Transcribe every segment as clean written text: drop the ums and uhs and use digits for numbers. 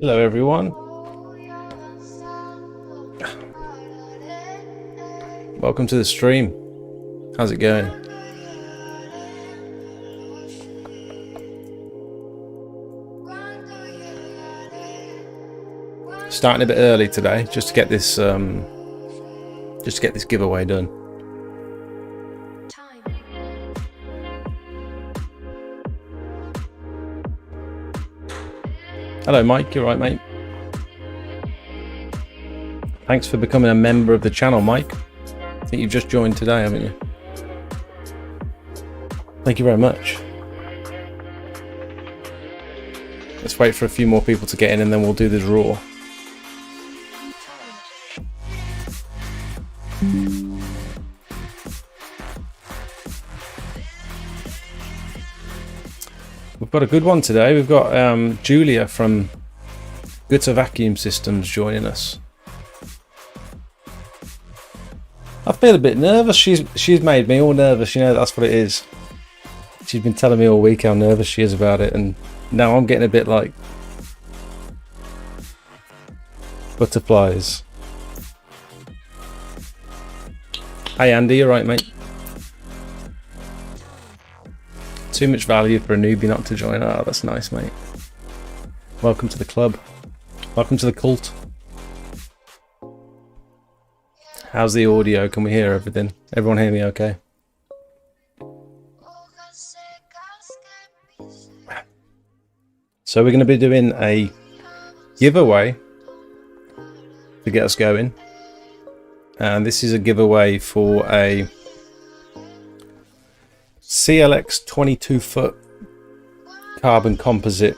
Hello everyone, welcome to the stream. How's it going? Starting a bit early today just to get this giveaway done. Hello Mike, you alright mate? Thanks for becoming a member of the channel, Mike. I think you've just joined today, haven't you? Thank you very much. Let's wait for a few more people to get in and then we'll do the draw. We've got a good one today. We've got Julia from Gutter Vacuum Systems joining us. I feel a bit nervous. She's made me all nervous. You know, that's what it is. She's been telling me all week how nervous she is about it, and now I'm getting a bit like butterflies. Hey Andy, you right mate? Too much value for a newbie not to join. Oh, that's nice, mate. Welcome to the club. Welcome to the cult. How's the audio? Can we hear everything? Everyone hear me okay? So we're going to be doing a giveaway to get us going. And this is a giveaway for a CLX 22-foot carbon composite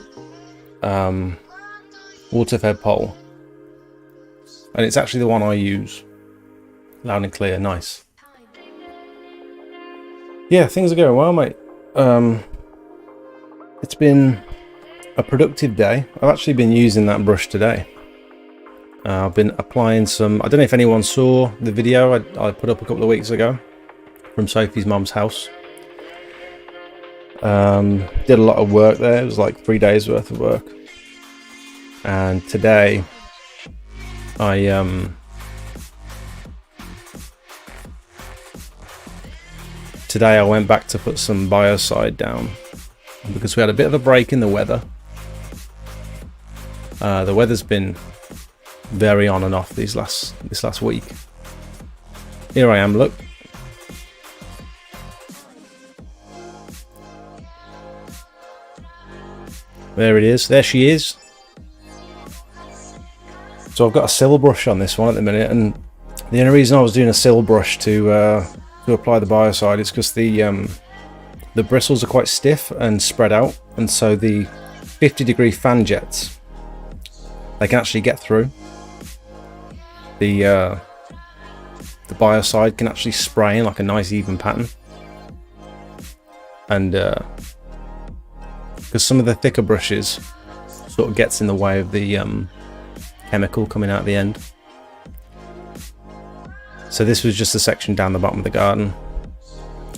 water-fed pole, and it's actually the one I use. Loud and clear, nice. Yeah, things are going well, mate. It's been a productive day. I've actually been using that brush today. I've been applying some. I don't know if anyone saw the video I put up a couple of weeks ago from Sophie's mum's house. Did a lot of work there. It was like 3 days worth of work, and today I went back to put some biocide down because we had a bit of a break in the weather. The weather's been very on and off this last week. Here I am, look. There it is. There she is. So I've got a sill brush on this one at the minute, and the only reason I was doing a sill brush to apply the biocide is because the bristles are quite stiff and spread out, and so the 50-degree fan jets, they can actually get through. The biocide can actually spray in like a nice even pattern, and because some of the thicker brushes sort of gets in the way of the chemical coming out the end. So this was just a section down the bottom of the garden.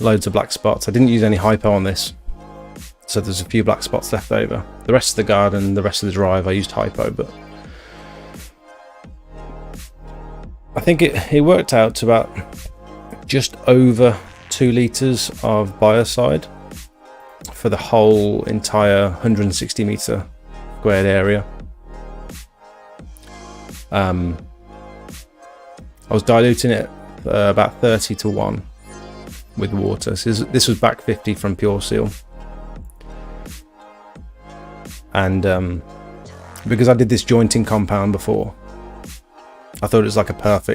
Loads of black spots. I didn't use any hypo on this, so there's a few black spots left over. The rest of the garden, the rest of the drive, I used hypo, but I think it worked out to about just over 2 litres of biocide for the whole entire 160 metre squared area. I was diluting it about 30 to 1 with water. So this was back 50 from Pure Seal. And because I did this jointing compound before, I thought it was like a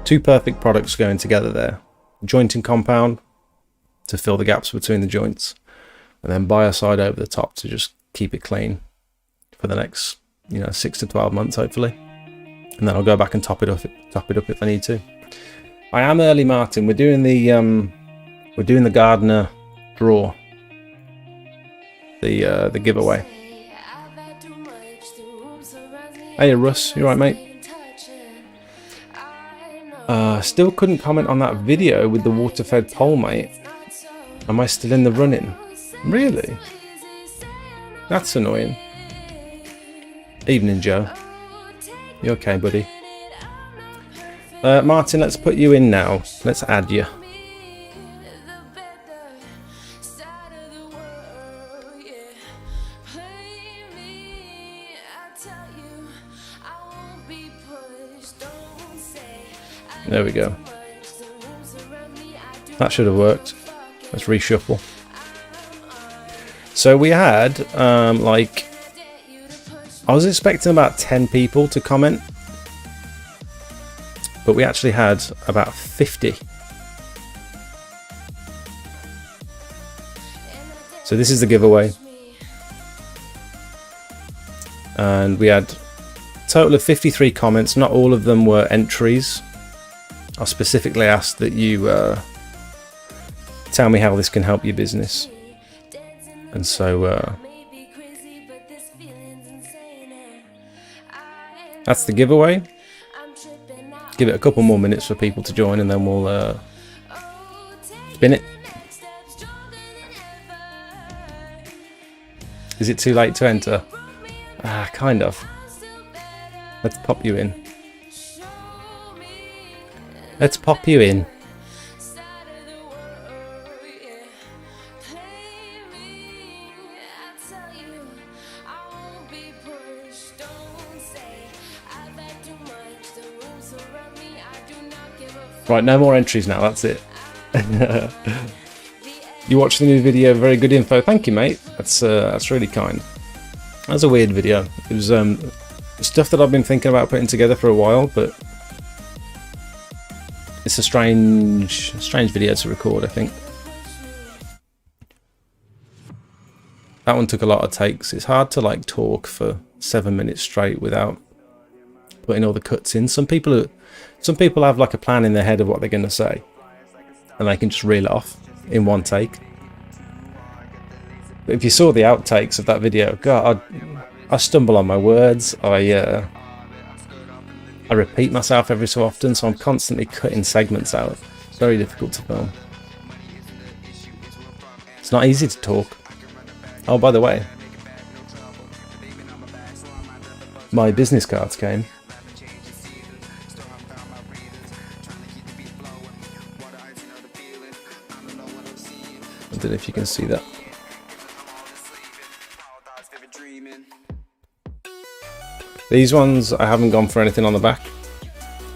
two perfect products going together there. Jointing compound to fill the gaps between the joints, and then biocide over the top to just keep it clean for the next 6 to 12 months hopefully, and then I'll go back and top it up if I need to. I am early Martin. We're doing the gardener draw, the giveaway. Hey Russ, you right mate? Still couldn't comment on that video with the water fed pole, mate. Am I still in the running? Really? That's annoying. Evening, Joe. You okay, buddy? Martin, let's put you in now. Let's add you. There we go. That should have worked. Let's reshuffle. So we had, like, I was expecting about 10 people to comment, but we actually had about 50. So this is the giveaway. And we had a total of 53 comments. Not all of them were entries. I specifically asked that you tell me how this can help your business. And so that's the giveaway. Give it a couple more minutes for people to join and then we'll spin it. Is it too late to enter? Kind of. Let's pop you in. Let's pop you in. Right, no more entries now, that's it. You watched the new video, very good info. Thank you, mate. That's really kind. That's a weird video. It was stuff that I've been thinking about putting together for a while, but it's a strange video to record, I think. That one took a lot of takes. It's hard to like talk for 7 minutes straight without putting all the cuts in. Some people have like a plan in their head of what they're going to say, and they can just reel it off in one take. But if you saw the outtakes of that video, God, I stumble on my words. I repeat myself every so often, so I'm constantly cutting segments out. It's very difficult to film. It's not easy to talk. Oh, by the way, my business cards came. I don't know if you can see that. These ones, I haven't gone for anything on the back.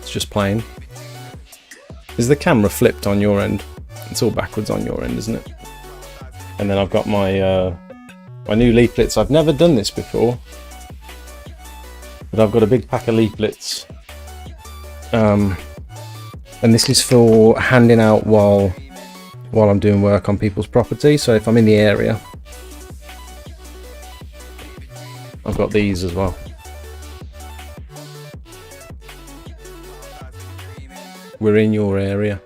It's just plain. Is the camera flipped on your end? It's all backwards on your end, isn't it? And then I've got my my new leaflets. I've never done this before, but I've got a big pack of leaflets. And this is for handing out while I'm doing work on people's property. So if I'm in the area, I've got these as well. We're in your area,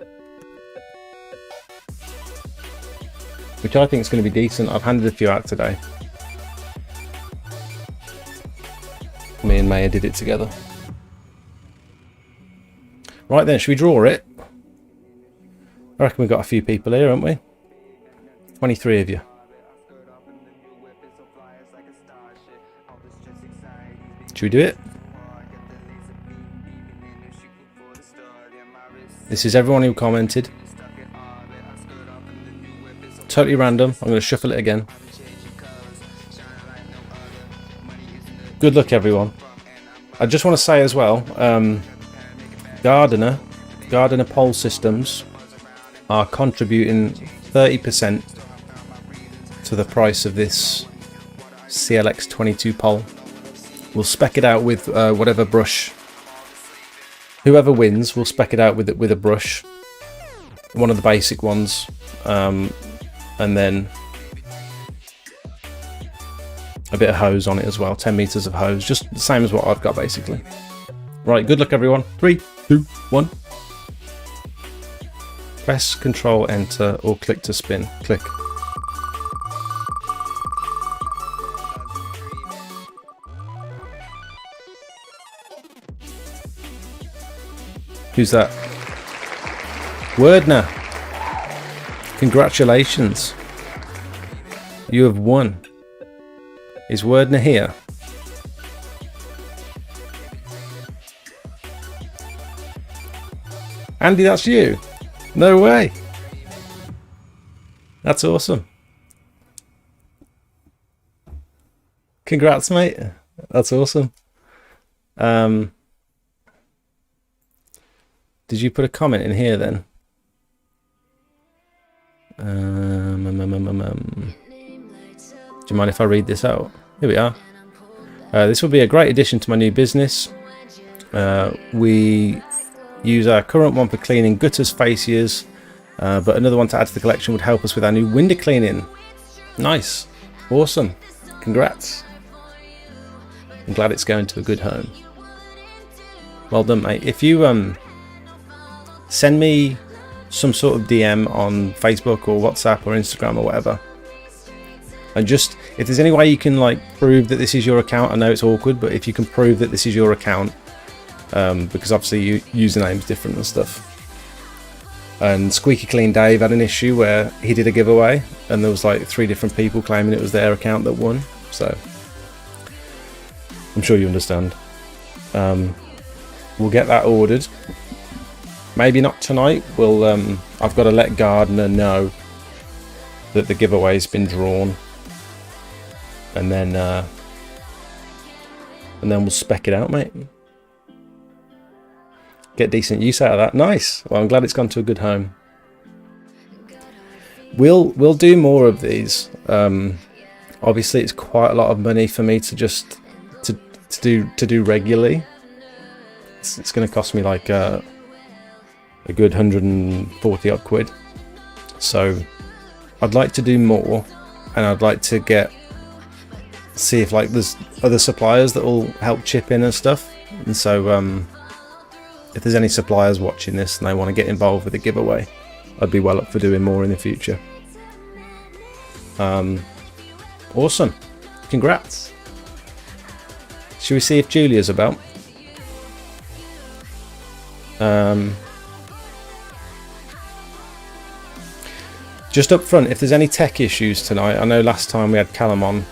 which I think is going to be decent. I've handed a few out today. Me and Maya did it together. Right then, should we draw it? I reckon we've got a few people here, haven't we? 23 of you. Should we do it? This is everyone who commented. Totally random. I'm going to shuffle it again. Good luck, everyone. I just want to say as well, Gardener poll systems are contributing 30% to the price of this CLX22 pole. We'll spec it out with whatever brush. Whoever wins, we'll spec it out with a brush, one of the basic ones, and then a bit of hose on it as well. 10 meters of hose, just the same as what I've got basically. Right, good luck everyone. 3, 2, 1. Press Control Enter or click to spin. Click. Who's that? Wordner. Congratulations. You have won. Is Wordner here? Andy, that's you. No way. That's awesome. Congrats, mate. That's awesome. Did you put a comment in here then? Do you mind if I read this out? Here we are. This will be a great addition to my new business. We use our current one for cleaning gutters, fascias, but another one to add to the collection would help us with our new window cleaning. Nice. Awesome. Congrats. I'm glad it's going to a good home. Well done, mate. If you send me some sort of DM on Facebook or WhatsApp or Instagram or whatever, and just if there's any way you can like prove that this is your account, I know it's awkward, but if you can prove that this is your account, because obviously username's different and stuff. And Squeaky Clean Dave had an issue where he did a giveaway and there was like 3 different people claiming it was their account that won, so I'm sure you understand. We'll get that ordered. Maybe not tonight. We'll I've got to let Gardner know that the giveaway's been drawn, and then we'll spec it out, mate. Get decent use out of that. Nice. Well, I'm glad it's gone to a good home. We'll do more of these. Obviously, it's quite a lot of money for me to just to do regularly. It's going to cost me like a good 140 odd quid. So I'd like to do more, and I'd like to see if like there's other suppliers that will help chip in and stuff. And so if there's any suppliers watching this and they want to get involved with the giveaway, I'd be well up for doing more in the future. Awesome. Congrats. Should we see if Julia's about? Just up front, if there's any tech issues tonight, I know last time we had Callum on, there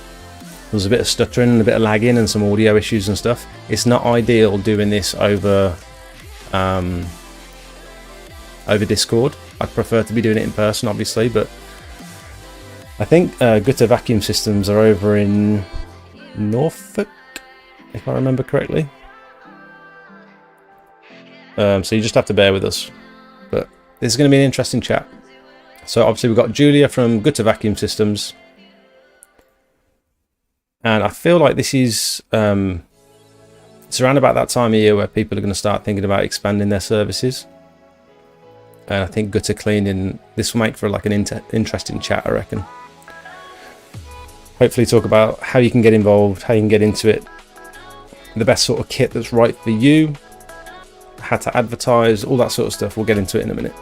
was a bit of stuttering and a bit of lagging and some audio issues and stuff. It's not ideal doing this over Discord. I'd prefer to be doing it in person, obviously, but I think Gutter Vacuum Systems are over in Norfolk, if I remember correctly. So you just have to bear with us. But this is going to be an interesting chat. So obviously we've got Julia from Gutter Vacuum Systems. And I feel like this is it's around about that time of year where people are going to start thinking about expanding their services. And I think gutter cleaning, this will make for like an interesting chat, I reckon. Hopefully talk about how you can get involved, how you can get into it, the best sort of kit that's right for you, how to advertise, all that sort of stuff. We'll get into it in a minute.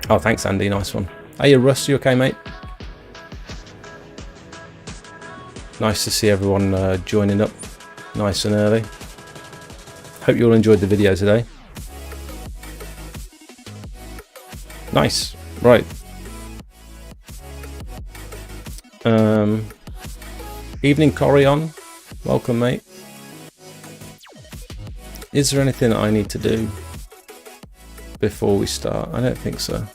Oh, thanks, Andy. Nice one. Hey, Russ, you okay, mate? Nice to see everyone joining up nice and early. Hope you all enjoyed the video today. Nice. Right. Evening Corion. Welcome, mate. Is there anything that I need to do before we start? I don't think so.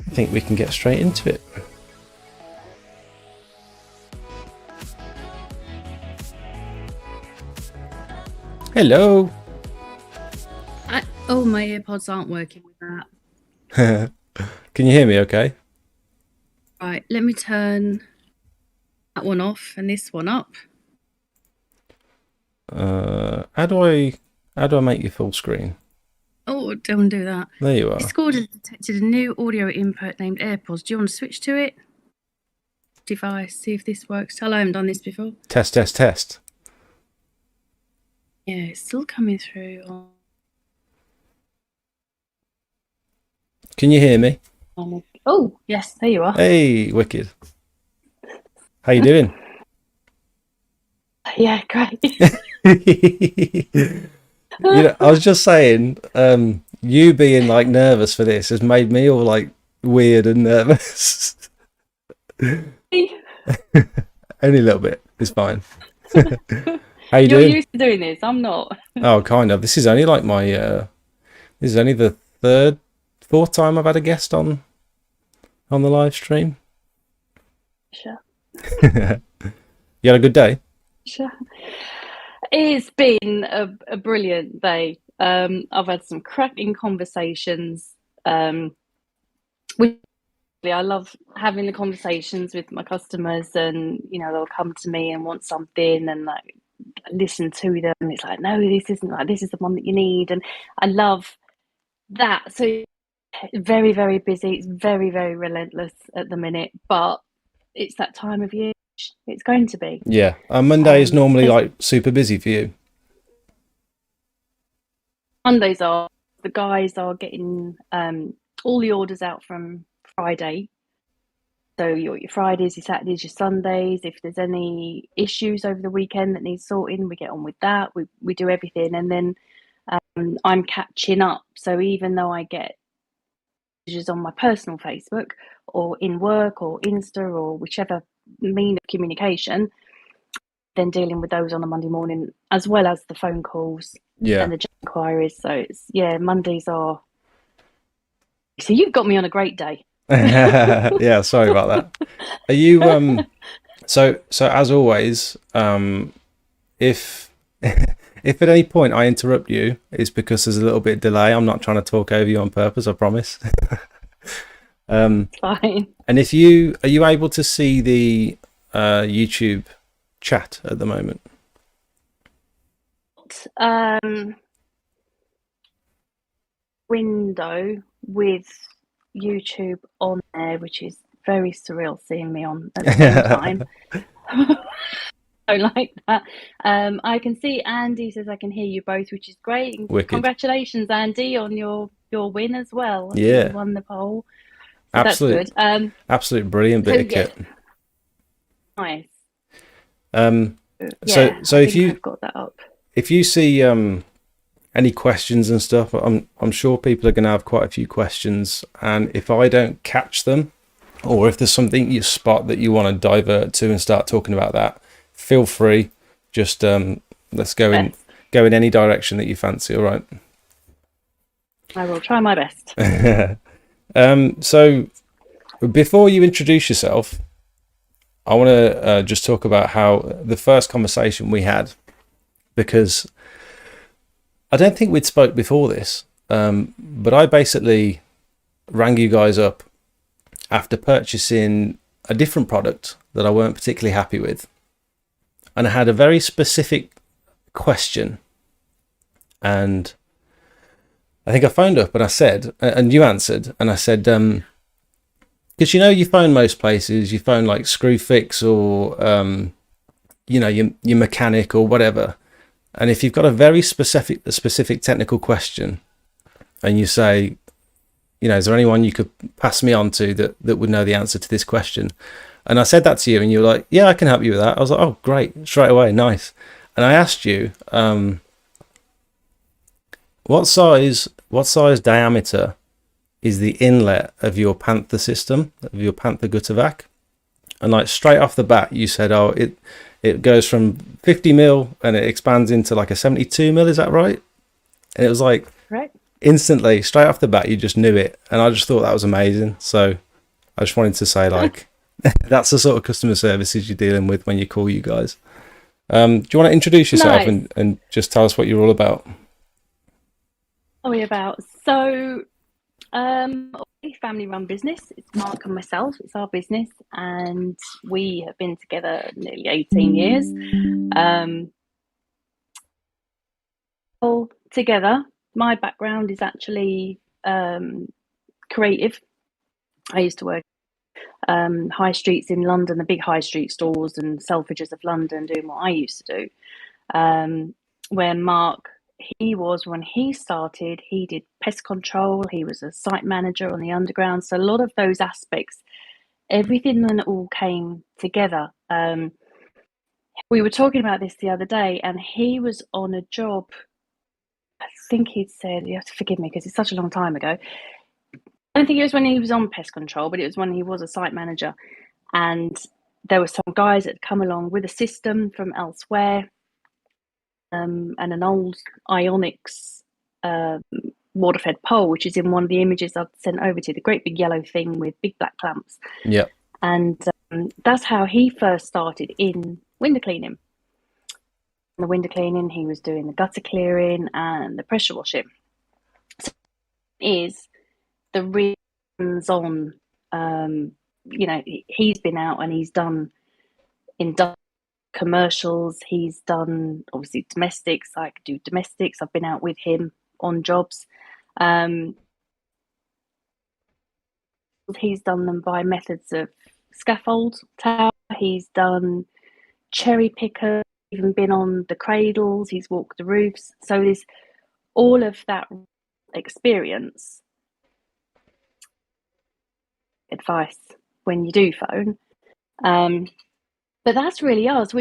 I think we can get straight into it. Hello. Oh, my earpods aren't working with that. Can you hear me okay? Right, let me turn that one off and this one up. How do I make you full screen? Oh, don't do that. There you are. Discord has detected a new audio input named AirPods. Do you want to switch to it? Device, see if this works. Hello, I haven't done this before. Test, test, test. Yeah, it's still coming through. Can you hear me? Oh, yes, there you are. Hey, wicked. How you doing? Yeah, great. I was just saying, you being like nervous for this has made me all like weird and nervous. Only a little bit. It's fine. How you You're doing? used to doing this. I'm not. Oh, kind of. This is only like my this is only the third, fourth time I've had a guest on the live stream. Sure. You had a good day? Sure. It's been a brilliant day. I've had some cracking conversations. With I love having the conversations with my customers, and they'll come to me and want something, and like listen to them. It's like, no, this isn't like this is the one that you need, and I love that. So very, very busy. It's very, very relentless at the minute, but it's that time of year. It's going to be. Yeah. Monday is normally There's like super busy for you. Mondays are the guys are getting all the orders out from Friday. So your Fridays, your Saturdays, your Sundays. If there's any issues over the weekend that needs sorting, we get on with that. We do everything, and then I'm catching up. So even though I get messages on my personal Facebook or in work or Insta or whichever mean of communication, then dealing with those on a Monday morning, as well as the phone calls Yeah. and the inquiries. So it's Mondays are. So you've got me on a great day. Yeah, sorry about that. Are you so as always, if if at any point I interrupt you, it's because there's a little bit of delay. I'm not trying to talk over you on purpose, I promise. Fine. And if you are you able to see the YouTube chat at the moment? Window with YouTube on there, which is very surreal seeing me on at the same time. I like that. I can see Andy says I can hear you both, which is great. Wicked. Congratulations, Andy, on your win as well. Yeah. You won the poll. So Absolute, that's good. absolute brilliant bit of kit. Nice. So I if think you I've got that up. if you see any questions and stuff, I'm sure people are going to have quite a few questions, and if I don't catch them, or if there's something you spot that you want to divert to and start talking about that, feel free. Just let's go in any direction that you fancy. All right. I will try my best. So before you introduce yourself, I want to just talk about how the first conversation we had, because I don't think we'd spoke before this, but I basically rang you guys up after purchasing a different product that I weren't particularly happy with. And I had a very specific question. And I think I phoned up and I said, and you answered, and I said, because you phone most places, you phone like Screwfix or, your mechanic or whatever. And if you've got a very specific technical question and you say, is there anyone you could pass me on to that would know the answer to this question? And I said that to you and you were like, yeah, I can help you with that. I was like, oh, great. Straight away. Nice. And I asked you, what size diameter is the inlet of your Panther system, of your Panther Guttervac? And like straight off the bat, you said, oh, it goes from 50 mil and it expands into like a 72 mil. Is that right? And it was like, Right. Instantly, straight off the bat, you just knew it. And I just thought that was amazing. So I just wanted to say, like, that's the sort of customer services you're dealing with when you call you guys. Do you want to introduce yourself Nice. and just tell us what you're all about? What are we about? So, a family-run business. It's Mark and myself. It's our business, and we have been together nearly 18 years. All together. My background is actually creative. I used to work high streets in London, the big high street stores and Selfridges of London, doing what I used to do. Where Mark, when he started, he did pest control. He was a site manager on the underground. So a lot of those aspects, everything then all came together. We were talking about this the other day, and he was on a job think he'd said, you have to forgive me because it's such a long time ago. I don't think it was when he was on pest control, but it was when he was a site manager. And there were some guys that had come along with a system from elsewhere, and an old Ionics water-fed pole, which is in one of the images I've sent over to you, the great big yellow thing with big black clamps. Yeah. And that's how he first started in window cleaning. The window cleaning, he was doing the gutter clearing and the pressure washing. So is the real hands-on, he's been out and he's done commercials, he's done obviously domestics. I could do domestics. I've been out with him on jobs. He's done them by methods of scaffold tower. He's done cherry picker, even been on the cradles. He's walked the roofs. So there's all of that experience. Advice when you do phone. But that's really us.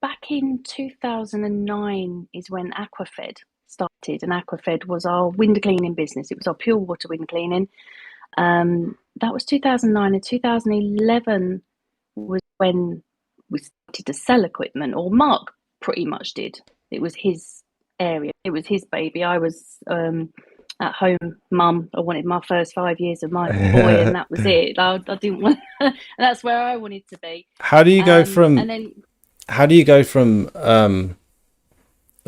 Back in 2009 is when Aquafed started, and Aquafed was our window cleaning business. It was our pure water window cleaning. That was 2009, and 2011 was when we started to sell equipment, or Mark pretty much did. It was his area. It was his baby. I was at home mum. I wanted my first 5 years of my boy, and that was it. I didn't want. That's where I wanted to be. How do you go from? And then, how do you go from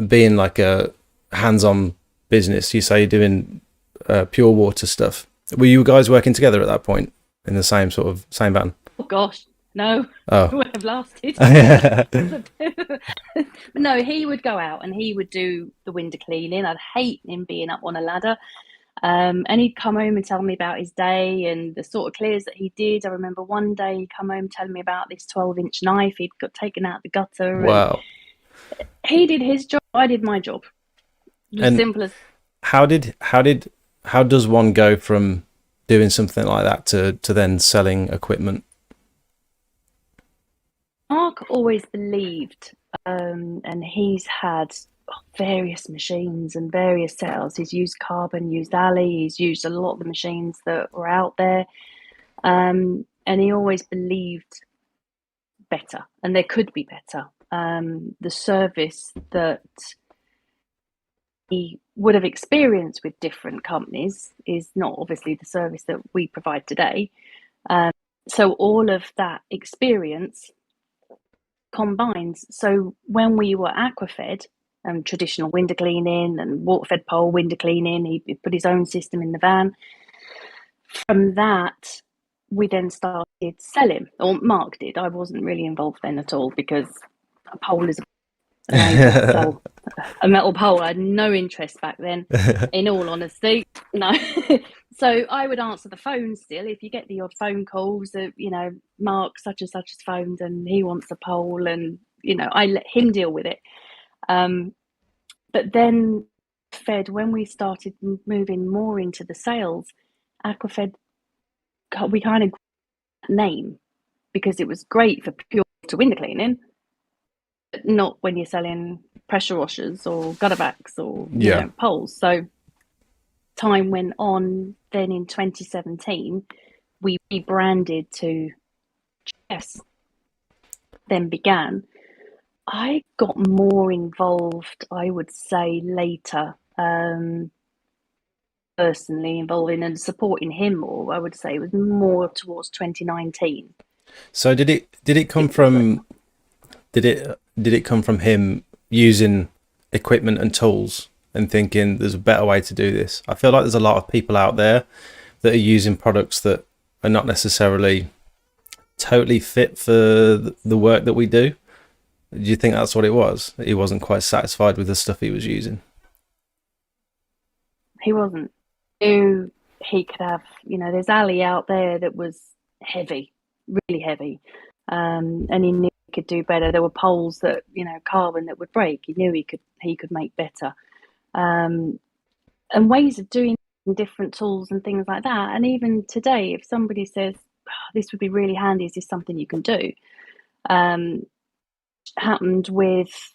being like a hands-on business? You say you're doing pure water stuff. Were you guys working together at that point in the same van? oh gosh, no. Oh, Would have lasted. yeah. No, he would go out and he would do the window cleaning. I'd hate him being up on a ladder. And he'd come home and tell me about his day and the sort of clears that he did. I remember one day he come home telling me about this 12-inch knife he'd got taken out the gutter. Wow. And he did his job. I did my job. As simple as. How does one go from doing something like that to then selling equipment? Mark always believed, and he's had various machines and various setups. He's used carbon, used alley, he's used a lot of the machines that were out there, and he always believed better, and there could be better. The service that he would have experienced with different companies is not obviously the service that we provide today. So all of that experience combines. So when we were Aquafed and traditional window cleaning and water-fed pole window cleaning, he put his own system in the van. From that, we then started selling, or Mark did. I wasn't really involved then at all because a pole is so a metal pole. I had no interest back then, in all honesty. No. So I would answer the phone still. If you get the odd phone calls that, Mark such and such has phoned and he wants a pole, and, I let him deal with it. But then Fed, when we started moving more into the sales, Aquafed, we kind of name because it was great for pure water window cleaning, but not when you're selling pressure washers or gutter backs or poles. So time went on. Then in 2017, we rebranded to GS. Then began. I got more involved, I would say, later, personally involving and supporting him more. I would say it was more towards 2019. So did it come from? Did it come from him using equipment and tools and thinking there's a better way to do this? I feel like there's a lot of people out there that are using products that are not necessarily totally fit for the work that we do. Do you think that's what it was? He wasn't quite satisfied with the stuff he was using. He wasn't. He could have, there's Ali out there that was heavy, really heavy, and he knew he could do better. There were poles that, carbon that would break. He knew he could make better, and ways of doing different tools and things like that. And even today, if somebody says, this would be really handy, is this something you can do? Happened with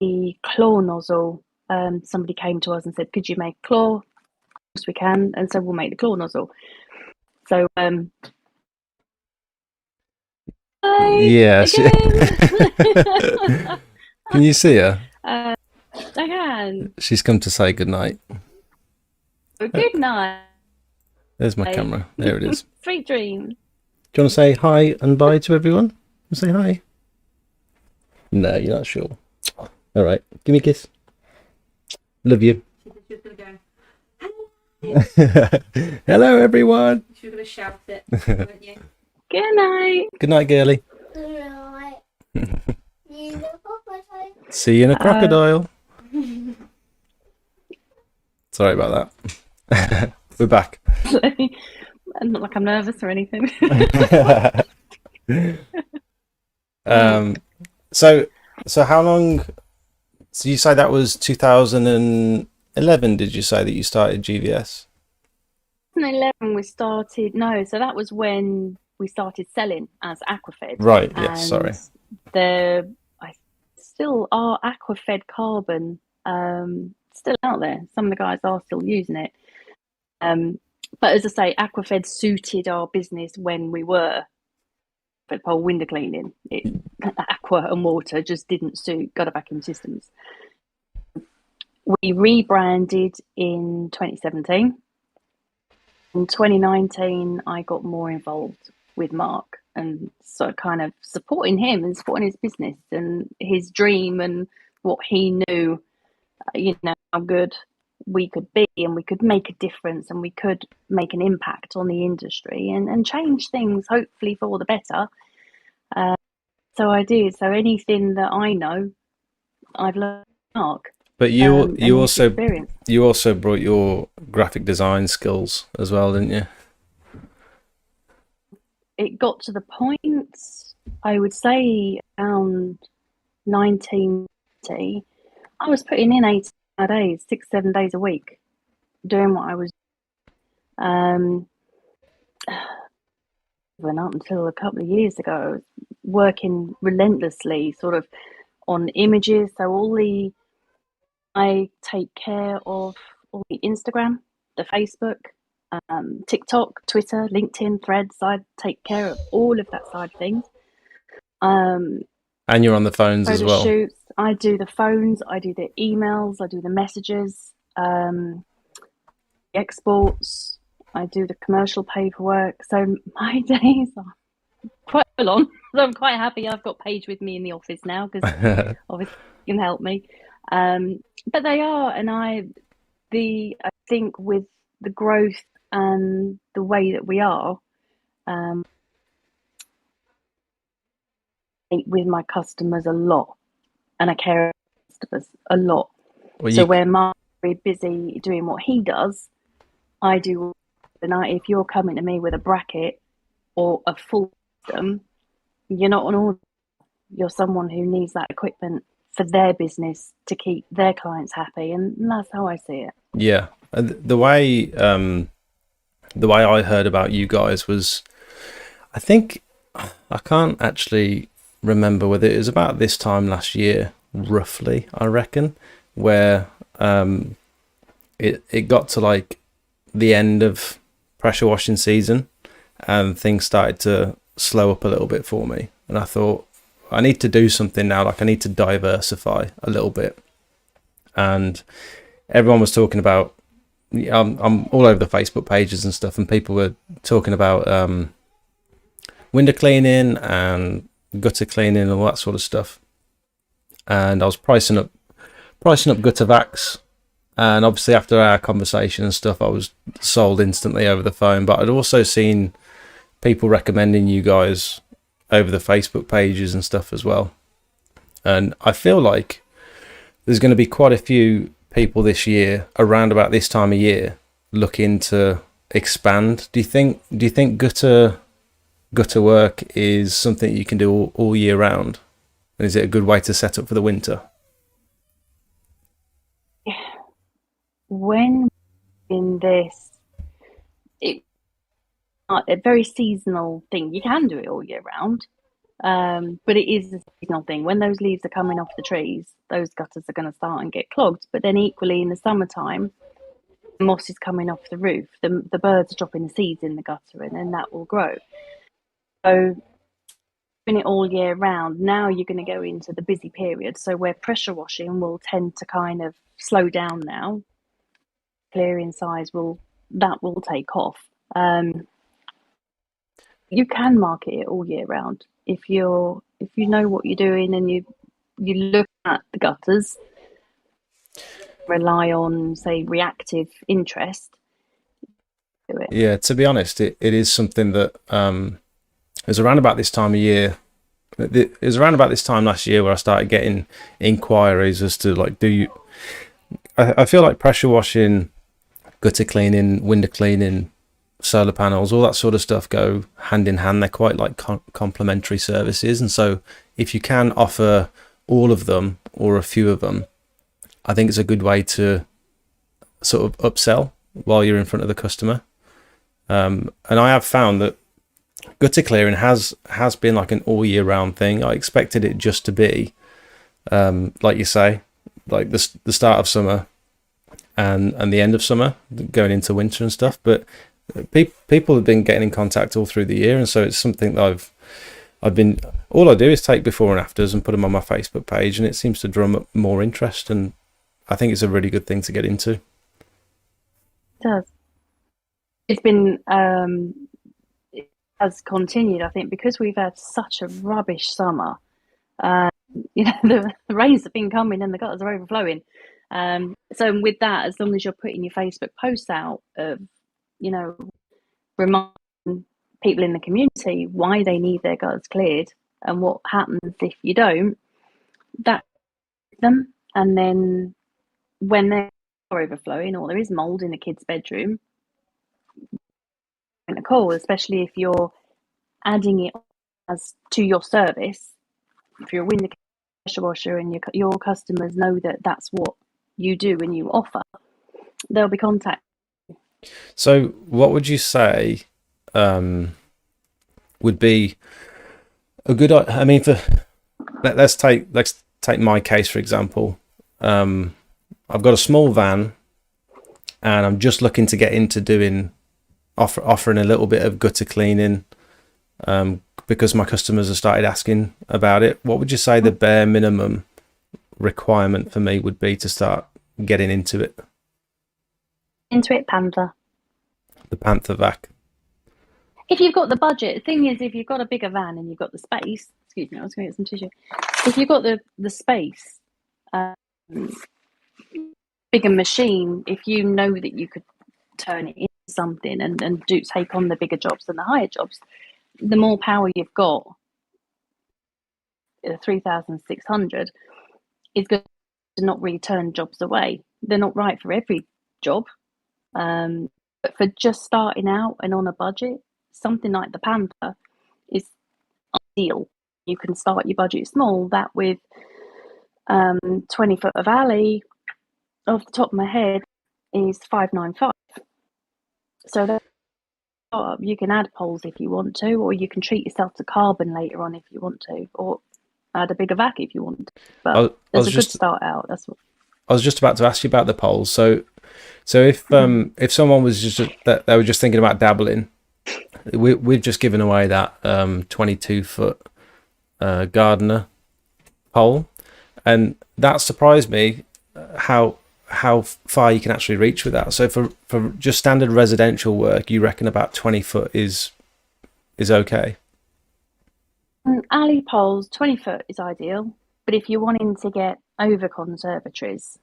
the claw nozzle somebody came to us and said, "Could you make claw?" Yes, we can, and so we'll make the claw nozzle. So, hi Yeah. again. Can you see her? I can. She's come to say goodnight. Good night. There's my camera. There it is. Sweet dreams. Do you want to say hi and bye to everyone? Say hi. No, you're not sure. All right. Give me a kiss. Love you. She's gonna go, Hello, everyone. she was gonna shout it, weren't you? Good night. Good night, girly. Right. See you in a crocodile. Sorry about that. We're back. Not like I'm nervous or anything. So how long? So you say that was 2011? Did you say that you started GVS? 2011 we started. No, so that was when we started selling as Aquafed. Right. Yes. Sorry. I still are Aquafed Carbon. Still out there. Some of the guys are still using it. But as I say, Aquafed suited our business when we were pole window cleaning. Aqua and water just didn't suit gutter vacuum systems. We rebranded in 2017. In 2019, I got more involved with Mark and so kind of supporting him and supporting his business and his dream and what he knew, how good we could be and we could make a difference and we could make an impact on the industry and change things hopefully for the better. So I did. So anything that I know, I've learned from Mark. But you also brought your graphic design skills as well, didn't you? It got to the point, I would say around 1990, I was putting in 8 days, 6-7 days a week, doing what I was even up until a couple of years ago. I was working relentlessly sort of on images. So I take care of all the Instagram, the Facebook, TikTok, Twitter, LinkedIn, Threads. I take care of all of that side of things. And you're on the phones as well. Shoots. I do the phones. I do the emails. I do the messages, exports. I do the commercial paperwork. So my days are quite long. So I'm quite happy I've got Paige with me in the office now because obviously it can help me. But they are, and I think with the growth and the way that we are, with my customers a lot, and I care about customers a lot. So where Mark's very busy doing what he does, I do. And if you're coming to me with a bracket or a full system, you're not an order. You're someone who needs that equipment for their business to keep their clients happy, and that's how I see it. Yeah, the way I heard about you guys was, I think, I can't actually remember whether it was about this time last year, roughly, I reckon, where it got to like the end of pressure washing season and things started to slow up a little bit for me, and I thought I need to do something now. Like I need to diversify a little bit, and everyone was talking about. I'm all over the Facebook pages and stuff, and people were talking about window cleaning and gutter cleaning and all that sort of stuff. And I was pricing up gutter vacs, and obviously after our conversation and stuff, I was sold instantly over the phone. But I'd also seen people recommending you guys over the Facebook pages and stuff as well. And I feel like there's going to be quite a few people this year around about this time of year looking to expand. Do you think gutter work is something you can do all year round? And is it a good way to set up for the winter? When in this, it's a very seasonal thing. You can do it all year round, But it is a seasonal thing. When those leaves are coming off the trees, those gutters are going to start and get clogged. But then equally in the summertime, the moss is coming off the roof. The birds are dropping the seeds in the gutter, and then that will grow. So doing it all year round, now you're going to go into the busy period. So where pressure washing will tend to kind of slow down now, clearing size will take off. You can market it all year round if you know what you're doing and you look at the gutters, rely on say reactive interest. Do it. Yeah, to be honest, it is something that it was around about this time of year. It was around about this time last year where I started getting inquiries as to like, I feel like pressure washing, gutter cleaning, window cleaning, solar panels, all that sort of stuff go hand in hand. They're quite like complementary services, and so if you can offer all of them or a few of them, I think it's a good way to sort of upsell while you're in front of the customer. And I have found that gutter clearing has been like an all year round thing. I expected it just to be like you say, like the start of summer and the end of summer, going into winter and stuff, but people have been getting in contact all through the year, and so it's something that I've been, all I do is take before and afters and put them on my Facebook page, and it seems to drum up more interest, and I think it's a really good thing to get into. It does. It's been it has continued, I think, because we've had such a rubbish summer. The rains have been coming and the gutters are overflowing. So with that, as long as you're putting your Facebook posts out of, reminding people in the community why they need their gutters cleared and what happens if you don't, that them. And then when they're overflowing or there is mold in a kid's bedroom, a call, especially if you're adding it as to your service. If you're a window pressure washer and your customers know that that's what you do and you offer, they'll be contacted. So what would you say would be a good, I mean, let's take my case for example. I've got a small van and I'm just looking to get into offering a little bit of gutter cleaning because my customers have started asking about it. What would you say the bare minimum requirement for me would be to start getting into it? Panther. The Panther vac. If you've got the budget, the thing is, if you've got a bigger van and you've got the space, excuse me, I was going to get some tissue. If you've got the space, bigger machine, if you know that you could turn it into something and take on the bigger jobs and the higher jobs, the more power you've got, 3,600 is going to not really turn jobs away. They're not right for every job. But for just starting out and on a budget, something like the Panther is ideal. You can start your budget small. That with 20 foot of alley, off the top of my head, is 595. So that you can add poles if you want to, or you can treat yourself to carbon later on if you want to, or add a bigger vac if you want to. But there's a good start out. That's what I was just about to ask you about the poles. So if someone was just that they were just thinking about dabbling, we've just given away that 22 foot gardener pole, and that surprised me how far you can actually reach with that. So for just standard residential work, you reckon about 20 foot is okay? Alley poles, 20 foot is ideal. But if you're wanting to get over conservatories,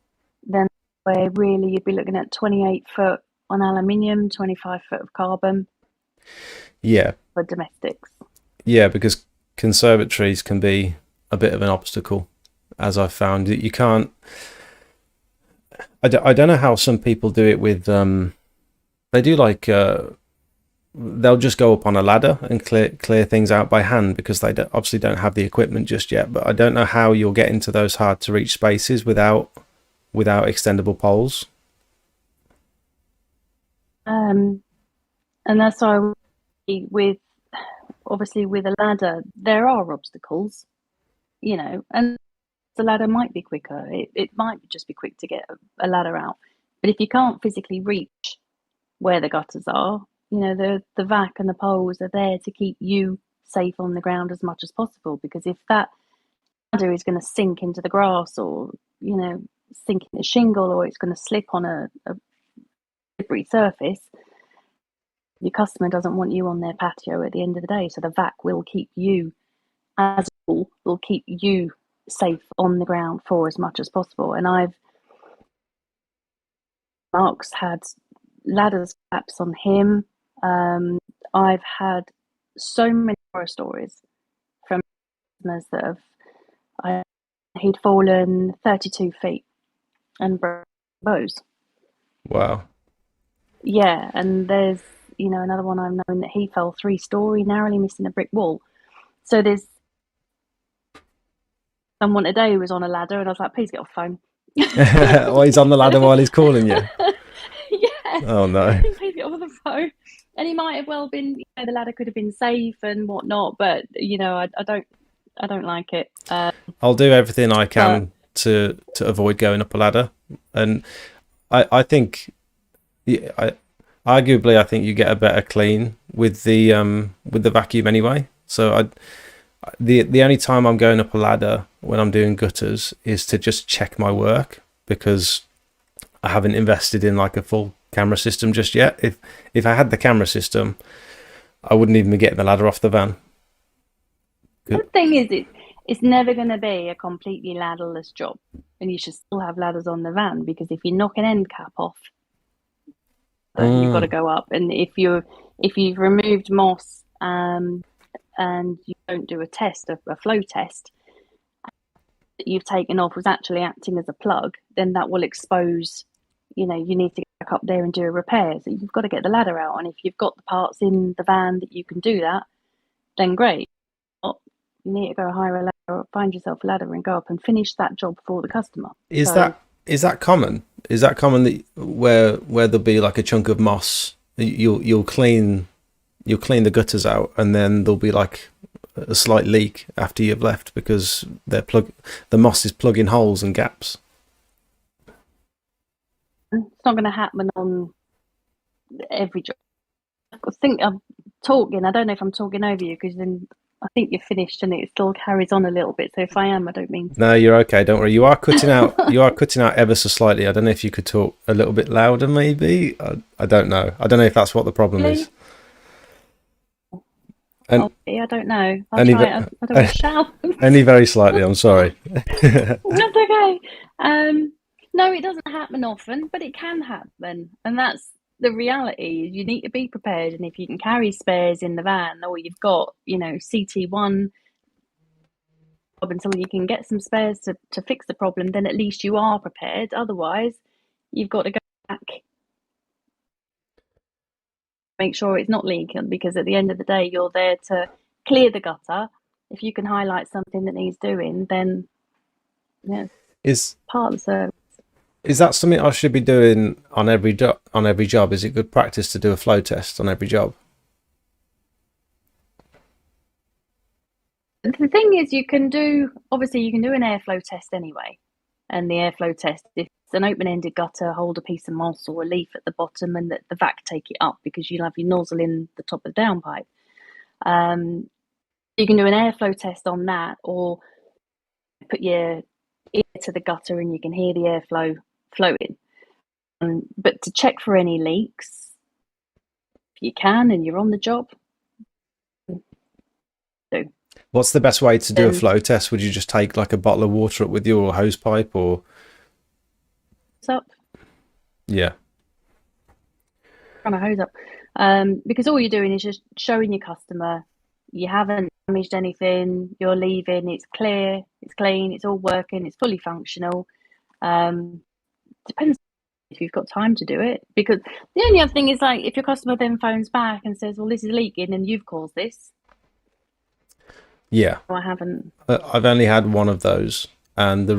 then where really you'd be looking at 28 foot on aluminium, 25 foot of carbon. Yeah. For domestics. Yeah, because conservatories can be a bit of an obstacle, as I've found. You can't. I don't know how some people do it with. They do like. They'll just go up on a ladder and clear things out by hand because they obviously don't have the equipment just yet. But I don't know how you'll get into those hard to reach spaces without extendable poles. And that's why with obviously with a ladder, there are obstacles, and the ladder might be quicker. It might just be quick to get a ladder out. But if you can't physically reach where the gutters are, the vac and the poles are there to keep you safe on the ground as much as possible. Because if that ladder is going to sink into the grass, or sink in the shingle, or it's going to slip on a slippery surface, your customer doesn't want you on their patio at the end of the day. So the vac will keep you, as a rule, will keep you safe on the ground for as much as possible. And Mark's had ladders collapse on him. I've had so many horror stories from customers that he'd fallen 32 feet and broke bows. Wow. Yeah, and there's another one I've known that he fell 3-story, narrowly missing a brick wall. So there's someone today who was on a ladder, and I was like, please get off phone. Well, he's on the ladder while he's calling you. Yeah. Oh no. Please get off the phone. And he might have well been, the ladder could have been safe and whatnot, but I don't like it. I'll do everything I can to avoid going up a ladder, and I think, arguably, I think you get a better clean with the vacuum anyway. So the only time I'm going up a ladder when I'm doing gutters is to just check my work, because I haven't invested in like a full camera system just yet. If I had the camera system, I wouldn't even be getting the ladder off the van. The thing is, it's never going to be a completely ladderless job, and you should still have ladders on the van, because if you knock an end cap off, you've got to go up. And if you've removed moss and you don't do a test, a flow test, that you've taken off was actually acting as a plug, then that will expose, you need to get back up there and do a repair. So you've got to get the ladder out. And if you've got the parts in the van that you can do that, then great. You need to go hire a ladder, or find yourself a ladder and go up and finish that job for the customer. Is that common? Is that common that where there'll be like a chunk of moss, you'll clean the gutters out, and then there'll be like a slight leak after you've left because the moss is plugging holes and gaps? It's not going to happen on every job. I think I'm talking. I don't know if I'm talking over you, because then I think you're finished and it still carries on a little bit. So if I am, I don't mean to. No, you're okay. Don't worry. You are cutting out. You are cutting out ever so slightly. I don't know if you could talk a little bit louder, maybe. I don't know. I don't know if that's what the problem is. And I don't know. I'll try. I don't want to shout. Only very slightly. I'm sorry. That's okay. No, it doesn't happen often, but it can happen, and that's the reality. You need to be prepared, and if you can carry spares in the van, or you've got, CT1 until you can get some spares to fix the problem, then at least you are prepared. Otherwise, you've got to go back, make sure it's not leaking, because at the end of the day, you're there to clear the gutter. If you can highlight something that needs doing, then is part of the service. Is that something I should be doing on every job? Is it good practice to do a flow test on every job? The thing is, you can do an airflow test anyway. And the airflow test, if it's an open-ended gutter, hold a piece of moss or a leaf at the bottom, and the vac take it up, because you'll have your nozzle in the top of the downpipe. You can do an airflow test on that, or put your ear to the gutter and you can hear the airflow flowing. But to check for any leaks, if you can and you're on the job, do. What's the best way to do a flow test? Would you just take like a bottle of water up with you, or a hose pipe, or? Up. Yeah. Trying to hose up. Because all you're doing is just showing your customer you haven't damaged anything, you're leaving, it's clear, it's clean, it's all working, it's fully functional. Depends if you've got time to do it, because the only other thing is, like, if your customer then phones back and says, well, this is leaking and you've caused this. Yeah. I haven't. I've only had one of those, and the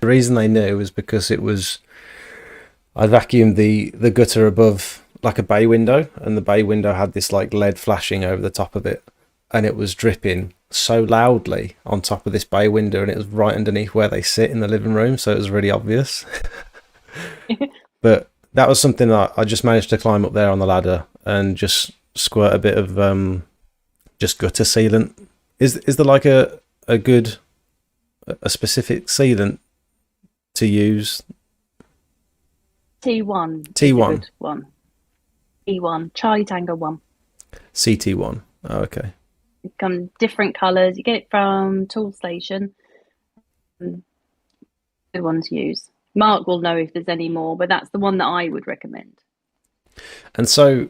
reason they knew was because I vacuumed the gutter above like a bay window, and the bay window had this like LED flashing over the top of it. and it was dripping so loudly on top of this bay window, and it was right underneath where they sit in the living room, so it was really obvious. But that was something that I just managed to climb up there on the ladder and just squirt a bit of just gutter sealant. Is there like a good, a specific sealant to use? T1. T1. Good one. T1. Charlie Tango 1. CT1. Oh, okay. It comes different colours. You get it from Tool Station. Good one to use. Mark will know if there's any more, but that's the one that I would recommend. And so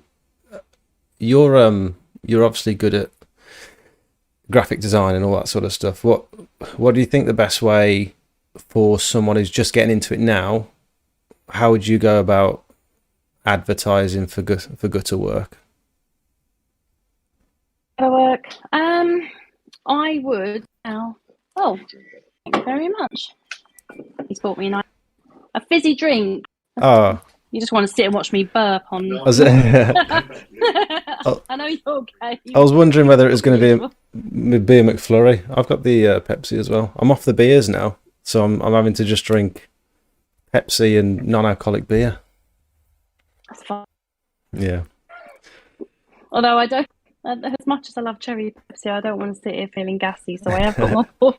you're obviously good at graphic design and all that sort of stuff. What do you think the best way for someone who's just getting into it now? How would you go about advertising for gutter work? Gutter work. I would now. Oh, thank you very much. He's bought me a fizzy drink. Oh, You just want to sit and watch me burp on. was it? I know you're okay. I was wondering whether it was going to be a beer McFlurry. I've got the Pepsi as well. I'm off the beers now, so I'm having to just drink Pepsi and non-alcoholic beer. That's fine. Yeah. Although I don't, as much as I love cherry Pepsi, I don't want to sit here feeling gassy, so I have got my water.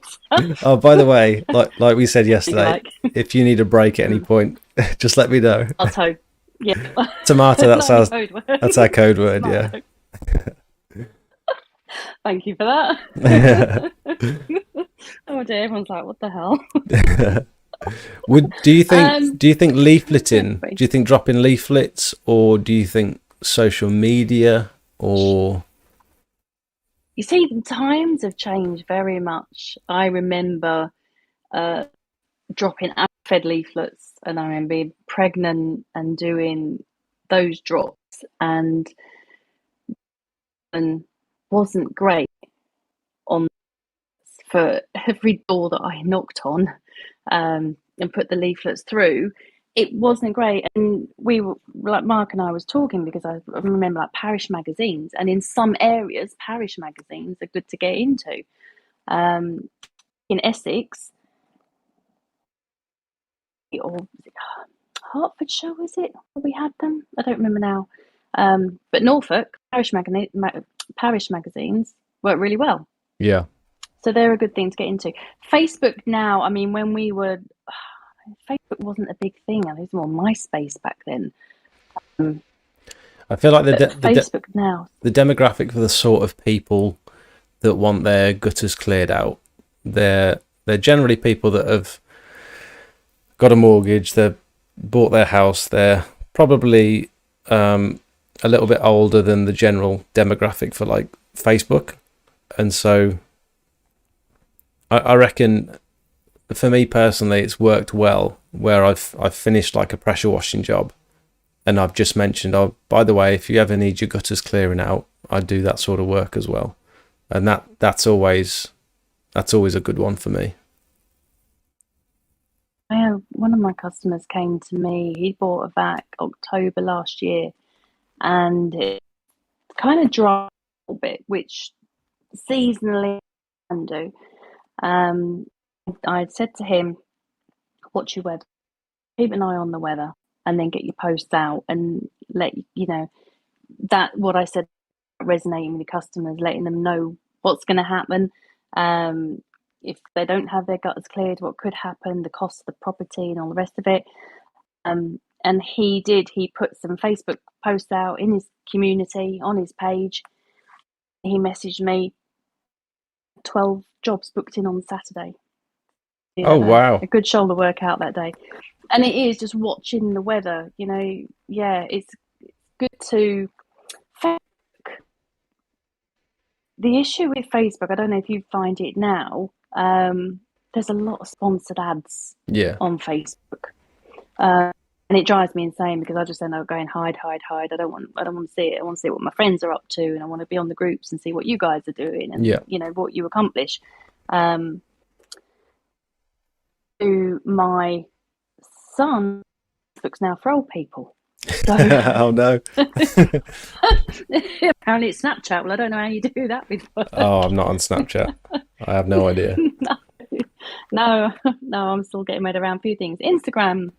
Oh, by the way, like we said yesterday, Like. if you need a break at any point, just let me know. I'll tow. Yeah. Tomato, that's Not a code word. that's our code word, yeah. Thank you for that. Oh dear, everyone's like, what the hell? Do you think leafleting? Sorry. Do you think dropping leaflets, or do you think social media, or? You see, the times have changed very much. I remember dropping fed leaflets, and I remember being pregnant and doing those drops, and wasn't great on for every door that I knocked on and put the leaflets through. It wasn't great, and we were like Mark and I was talking because I remember like parish magazines, and in some areas parish magazines are good to get into. In Essex, or was it Hertfordshire, was it where we had them? I don't remember now. But Norfolk parish magazines work really well. Yeah. So they're a good thing to get into. Facebook now, I mean, when we were, Facebook wasn't a big thing. It was more MySpace back then. I feel like Facebook now. The demographic for the sort of people that want their gutters cleared out, they're generally people that have got a mortgage, they've bought their house, they're probably a little bit older than the general demographic for like Facebook. And so I reckon for me personally, it's worked well where I've finished like a pressure washing job, and I've just mentioned, oh, by the way, if you ever need your gutters clearing out, I do that sort of work as well. And that's always a good one for me. One of my customers came to me. He bought a vac October last year, and it kind of dry a little bit, which seasonally can do. I said to him, watch your weather, keep an eye on the weather, and then get your posts out and let you know that what I said resonating with the customers, letting them know what's going to happen. If they don't have their gutters cleared, what could happen, the cost of the property and all the rest of it. And he put some Facebook posts out in his community, on his page. He messaged me, 12 jobs booked in on Saturday. Oh, wow. A good shoulder workout that day. And it is just watching the weather, it's good to Facebook. The issue with Facebook, I don't know if you find it now, there's a lot of sponsored ads on Facebook. And it drives me insane because I just end up going hide. I don't want to see it. I want to see what my friends are up to, and I want to be on the groups and see what you guys are doing and what you accomplish. To my son, Facebook's now for old people. So Oh no. apparently it's Snapchat. Well, I don't know how you do that with work. Oh, I'm not on Snapchat. I have no idea. No, no, I'm still getting my head around a few things. Instagram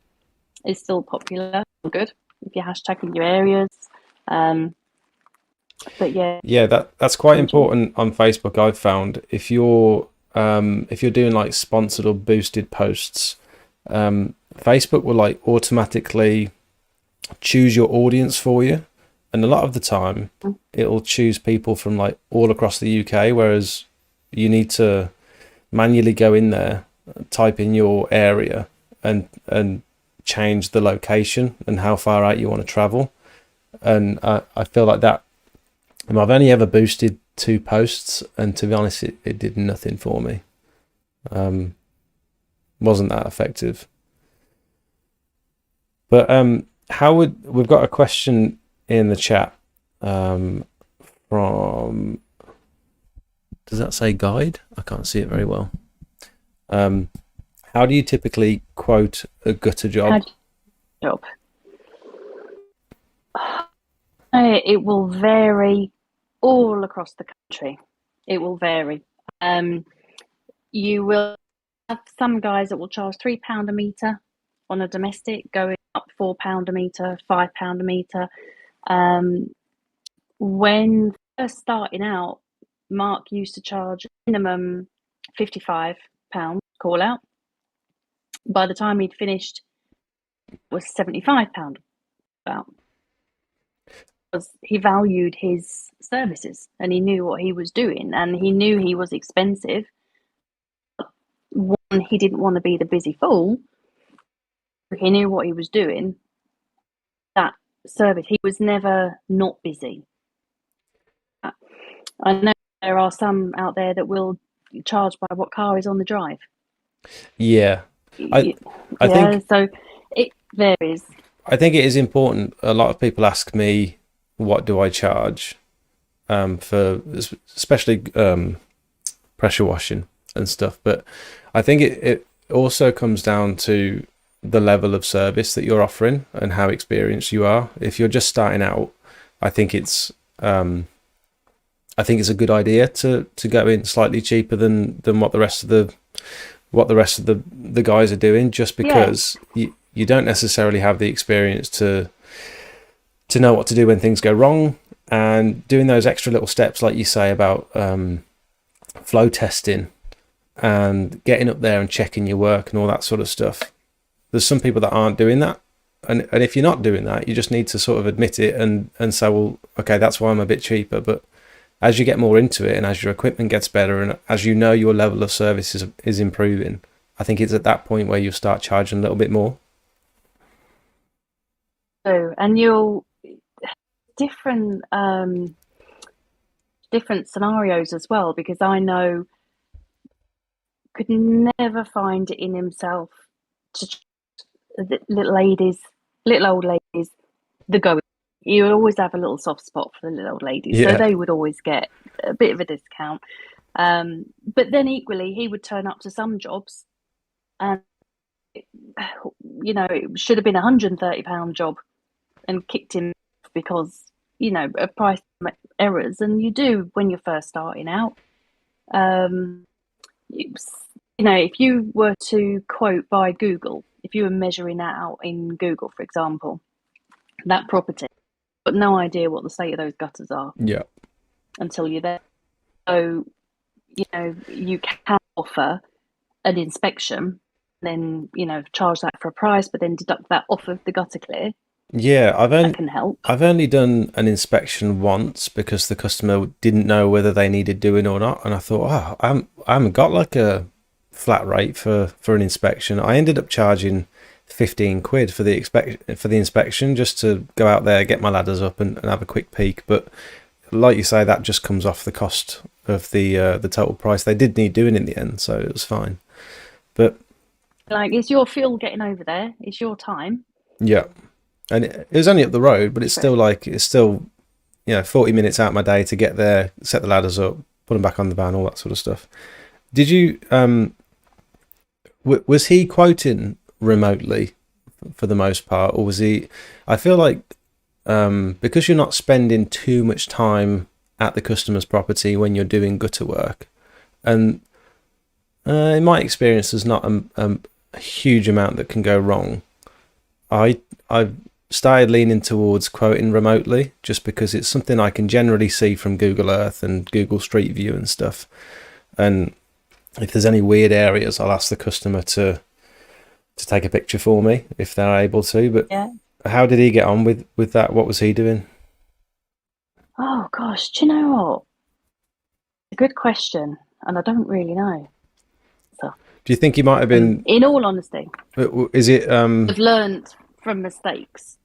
is still popular, good if you're hashtagging your areas. But yeah, Yeah, that's quite important on Facebook. I've found if you're doing like sponsored or boosted posts, Facebook will like automatically choose your audience for you, and a lot of the time it'll choose people from like all across the UK, whereas you need to manually go in there, type in your area, and change the location and how far out you want to travel. And I feel like that. I've only ever boosted 2 posts, and to be honest, it did nothing for me. Wasn't that effective. But we've got a question in the chat from, does that say guide? I can't see it very well. How do you typically quote a gutter job? It will vary all across the country. It will vary. You will have some guys that will charge £3 a metre on a domestic, going up £4 a metre, £5 a metre. When first starting out, Mark used to charge minimum £55 call out. By the time he'd finished, it was £75 out. Because he valued his services and he knew what he was doing and he knew he was expensive. One, he didn't want to be the busy fool. He knew what he was doing. That service, he was never not busy. I know there are some out there that will charge by what car is on the drive. Yeah, I think so it varies. I think it is important. A lot of people ask me, what do I charge for especially pressure washing and stuff, but I think it also comes down to the level of service that you're offering and how experienced you are. If you're just starting out, I think it's a good idea to go in slightly cheaper than what the rest of the guys are doing, just because you don't necessarily have the experience to know what to do when things go wrong, and doing those extra little steps like you say about flow testing and getting up there and checking your work and all that sort of stuff. There's some people that aren't doing that, and if you're not doing that, you just need to sort of admit it and say, well, okay, that's why I'm a bit cheaper. But as you get more into it and as your equipment gets better and as you know your level of service is improving, I think it's at that point where you start charging a little bit more. So, and you'll different scenarios as well, because I know could never find it in himself to the little old ladies, the going. You would always have a little soft spot for the little old ladies, so they would always get a bit of a discount. But then equally, he would turn up to some jobs, and it should have been £130 job, and kicked him because of price errors, and you do when you're first starting out. If you were to quote by Google, if you were measuring that out in Google, for example, that property, but no idea what the state of those gutters are. Yeah. Until you're there. So, you can offer an inspection, then, charge that for a price, but then deduct that off of the gutter clear. Yeah, that can help. I've only done an inspection once because the customer didn't know whether they needed doing or not, and I thought, I haven't got like a flat rate for an inspection. I ended up charging £15 for the inspection, just to go out there, get my ladders up and have a quick peek. But like you say, that just comes off the cost of the total price. They did need doing in the end, so it was fine. But it's your fuel getting over there, it's your time. Yeah. And it was only up the road, but it's still 40 minutes out of my day to get there, set the ladders up, put them back on the van, all that sort of stuff. Did you was he quoting remotely for the most part, or was he? I feel like because you're not spending too much time at the customer's property when you're doing gutter work, and in my experience, there's not a huge amount that can go wrong. I've started leaning towards quoting remotely just because it's something I can generally see from Google Earth and Google Street View and stuff. And if there's any weird areas, I'll ask the customer to take a picture for me if they're able to. But Yeah. how did he get on with that? What was he doing? Oh gosh, do you know what? A good question, and I don't really know. So, Do you think he might have been? in all honesty, Is it? I've learned from mistakes.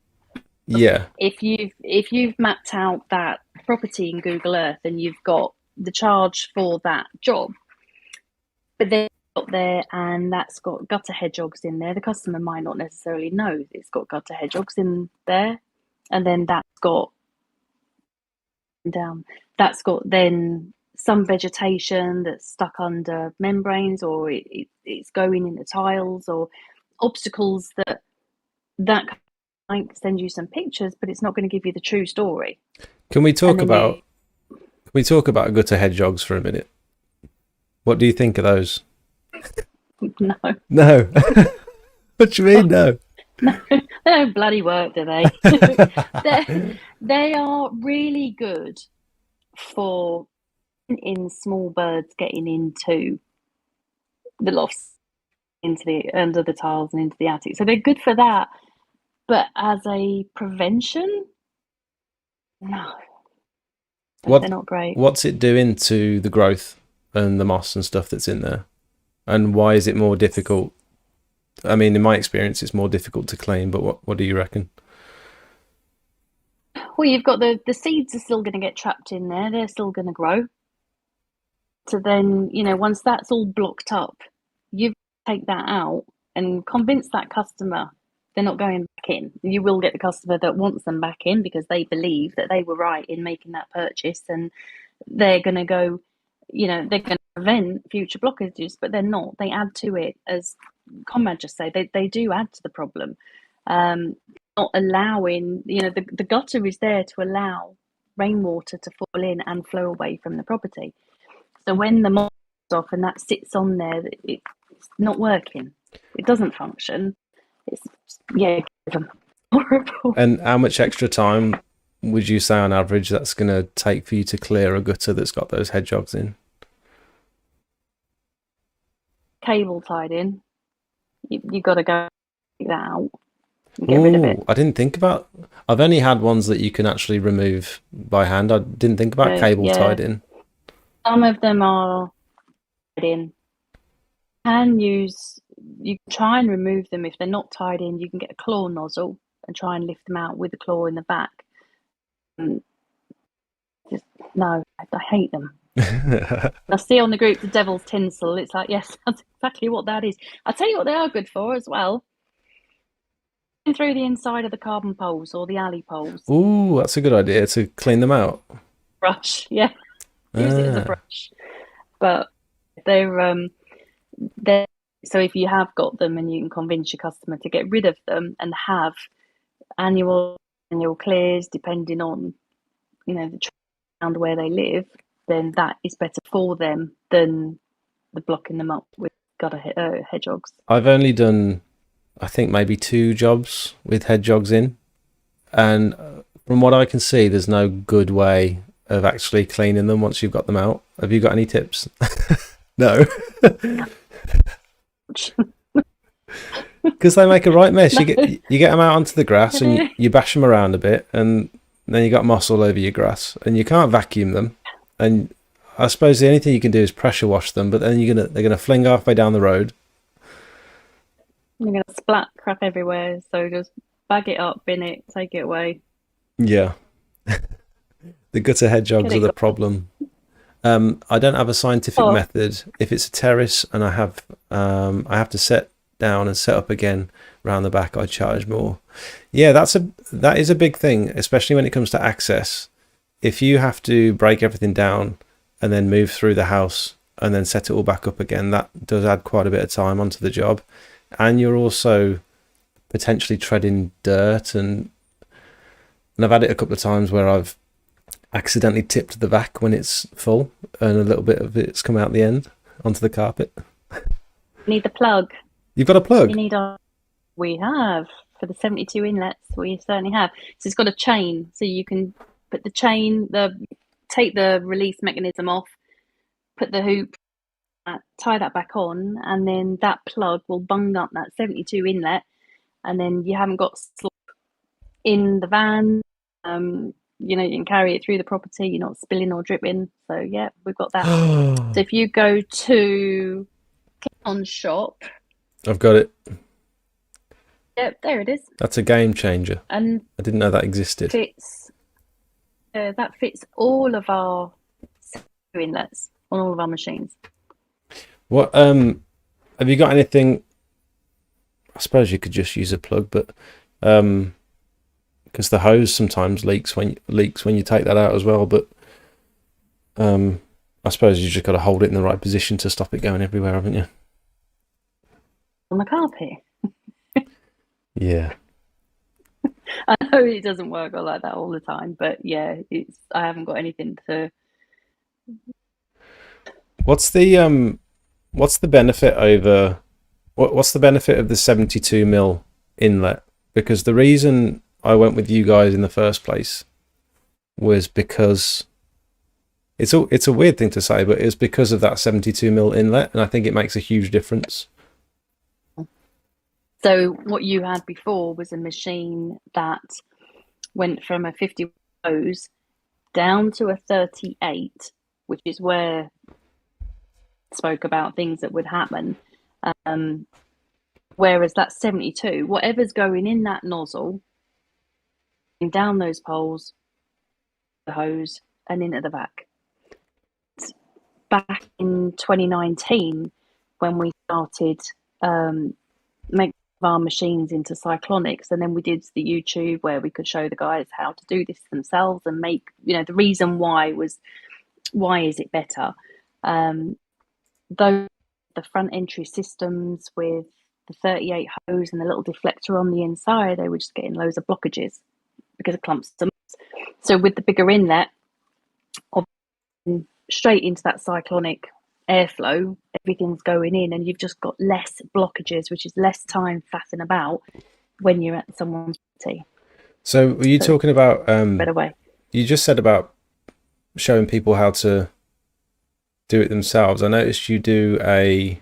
Yeah. If you've mapped out that property in Google Earth and you've got the charge for that job, but then got there and that's got gutter hedgehogs in there, the customer might not necessarily know it's got gutter hedgehogs in there, and then that's got then some vegetation that's stuck under membranes, or it's going in the tiles, or obstacles that might send you some pictures, but it's not going to give you the true story. Can we talk about gutter hedgehogs for a minute? What do you think of those? No. No. What do you mean, no? No, they don't bloody work, do they? They are really good for in small birds getting into the lofts, into the under the tiles and into the attic. So they're good for that. But as a prevention, no. They're not great. What's it doing to the growth and the moss and stuff that's in there? And why is it more difficult? I mean, in my experience, it's more difficult to clean, but what do you reckon? Well, you've got the seeds are still going to get trapped in there. They're still going to grow. So then, once that's all blocked up, you take that out and convince that customer they're not going back in. You will get the customer that wants them back in because they believe that they were right in making that purchase, and they're going to go, they're going to prevent future blockages, but they're not. They add to it, as Conrad just said. They do add to the problem. Not allowing, the gutter is there to allow rainwater to fall in and flow away from the property. So when the moss is off and that sits on there, it's not working. It doesn't function. It's horrible. And how much extra time would you say on average that's going to take for you to clear a gutter that's got those hedgehogs in? Cable tied in. You got to go take that out and get rid of it. I didn't think about. I've only had ones that you can actually remove by hand. I didn't think about cable tied in. Some of them are tied in. You can try and remove them if they're not tied in. You can get a claw nozzle and try and lift them out with a claw in the back. No, I hate them. I see on the group the devil's tinsel. It's like, yes, that's exactly what that is. I'll tell you what they are good for as well. Through the inside of the carbon poles or the alley poles. Ooh, that's a good idea to clean them out. Brush, yeah. Use it as a brush. But they're so if you have got them and you can convince your customer to get rid of them and have annual clears depending on the around where they live, then that is better for them than the blocking them up with gutter hedgehogs. I've only done, I think, maybe 2 jobs with hedgehogs in, and from what I can see, there's no good way of actually cleaning them once you've got them out. Have you got any tips? No. Because they make a right mess. No. You get them out onto the grass and you bash them around a bit, and then you got moss all over your grass, and you can't vacuum them. And I suppose the only thing you can do is pressure wash them, but then they're gonna fling halfway down the road. You're gonna splat crap everywhere. So just bag it up, bin it, take it away. Yeah. The gutter hedgehogs are the problem. I don't have a scientific method. If it's a terrace and I have to set down and set up again around the back, I charge more. Yeah, that is a big thing, especially when it comes to access. If you have to break everything down and then move through the house and then set it all back up again, that does add quite a bit of time onto the job. And you're also potentially treading dirt, and I've had it a couple of times where I've accidentally tipped the vac when it's full and a little bit of it's come out the end onto the carpet. Need the plug. You've got a plug? You need our. We have for the 72 inlets. We certainly have. So it's got a chain, so you can put the chain, take the release mechanism off, put the hoop, tie that back on, and then that plug will bung up that 72 inlet, and then you haven't got slop in the van. You know, you can carry it through the property. You're not spilling or dripping. So yeah, we've got that. So if you go to on shop, I've got it. yep, there it is. That's a game changer. And I didn't know that existed. That fits all of our inlets on all of our machines. What have you got anything? I suppose you could just use a plug, but because the hose sometimes leaks when you take that out as well. But I suppose you just got to hold it in the right position to stop it going everywhere, haven't you? On the carpet. Yeah. I know it doesn't work like that all the time, but yeah, I haven't got anything to. What's the benefit over what's the benefit of the 72 mil inlet? Because the reason I went with you guys in the first place was because it's a weird thing to say, but it's because of that 72 mil inlet, and I think it makes a huge difference. So what you had before was a machine that went from a 50 hose down to a 38, which is where I spoke about things that would happen. Whereas that 72, whatever's going in that nozzle, down those poles, the hose, and into the vac. Back in 2019, when we started making our machines into cyclonics, and then we did the YouTube where we could show the guys how to do this themselves and make, you know, the reason why was, why is it better? Though the front entry systems with the 38 hose and the little deflector on the inside, they were just getting loads of blockages because of clumps. So with the bigger inlet, straight into that cyclonic airflow, everything's going in, and you've just got less blockages, which is less time faffing about when you're at someone's property. So were you talking about better way? You just said about showing people how to do it themselves. I noticed you do a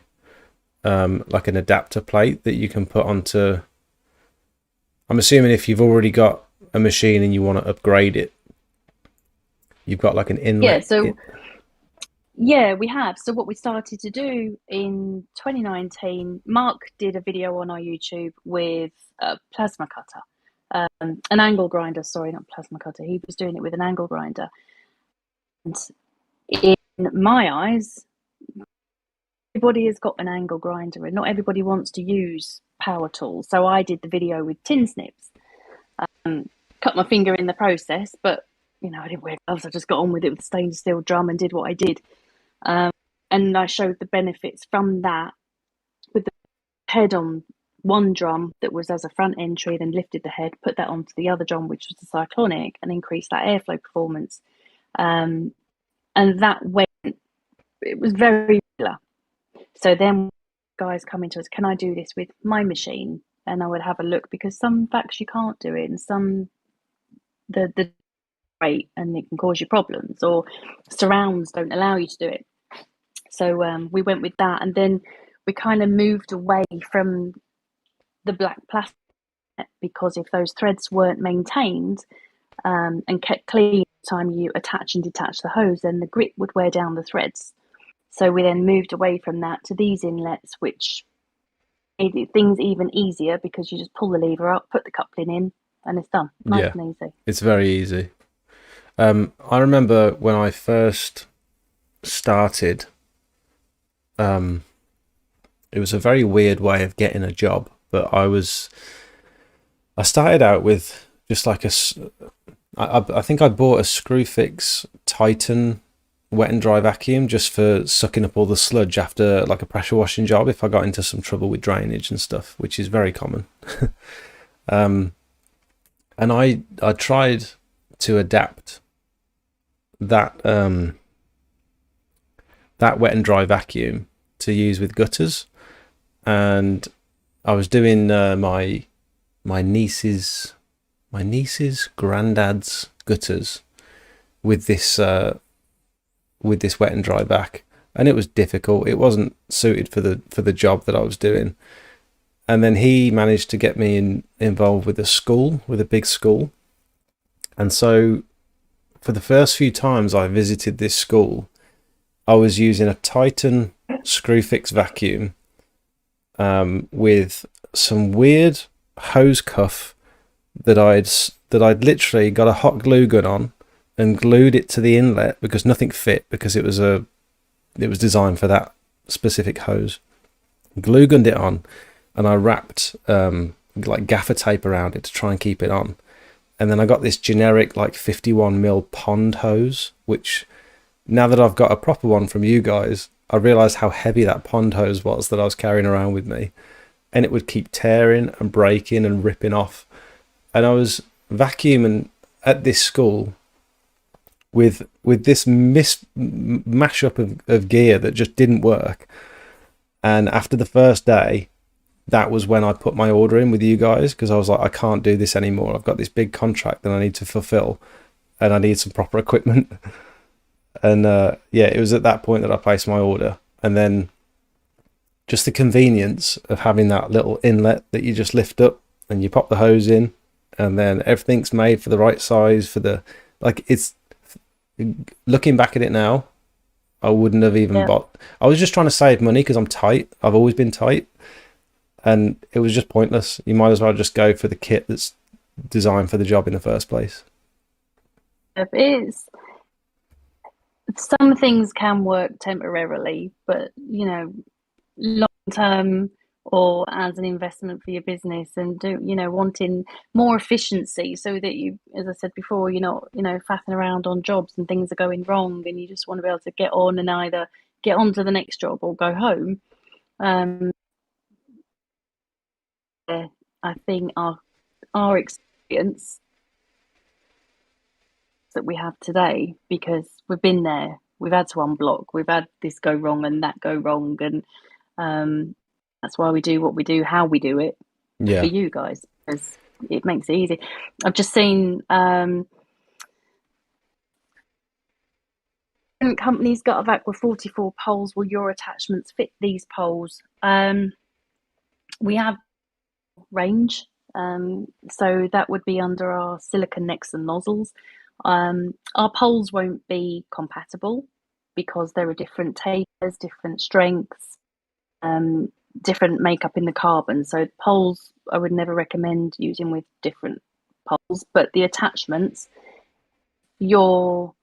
like an adapter plate that you can put onto. I'm assuming if you've already got a machine and you want to upgrade it, you've got like an inlet. Yeah, we have. So what we started to do in 2019, Mark did a video on our YouTube with a plasma cutter, an angle grinder. Sorry, not plasma cutter. He was doing it with an angle grinder. And in my eyes, everybody has got an angle grinder, and not everybody wants to use power tools. So I did the video with tin snips. Cut my finger in the process, but you know, I didn't wear gloves. I just got on with it with a stainless steel drum and did what I did. And I showed the benefits from that with the head on one drum that was as a front entry, then lifted the head, put that onto the other drum, which was the cyclonic, and increased that airflow performance. And that went, it was very regular. So then guys coming to us, can I do this with my machine? And I would have a look, because some facts you can't do it, and some the rate, and it can cause you problems, or surrounds don't allow you to do it. So we went with that, and then we kind of moved away from the black plastic, because if those threads weren't maintained and kept clean time you attach and detach the hose, then the grip would wear down the threads. So we then moved away from that to these inlets, which made things even easier, because you just pull the lever up, put the coupling in, and it's done. Nice and easy. It's very easy. I remember when I first started, it was a very weird way of getting a job, but I started out with just like I think I bought a Screwfix Titan wet and dry vacuum just for sucking up all the sludge after like a pressure washing job if I got into some trouble with drainage and stuff, which is very common. And I tried to adapt that that wet and dry vacuum to use with gutters, and I was doing my niece's granddad's gutters with this wet and dry vac, and it was difficult. It wasn't suited for the job that I was doing. And then he managed to get me involved with a big school. And so for the first few times I visited this school, I was using a Titan screw fix vacuum with some weird hose cuff that I'd literally got a hot glue gun on and glued it to the inlet because nothing fit, because it was designed for that specific hose. Glue gunned it on, and I wrapped like gaffer tape around it to try and keep it on. And then I got this generic like 51mm pond hose, which now that I've got a proper one from you guys, I realised how heavy that pond hose was that I was carrying around with me, and it would keep tearing and breaking and ripping off. And I was vacuuming at this school with this mashup of gear that just didn't work. And after the first day, that was when I put my order in with you guys, because I was like, I can't do this anymore. I've got this big contract that I need to fulfill, and I need some proper equipment. And yeah, it was at that point that I placed my order. And then just the convenience of having that little inlet that you just lift up and you pop the hose in, and then everything's made for the right size for the, like, it's, looking back at it now, I wouldn't have even bought. I was just trying to save money because I'm tight. I've always been tight, and it was just pointless. You might as well just go for the kit that's designed for the job in the first place. It is. Some things can work temporarily, but long term, or as an investment for your business, and wanting more efficiency so that you, as I said before, you're not faffing around on jobs and things are going wrong, and you just want to be able to get on and either get on to the next job or go home. I think our experience that we have today, because we've been there, we've had to unblock, we've had this go wrong and that go wrong, and that's why we do what we do, how we do it, for you guys, because it makes it easy. I've just seen companies got a vac with 44 poles. Will your attachments fit these poles? We have range, so that would be under our silicone necks and nozzles. Our poles won't be compatible because there are different tapers, different strengths, different makeup in the carbon. So poles I would never recommend using with different poles, but the attachments, your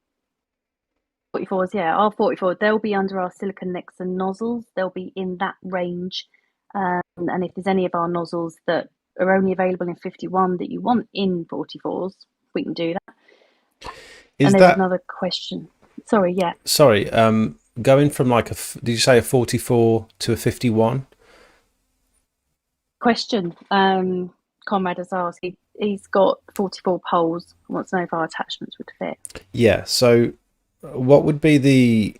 44s, our 44, they'll be under our silicone necks and nozzles. They'll be in that range. And if there's any of our nozzles that are only available in 51 that you want in 44s, we can do that. And there's another question. Sorry, yeah. Sorry, going from like did you say a 44 to a 51? Question. Conrad has asked. He's got 44 poles. Wants to know if our attachments would fit. Yeah. So, what would be do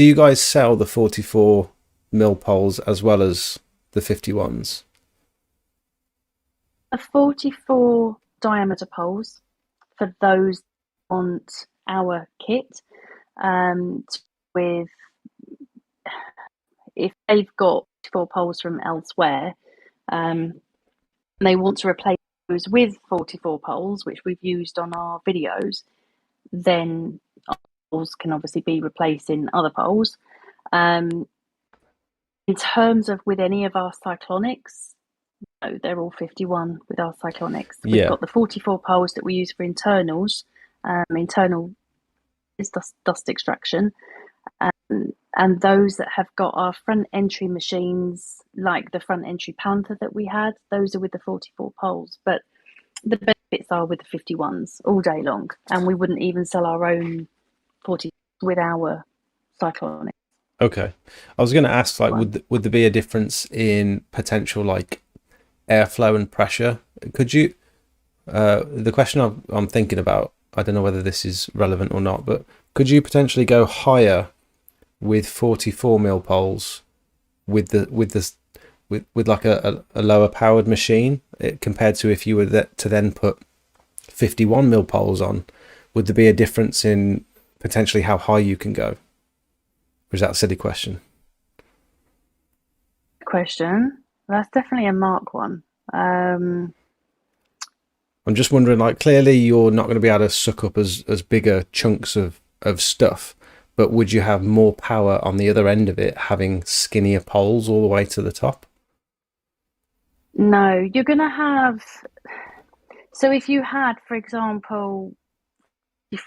you guys sell the 44 mil poles as well as the 51s? A 44 diameter poles for those who want our kit. With, if they've got 4 poles from elsewhere, and they want to replace those with 44 poles, which we've used on our videos, then our poles can obviously be replacing other poles. In terms of with any of our cyclonics, no, they're all 51 with our cyclonics. We've got the 44 poles that we use for internals. Internal is dust extraction. And those that have got our front entry machines, like the front entry Panther that we had, those are with the 44 poles. But the benefits are with the 51s all day long. And we wouldn't even sell our own 40 with our cyclonic. Okay. I was going to ask, like, One. would there be a difference in potential, like, airflow and pressure? Could you, the question I'm thinking about, I don't know whether this is relevant or not, but could you potentially go higher with 44 mil poles with like a lower powered machine compared to if you were to then put 51 mil poles on? Would there be a difference in potentially how high you can go? Or is that a silly question? That's definitely a Mark one. I'm just wondering, like, clearly you're not going to be able to suck up as bigger chunks of stuff, but would you have more power on the other end of it having skinnier poles all the way to the top? No, you're going to have. So if you had, for example,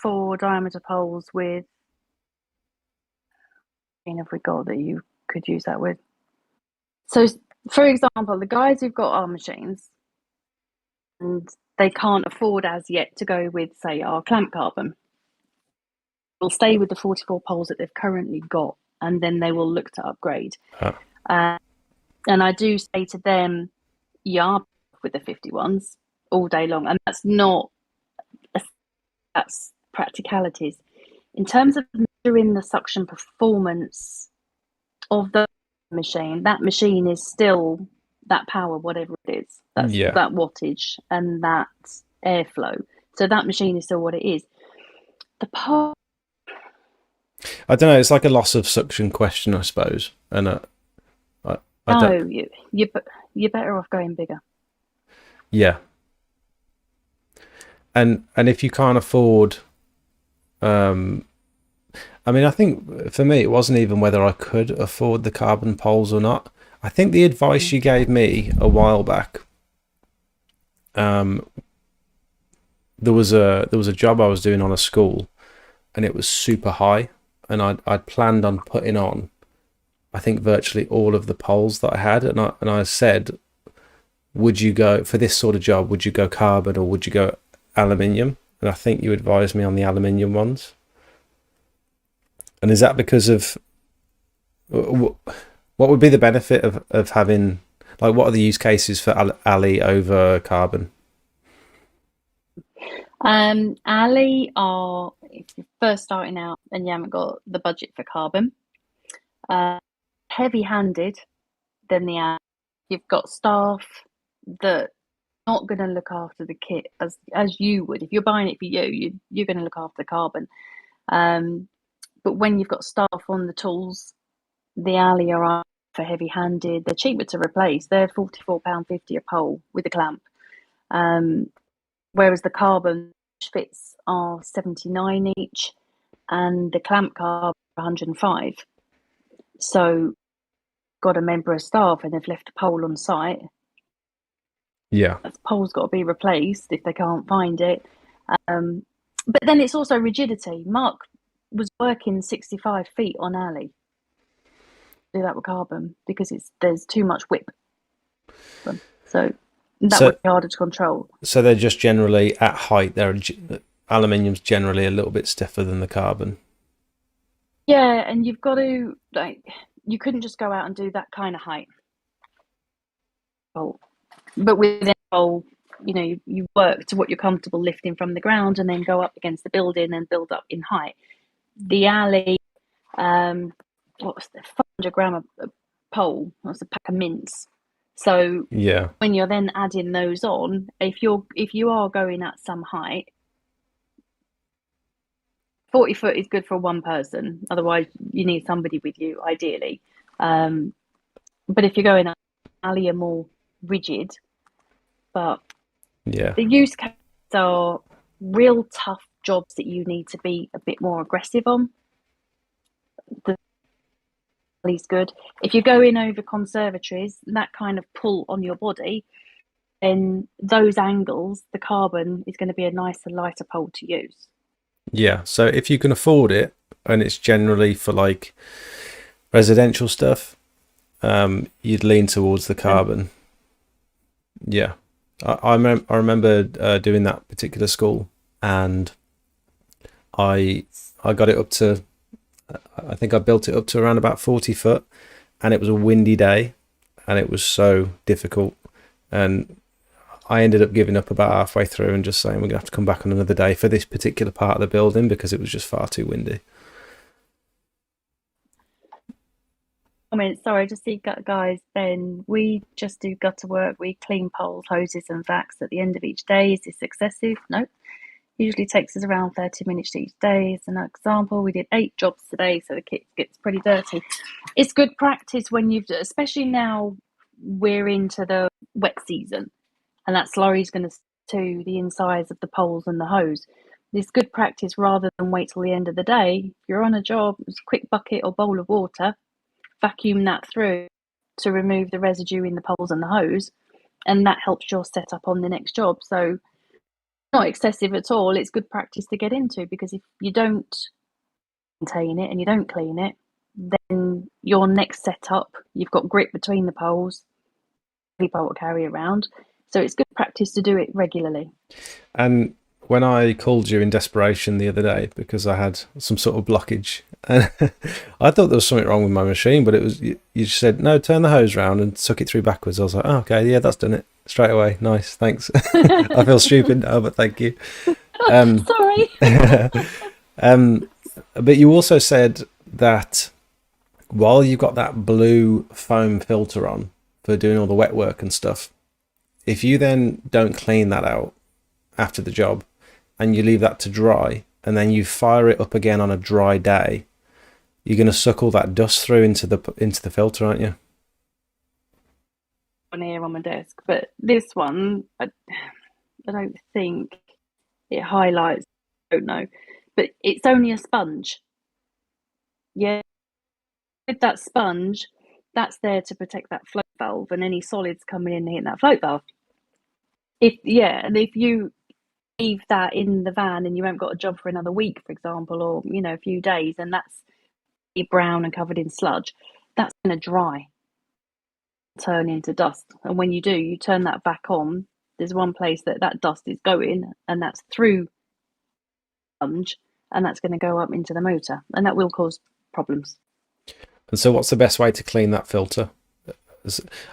4 diameter poles with, have we got that you could use that with? So, for example, the guys who've got our machines and they can't afford as yet to go with, say, our clamp carbon, will stay with the 44 poles that they've currently got, and then they will look to upgrade. And I do say to them, yeah, with the 51s all day long, and that's practicalities. In terms of measuring the suction performance of the machine, that machine is still that power, whatever it is. That's that wattage and that airflow. So that machine is still what it is. The part, I don't know. It's like a loss of suction question, I suppose. And I don't. you're better off going bigger. Yeah. And if you can't afford, I mean, I think for me it wasn't even whether I could afford the carbon poles or not. I think the advice you gave me a while back, there was a job I was doing on a school, and it was super high, and I'd planned on putting on, I think, virtually all of the poles that I had, and I said, would you go for this sort of job? Would you go carbon or would you go aluminium? And I think you advised me on the aluminium ones. And is that because of what would be the benefit of having, like, what are the use cases for Ali over carbon? Ali are, if you're first starting out and you haven't got the budget for carbon, heavy-handed than the Ali. You've got staff that are not going to look after the kit as you would. If you're buying it for you're going to look after the carbon. But when you've got staff on the tools, the Ali are for heavy-handed. They're cheaper to replace. They're £44.50 a pole with a clamp. Whereas the carbon fits are 79 each, and the clamp carbon 105. So, got a member of staff and they've left a pole on site. Yeah, that pole's got to be replaced if they can't find it. But then it's also rigidity. Mark was working 65 feet on Ali. Do that with carbon because there's too much whip. So that would be harder to control. So they're just generally at height. Aluminium's generally a little bit stiffer than the carbon. Yeah, and you've got to, like, you couldn't just go out and do that kind of height. But within a pole, you work to what you're comfortable lifting from the ground and then go up against the building and build up in height. The Ali, what was the 500 gram a pole? That's a pack of mints. So yeah, when you're then adding those on, if you are going at some height, 40 foot is good for one person. Otherwise, you need somebody with you, ideally. But if you're going at Ali, are more rigid. But yeah, the use cases are real tough jobs that you need to be a bit more aggressive on. The Ali's good. If you're going over conservatories, that kind of pull on your body, then those angles, the carbon is going to be a nicer, lighter pole to use. Yeah, so if you can afford it, and it's generally for like residential stuff, you'd lean towards the carbon. Yeah, I remember doing that particular school, and I got it up to, I think I built it up to around about 40 foot, and it was a windy day, and it was so difficult, and I ended up giving up about halfway through and just saying we're gonna have to come back on another day for this particular part of the building because it was just far too windy. I mean, sorry, just see, guys, then we just do gutter work. We clean poles, hoses, and vacs at the end of each day. Is this excessive? No. Usually takes us around 30 minutes each day. As an example, we did 8 jobs today, so the kit gets pretty dirty. It's good practice when you've, especially now we're into the wet season, and that slurry's going to the insides of the poles and the hose. It's good practice rather than wait till the end of the day. If you're on a job, it's a quick bucket or bowl of water, vacuum that through to remove the residue in the poles and the hose, and that helps your setup on the next job. So not excessive at all. It's good practice to get into, because if you don't maintain it and you don't clean it, then your next setup, you've got grit between the poles, heavy pole to carry around. So it's good practice to do it regularly. And when I called you in desperation the other day because I had some sort of blockage, and I thought there was something wrong with my machine, but it was, you just said, no, turn the hose round and suck it through backwards. I was like, oh, okay, yeah, that's done it straight away. Nice, thanks. I feel stupid now, but thank you. Sorry. But you also said that while you've got that blue foam filter on for doing all the wet work and stuff, if you then don't clean that out after the job and you leave that to dry and then you fire it up again on a dry day, you're going to suck all that dust through into the filter, aren't you? On here on my desk, but this one, I don't think it highlights. I don't know, but it's only a sponge. Yeah, with that sponge, that's there to protect that float valve and any solids coming in hitting that float valve. If you leave that in the van and you haven't got a job for another week, for example, or a few days, and that's brown and covered in sludge, that's going to dry, turn into dust. And when you do, you turn that back on, there's one place that dust is going, and that's through sponge, and that's going to go up into the motor, and that will cause problems. And so what's the best way to clean that filter?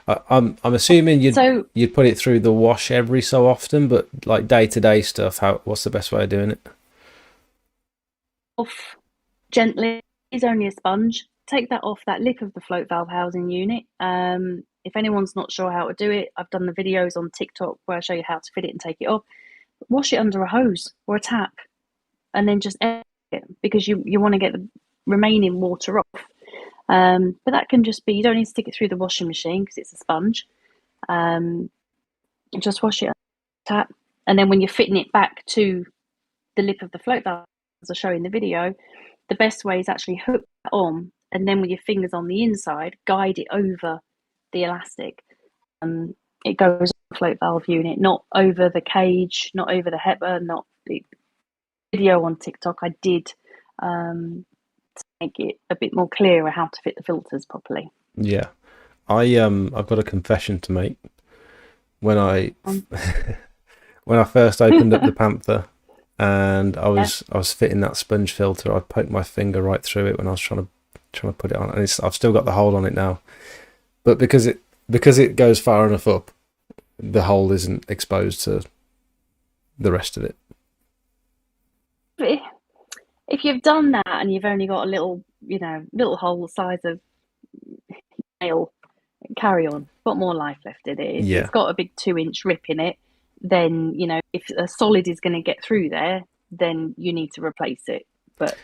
I'm assuming you'd put it through the wash every so often, but like day-to-day stuff, what's the best way of doing it? Off gently. Is only a sponge. Take that off that lip of the float valve housing unit. If anyone's not sure how to do it, I've done the videos on TikTok where I show you how to fit it and take it off. Wash it under a hose or a tap, and then just air it, because you want to get the remaining water off. But that can just be, you don't need to stick it through the washing machine because it's a sponge. Just wash it, tap, and then when you're fitting it back to the lip of the float valve, as I show in the video, the best way is actually hook that on, and then with your fingers on the inside, guide it over the elastic. It goes on the float valve unit, not over the cage, not over the header, not the video on TikTok. I did make it a bit more clearer how to fit the filters properly. Yeah, I've got a confession to make. When I when I first opened up the Panther and I was fitting that sponge filter, I poked my finger right through it when I was trying to put it on, and I've still got the hole on it now. But because it goes far enough up, the hole isn't exposed to the rest of it. If you've done that and you've only got a little hole the size of nail, carry on. Got more life left in it. If it's got a big 2-inch rip in it, then if a solid is going to get through there, then you need to replace it. But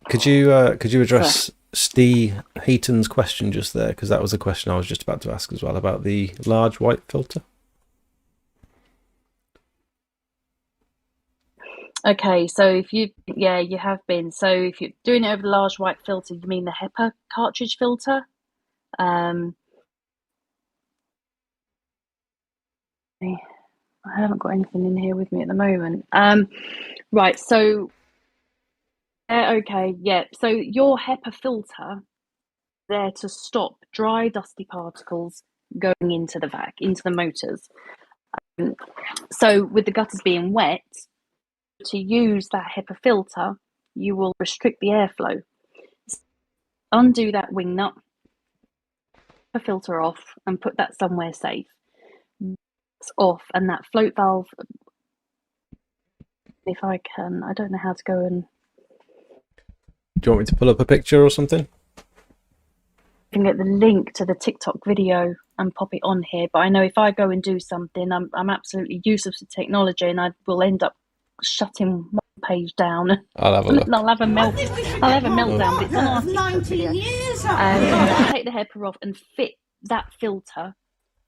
could you address Steve Heaton's question just there, because that was a question I was just about to ask as well about the large white filter. Okay, so if you have been. So if you're doing it over the large white filter, you mean the HEPA cartridge filter? I haven't got anything in here with me at the moment. Right, so okay, yeah. So your HEPA filter there to stop dry, dusty particles going into the vac, into the motors. So with the gutters being wet, to use that HEPA filter, you will restrict the airflow. Undo that wing nut, the filter off, and put that somewhere safe. It's off, and that float valve, if I can, I don't know how to go and... Do you want me to pull up a picture or something? I can get the link to the TikTok video and pop it on here, but I know if I go and do something, I'm absolutely useless with technology, and I will end up shutting one page down. I'll have a look. I'll have a meltdown, but it's on our TikTok video. Take the HEPA off and fit that filter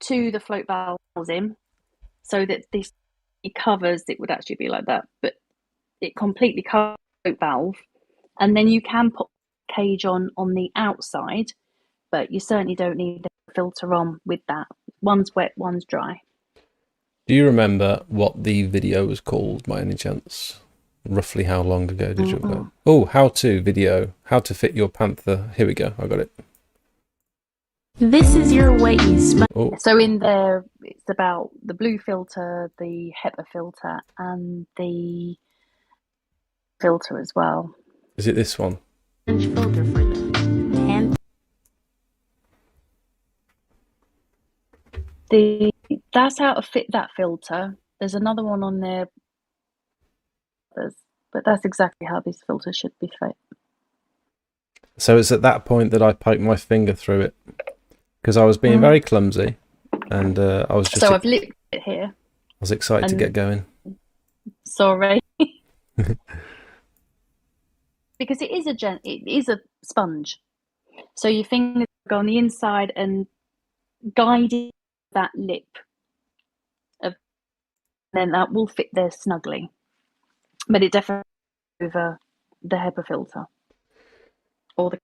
to the float valves in, so that it covers. It would actually be like that, but it completely covers the float valve, and then you can put the cage on the outside, but you certainly don't need the filter on with that. One's wet, one's dry. Do you remember what the video was called by any chance? Roughly how long ago did you upload? Oh, how to video, how to fit your Panther. Here we go, I got it. This is your ways. Oh, So in there, it's about the blue filter, the HEPA filter, and the filter as well. is it this one? Filter for the 10. That's how to fit that filter. There's another one on there, but that's exactly how this filter should be fit. So it's at that point that I poked my finger through it, because I was being very clumsy, and I was just... So I've licked it here. I was excited to get going. Sorry. Because it is a sponge. So your fingers go on the inside and guide that lip, then that will fit there snugly. But it definitely over the HEPA filter. Or the...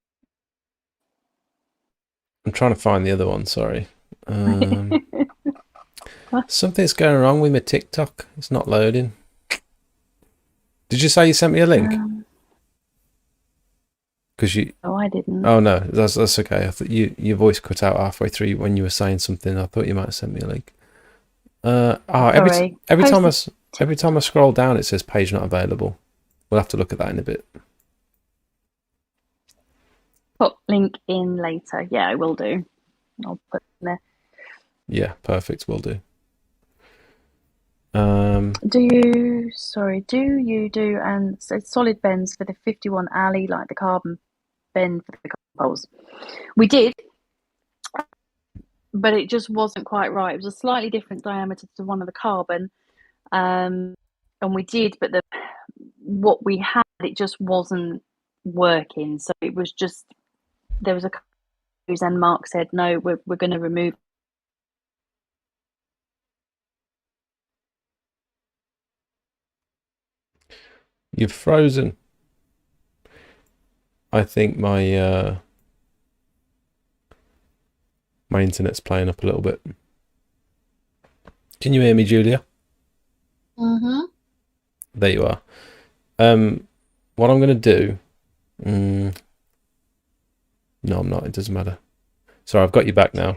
I'm trying to find the other one, sorry. Something's going wrong with my TikTok. It's not loading. Did you say you sent me a link? Because you... Oh, I didn't. Oh no, that's okay. I thought your voice cut out halfway through when you were saying something. I thought you might have sent me a link. Every time I scroll down, it says page not available. We'll have to look at that in a bit. Put link in later. Yeah, I will do. I'll put it in there. Yeah, perfect. Will do. Do you do and so solid bends for the 51 alley, like the carbon bend for the carbon poles? We did, but it just wasn't quite right. It was a slightly different diameter to one of the carbon, and we did, but what we had, it just wasn't working. So it was just, there was a and Mark said, no, we're going to remove. You've frozen. I think my my internet's playing up a little bit. Can you hear me, Julia? Mm-hmm. There you are. What I'm going to do... No, I'm not. It doesn't matter. Sorry, I've got you back now.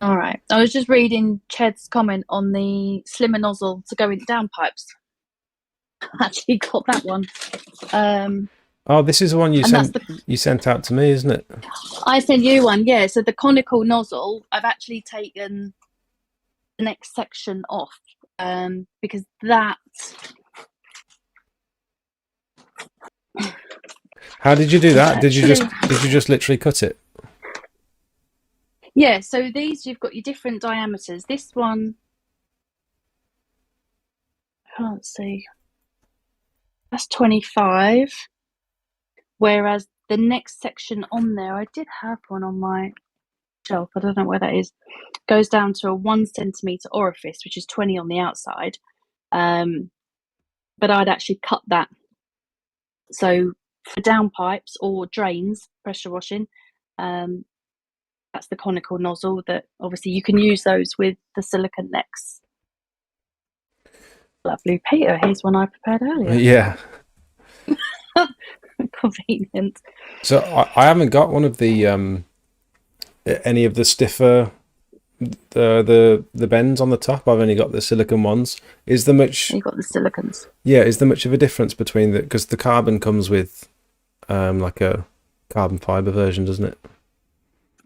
All right. I was just reading Ched's comment on the slimmer nozzle to go into downpipes. Actually got that one. Oh, this is the one you sent out to me, isn't it? I sent you one, yeah. So the conical nozzle, I've actually taken the next section off because that... How did you do that? Did you just literally cut it? Yeah, so these, you've got your different diameters. This one, I can't see. That's 25. Whereas the next section on there, I did have one on my shelf, I don't know where that is, goes down to a 1 centimetre orifice, which is 20 on the outside. But I'd actually cut that. So for downpipes or drains, pressure washing, that's the conical nozzle that obviously you can use those with the silicone necks. Lovely, Peter. Here's one I prepared earlier. Yeah. Convenient. So I haven't got one of the any of the stiffer the bends on the top. I've only got the silicon ones. Is there much? You've got the silicons. Yeah, is there much of a difference between the, because the carbon comes with like a carbon fiber version, doesn't it?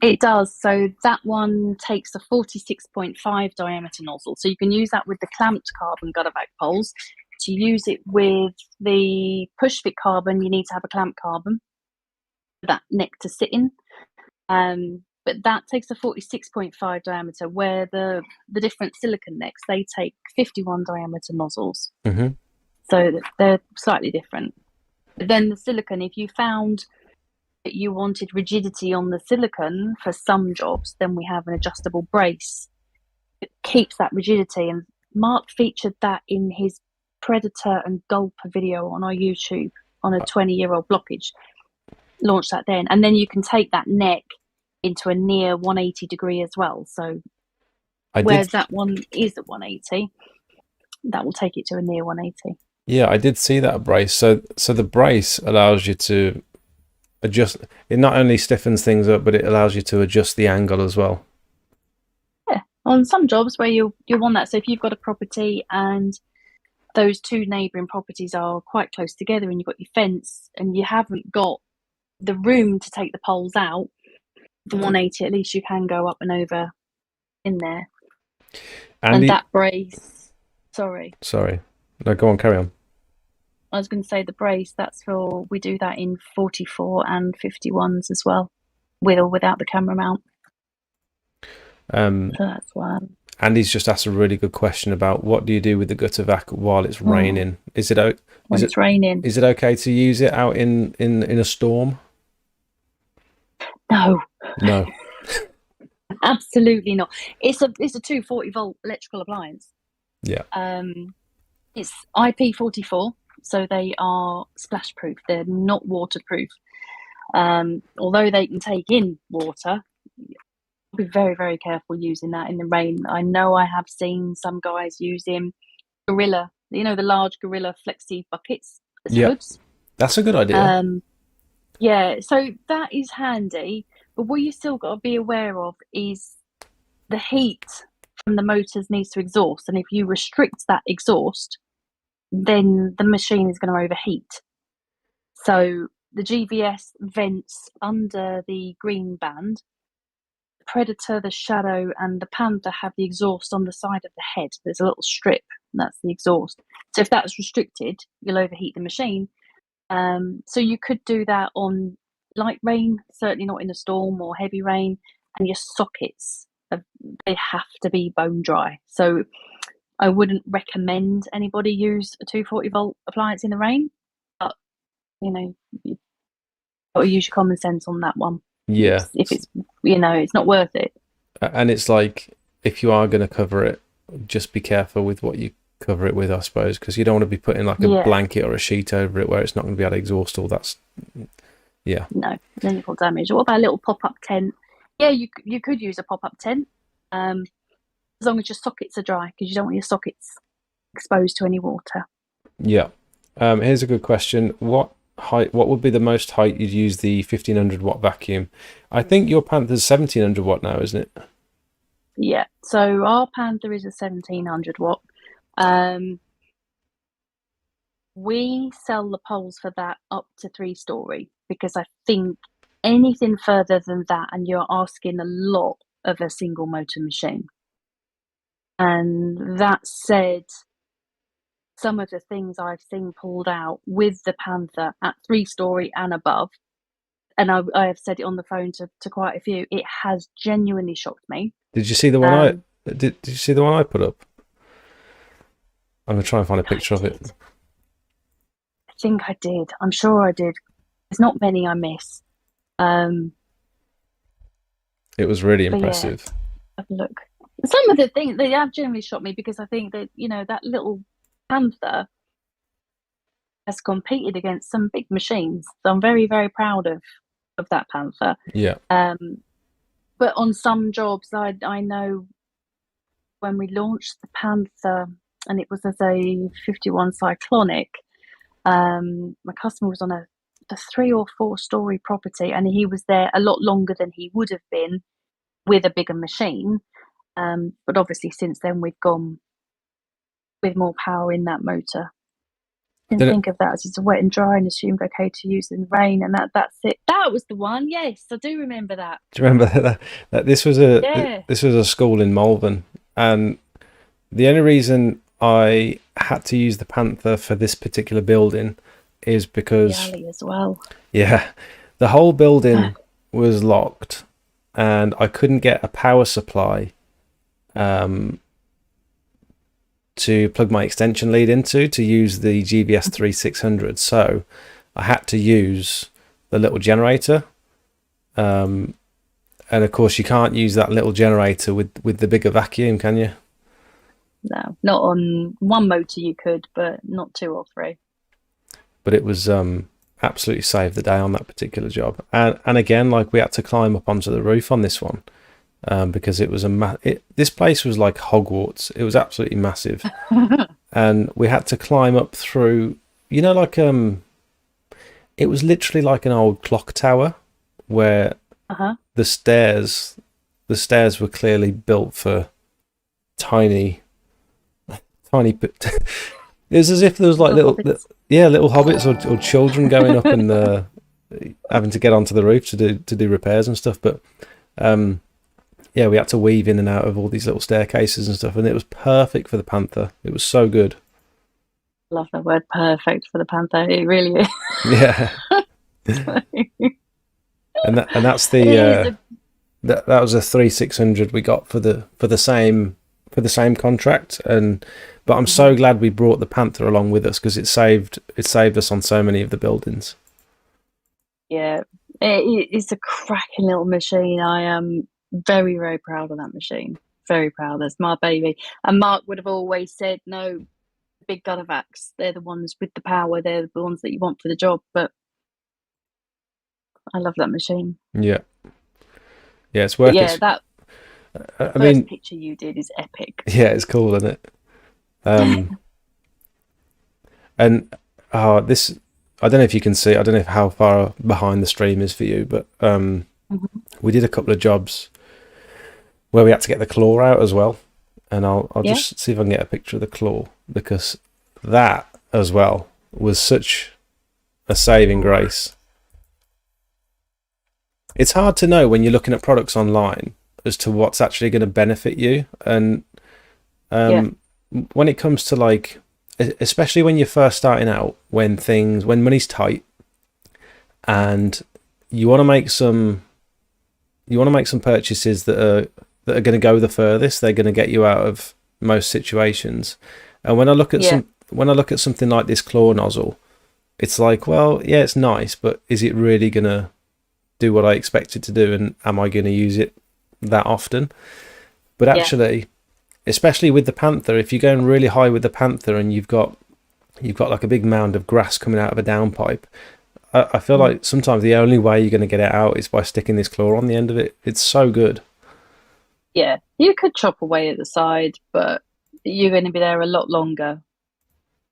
It does. So that one takes a 46.5 diameter nozzle. So you can use that with the clamped carbon gutter vac poles. To use it with the push fit carbon, you need to have a clamped carbon for that neck to sit in. But that takes a 46.5 diameter, where the different silicon necks, they take 51 diameter nozzles. Mm-hmm. So they're slightly different. But then the silicon, if you found that you wanted rigidity on the silicon for some jobs, then we have an adjustable brace. It keeps that rigidity, and Mark featured that in his Predator and Gulper video on our YouTube on a 20-year-old blockage. Launched that then, and then you can take that neck into a near 180 degree as well. So whereas that one is at 180, that will take it to a near 180. Yeah, I did see that brace. So the brace allows you to adjust. It not only stiffens things up, but it allows you to adjust the angle as well. Yeah, on some jobs where you want that. So if you've got a property and those two neighbouring properties are quite close together, and you've got your fence, and you haven't got the room to take the poles out, the 180, at least you can go up and over in there. And that brace, sorry, no, go on, carry on. I was going to say the brace, we do that in 44 and 51s as well, with or without the camera mount. So that's one. Andy's just asked a really good question about what do you do with the gutter vac while it's raining? When it's raining, is it okay to use it out in a storm? No. Absolutely not. It's a 240 volt electrical appliance. Yeah. It's IP44, so they are splash proof. They're not waterproof. Although they can take in water, be very, very careful using that in the rain. I know I have seen some guys using Gorilla, the large Gorilla Flexi buckets as hoods. That's a good idea. Yeah, so that is handy. But what you still got to be aware of is the heat from the motors needs to exhaust. And if you restrict that exhaust, then the machine is going to overheat. So the GVS vents under the green band. The Predator, the Shadow, and the Panther have the exhaust on the side of the head. There's a little strip, and that's the exhaust. So if that's restricted, you'll overheat the machine. So you could do that on light rain, certainly not in a storm or heavy rain, and your sockets, they have to be bone dry. So I wouldn't recommend anybody use a 240 volt appliance in the rain, but you've got to use your common sense on that one. Yeah. If it's it's not worth it. And it's like, if you are going to cover it, just be careful with what you cover it with, I suppose, because you don't want to be putting like a blanket or a sheet over it where it's not going to be able to exhaust all that. Yeah. No, then you've got damage. What about a little pop-up tent? Yeah, you could use a pop-up tent, as long as your sockets are dry, because you don't want your sockets exposed to any water. Yeah. Here's a good question. What would be the most height you'd use the 1500 watt vacuum? I think your Panther's 1700 watt now, isn't it? Yeah. So our Panther is a 1700 watt. We sell the poles for that up to 3-story, because I think anything further than that, and you're asking a lot of a single motor machine. And that said, some of the things I've seen pulled out with the Panther at 3-story and above, and I have said it on the phone to quite a few, it has genuinely shocked me. Did you see the one did you see the one I put up? I'm going to try and find a picture of it. I think I did. I'm sure I did. There's not many I miss. It was really impressive. Yeah, have a look. Some of the things, they have generally shocked me, because I think that, that little Panther has competed against some big machines. So I'm very, very proud of that Panther. Yeah. But on some jobs, I know when we launched the Panther, and it was as a 51 Cyclonic, my customer was on a 3 or 4-story property, and he was there a lot longer than he would have been with a bigger machine. But obviously since then we've gone with more power in that motor. Didn't Did it- think of that as just a wet and dry and assumed okay to use in the rain, and that's it. That was the one. Yes, I do remember that. Do you remember that this was a Yeah. this was a school in Malvern, and the only reason I had to use the Panther for this particular building is The because alley as well. yeah, the whole building was locked, and I couldn't get a power supply to plug my extension lead into to use the GVS 3600. So I had to use the little generator. And of course, you can't use that little generator with the bigger vacuum, can you? No, not on one motor you could, but not two or three. But it was absolutely saved the day on that particular job. And again, like we had to climb up onto the roof on this one because it was this place was like Hogwarts. It was absolutely massive, and we had to climb up through. You know, like it was literally like an old clock tower where the stairs were clearly built for tiny. It was as if there was like little hobbits or children going up and having to get onto the roof to do repairs and stuff. But yeah, we had to weave in and out of all these little staircases and stuff, and it was perfect for the Panther. It was so good. Love the word perfect for the Panther. It really is. Yeah. and that's the that was a 3600 we got for the same contract, but I'm so glad we brought the Panther along with us because it saved us on so many of the buildings. Yeah, it's a cracking little machine. I am very, very proud of that machine. Very proud. That's my baby. And Mark would have always said, no, big Gunnervacs, they're the ones with the power. They're the ones that you want for the job. But I love that machine. Yeah, it's worth it. Yeah, that first picture you did is epic. Yeah, it's cool, isn't it? And this, I don't know if you can see. I don't know how far behind the stream is for you, but we did a couple of jobs where we had to get the claw out as well, and I'll just see if I can get a picture of the claw, because that as well was such a saving grace. It's hard to know when you're looking at products online as to what's actually going to benefit you, and when it comes to, like, especially when you're first starting out, when money's tight and you want to make some purchases that are going to go the furthest, they're going to get you out of most situations. And when I look at something like this claw nozzle, it's like, well, yeah, it's nice, but is it really going to do what I expect it to do, and am I going to use it that often? But actually, especially with the Panther, if you're going really high with the Panther and you've got like a big mound of grass coming out of a downpipe, I feel like sometimes the only way you're going to get it out is by sticking this claw on the end of it. It's so good. Yeah, you could chop away at the side, but you're going to be there a lot longer.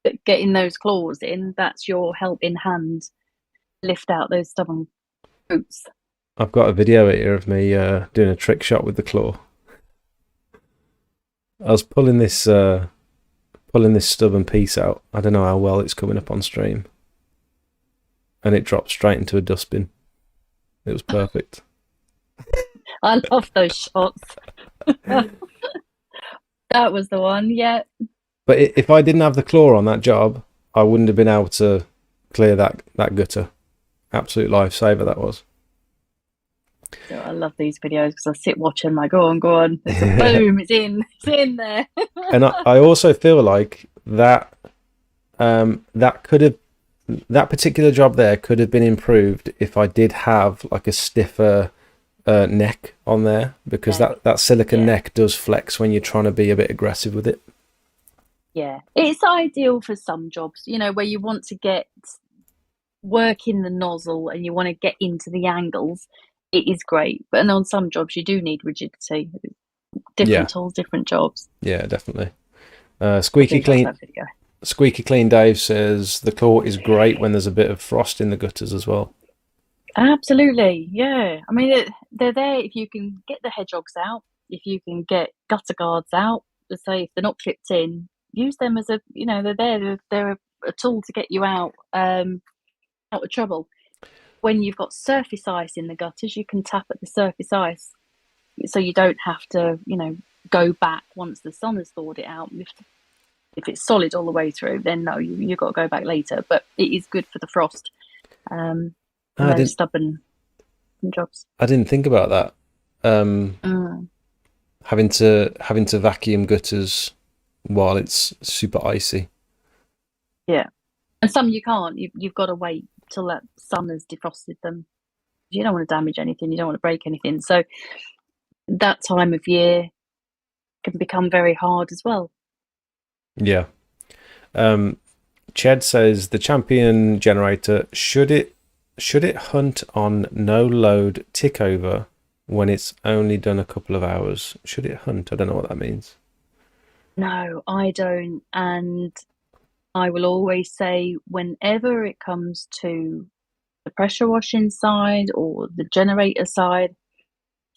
But getting those claws in, that's your helping hand lift out those stubborn roots. I've got a video here of me doing a trick shot with the claw. I was pulling this stubborn piece out. I don't know how well it's coming up on stream, and it dropped straight into a dustbin. It was perfect. I love those shots. That was the one, yeah. But if I didn't have the claw on that job, I wouldn't have been able to clear that gutter. Absolute lifesaver that was. So I love these videos because I sit watching like, go on. Boom, it's in there. And I also feel like that that particular job there could have been improved if I did have like a stiffer neck on there, because that silicone neck does flex when you're trying to be a bit aggressive with it. Yeah, it's ideal for some jobs, where you want to get work in the nozzle and you want to get into the angles. It is great, but on some jobs you do need rigidity. Different tools, different jobs. Yeah, definitely. Squeaky Clean Dave says the claw is great when there's a bit of frost in the gutters as well. Absolutely, yeah. I mean, they're there if you can get the hedgehogs out. if you can get gutter guards out, let's say if they're not clipped in, use them as a, they're there, they're a tool to get you out of trouble. When you've got surface ice in the gutters, you can tap at the surface ice, so you don't have to, go back once the sun has thawed it out. If it's solid all the way through, then no, you've got to go back later. But it is good for the frost. Those stubborn jobs. I didn't think about that. Having to vacuum gutters while it's super icy. Yeah, and some you can't. You've got to wait till that sun has defrosted them. You don't want to damage anything. You don't want to break anything. So that time of year can become very hard as well. Yeah. Ched says the champion generator, should it hunt on no load tick over when it's only done a couple of hours? Should it hunt? I don't know what that means. No, I don't. And I will always say, whenever it comes to the pressure washing side or the generator side,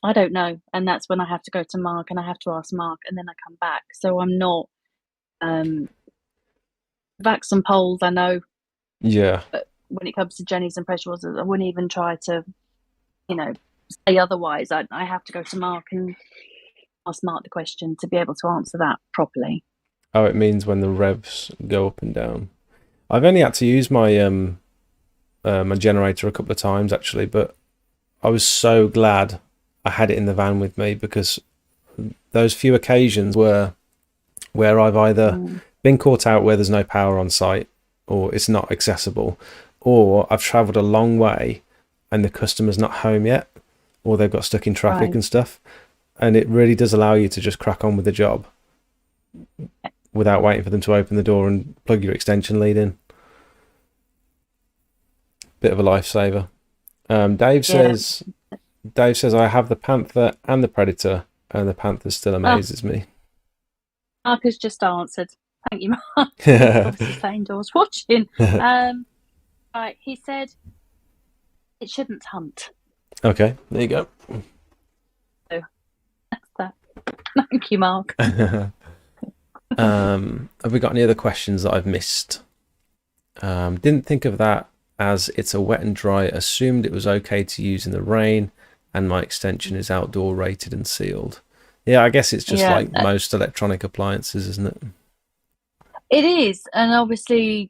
I don't know. And that's when I have to go to Mark and I have to ask Mark, and then I come back. So I'm not vacs and poles, I know. Yeah. But when it comes to Jennies and pressure washers, I wouldn't even try to, say otherwise. I have to go to Mark and ask Mark the question to be able to answer that properly. Oh, it means when the revs go up and down. I've only had to use my my generator a couple of times actually, but I was so glad I had it in the van with me, because those few occasions where I've either been caught out where there's no power on site or it's not accessible, or I've travelled a long way and the customer's not home yet, or they've got stuck in traffic and stuff, and it really does allow you to just crack on with the job without waiting for them to open the door and plug your extension lead in. Bit of a lifesaver. Dave says I have the Panther and the Predator, and the Panther still amazes me. Mark has just answered. Thank you, Mark. Obviously staying indoors watching. Right, he said it shouldn't hunt. Okay, there you go. So that's that. Thank you, Mark. Have we got any other questions that I've missed? Didn't think of that, as it's a wet and dry. Assumed it was okay to use in the rain, and my extension is outdoor rated and sealed. Yeah, I guess it's just like most electronic appliances, isn't it? It is, and obviously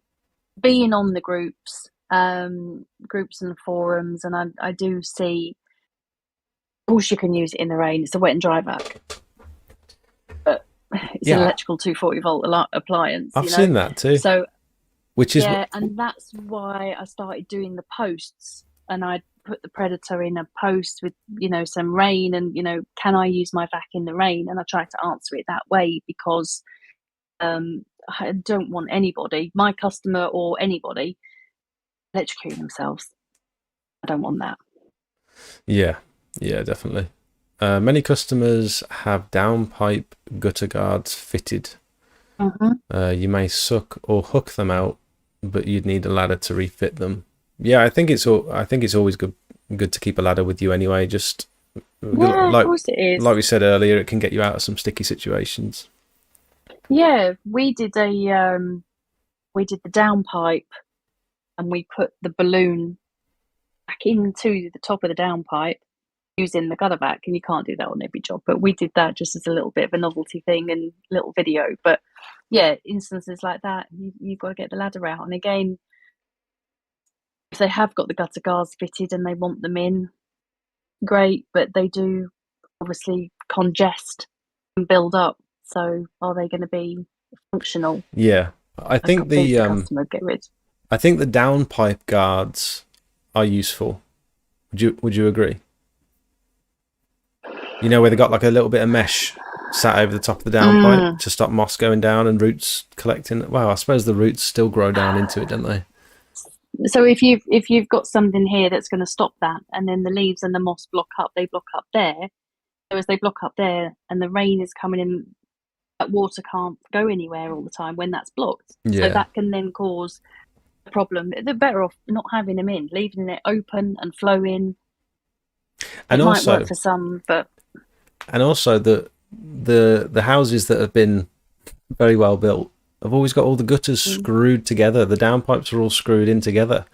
being on the groups and forums, and I do see, of course you can use it in the rain. It's a wet and dry vac, but it's an electrical 240 volt appliance. I've seen that too. So, which is and that's why I started doing the posts, and I put the Predator in a post with some rain, and can I use my vac in the rain? And I try to answer it that way, because I don't want anybody, my customer or anybody, electrocuting themselves. I don't want that. Yeah, definitely. Many customers have downpipe gutter guards fitted. You may suck or hook them out, but you'd need a ladder to refit them. Yeah, I think it's always good to keep a ladder with you anyway. Just of course it is. Like we said earlier, it can get you out of some sticky situations. Yeah, we did the downpipe, and we put the balloon back into the top of the downpipe using the gutter vac, and you can't do that on every job, but we did that just as a little bit of a novelty thing and little video. But yeah, instances like that, you've got to get the ladder out. And again, if they have got the gutter guards fitted and they want them in, great, but they do obviously congest and build up. So are they going to be functional? Yeah, I think the customer get rid. I think the downpipe guards are useful. Would you agree? Where they got like a little bit of mesh sat over the top of the downpipe to stop moss going down and roots collecting. Well, I suppose the roots still grow down into it, don't they? So if you've got something here that's going to stop that, and then the leaves and the moss block up there. So as they block up there, and the rain is coming in, that water can't go anywhere all the time when that's blocked. Yeah. So that can then cause a problem. They're better off not having them in, leaving it open and flowing. And it also, might work for some, but And also the houses that have been very well built have always got all the gutters screwed together. The downpipes are all screwed in together.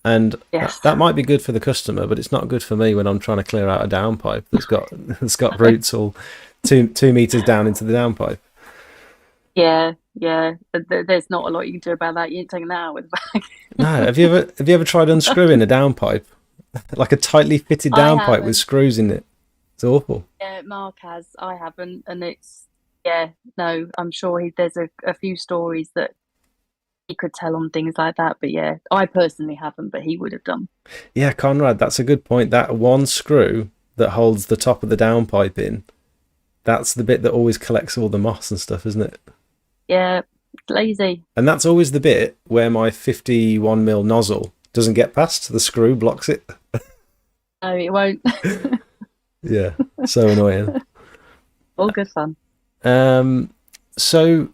And Yes. that might be good for the customer, but it's not good for me when I'm trying to clear out a downpipe that's got roots all 2 meters down into the downpipe. Yeah. There's not a lot you can do about that. You ain't taking that out with a bag. No, have you ever tried unscrewing a downpipe? Like a tightly fitted I downpipe haven't. with screws in it. It's awful. Yeah, Mark has. I haven't, and no. I'm sure there's a few stories that he could tell on things like that. But yeah, I personally haven't, but he would have done. Yeah, Conrad, that's a good point. That one screw that holds the top of the downpipe in, that's the bit that always collects all the moss and stuff, isn't it? Yeah, it's lazy. And that's always the bit where my 51mm nozzle doesn't get past. The screw blocks it. No, it won't. Yeah, so annoying. All good fun. So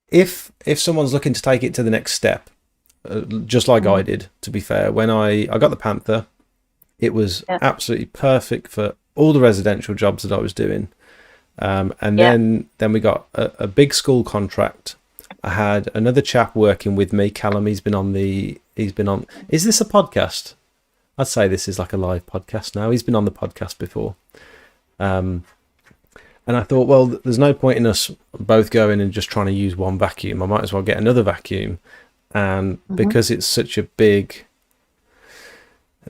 if someone's looking to take it to the next step, just like I did, to be fair, when I got the Panther, it was absolutely perfect for all the residential jobs that I was doing. And then we got a big school contract. I had another chap working with me, Callum. He's been on. Is this a podcast? I'd say this is like a live podcast now. He's been on the podcast before. And I thought, well, there's no point in us both going and just trying to use one vacuum. I might as well get another vacuum. And because it's such a big,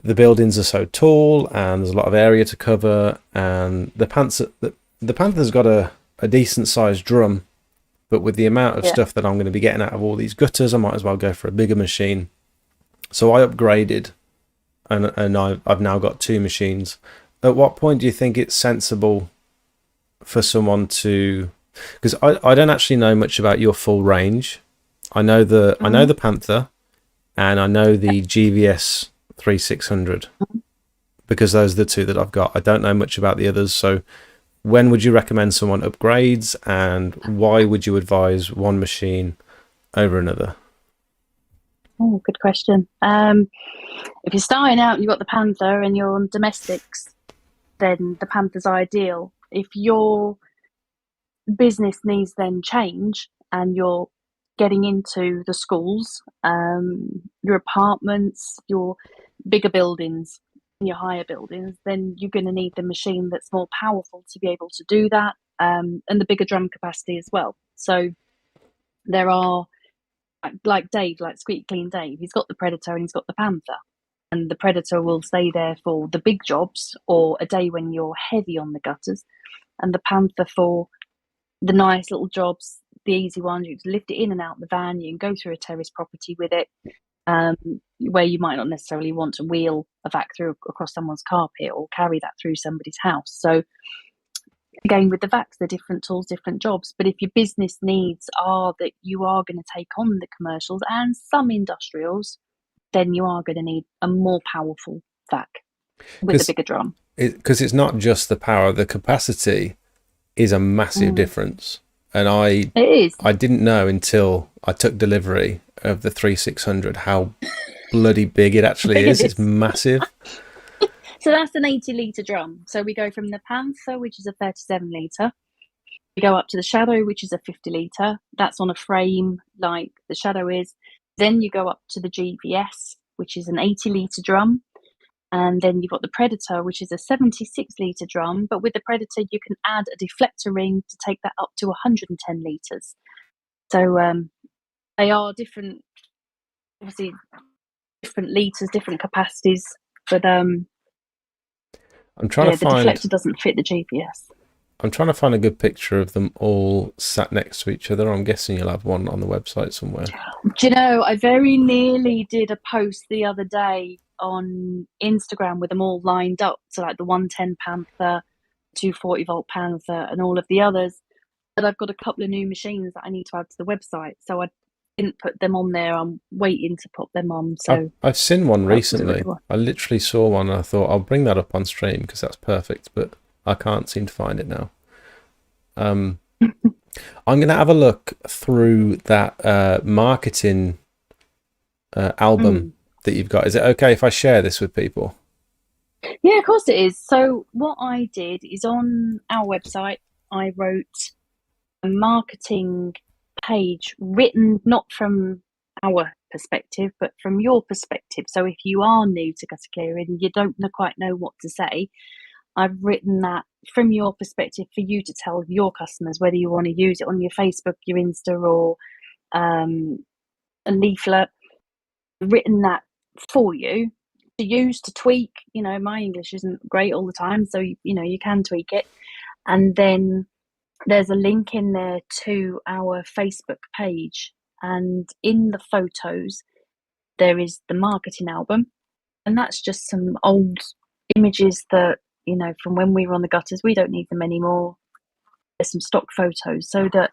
the buildings are so tall and there's a lot of area to cover, and the Panther's got a decent sized drum, but with the amount of stuff that I'm going to be getting out of all these gutters, I might as well go for a bigger machine. So I upgraded, and I've now got 2 machines. At what point do you think it's sensible for someone to, because I don't actually know much about your full range. I know the Panther, and I know the GVS 3600, because those are the 2 that I've got. I don't know much about the others. So when would you recommend someone upgrades, and why would you advise one machine over another? Oh, good question. If you're starting out and you've got the Panther and you're on domestics, then the Panther's ideal. If your business needs then change and you're getting into the schools, your apartments, your bigger buildings, your higher buildings, then you're going to need the machine that's more powerful to be able to do that, and the bigger drum capacity as well. So there are, like Dave, like Squeaky Clean Dave, he's got the Predator and he's got the Panther. And the Predator will stay there for the big jobs or a day when you're heavy on the gutters, and the Panther for the nice little jobs, the easy ones. You can lift it in and out the van, you can go through a terrace property with it, where you might not necessarily want to wheel a vac through across someone's carpet or carry that through somebody's house. So again, with the vacs, they're different tools, different jobs. But if your business needs are that you are going to take on the commercials and some industrials, then you are going to need a more powerful vac with a bigger drum. Because it's not just the power, the capacity is a massive difference. And I didn't know until I took delivery of the 3600 how bloody big it actually is. It's massive. So that's an 80 litre drum. So we go from the Panther, which is a 37 litre. We go up to the Shadow, which is a 50 litre. That's on a frame like the Shadow is. Then you go up to the GVS, which is an 80 litre drum. And then you've got the Predator, which is a 76 litre drum. But with the Predator, you can add a deflector ring to take that up to 110 litres. So they are different, obviously, different litres, different capacities. But I'm trying to find, the deflector doesn't fit the GPS. I'm trying to find a good picture of them all sat next to each other. I'm guessing you'll have one on the website somewhere. Do you know, I very nearly did a post the other day on Instagram with them all lined up. So like the 110 Panther, 240 volt Panther, and all of the others. But I've got a couple of new machines that I need to add to the website. So I didn't put them on there. I'm waiting to put them on. So I've seen one recently. I literally saw one and I thought I'll bring that up on stream because that's perfect, but I can't seem to find it now. I'm going to have a look through that marketing album that you've got. Is it okay if I share this with people? Yeah, of course it is. So what I did is on our website, I wrote a marketing page written not from our perspective, but from your perspective. So if you are new to gutter clearing and you don't quite know what to say, I've written that from your perspective for you to tell your customers whether you want to use it on your Facebook, your Insta, or a leaflet. I've written that for you to use to tweak. You know, my English isn't great all the time, so you can tweak it. And then there's a link in there to our Facebook page, and in the photos there is the marketing album, and that's just some old images that from when we were on the gutters. We don't need them anymore. There's some stock photos, so that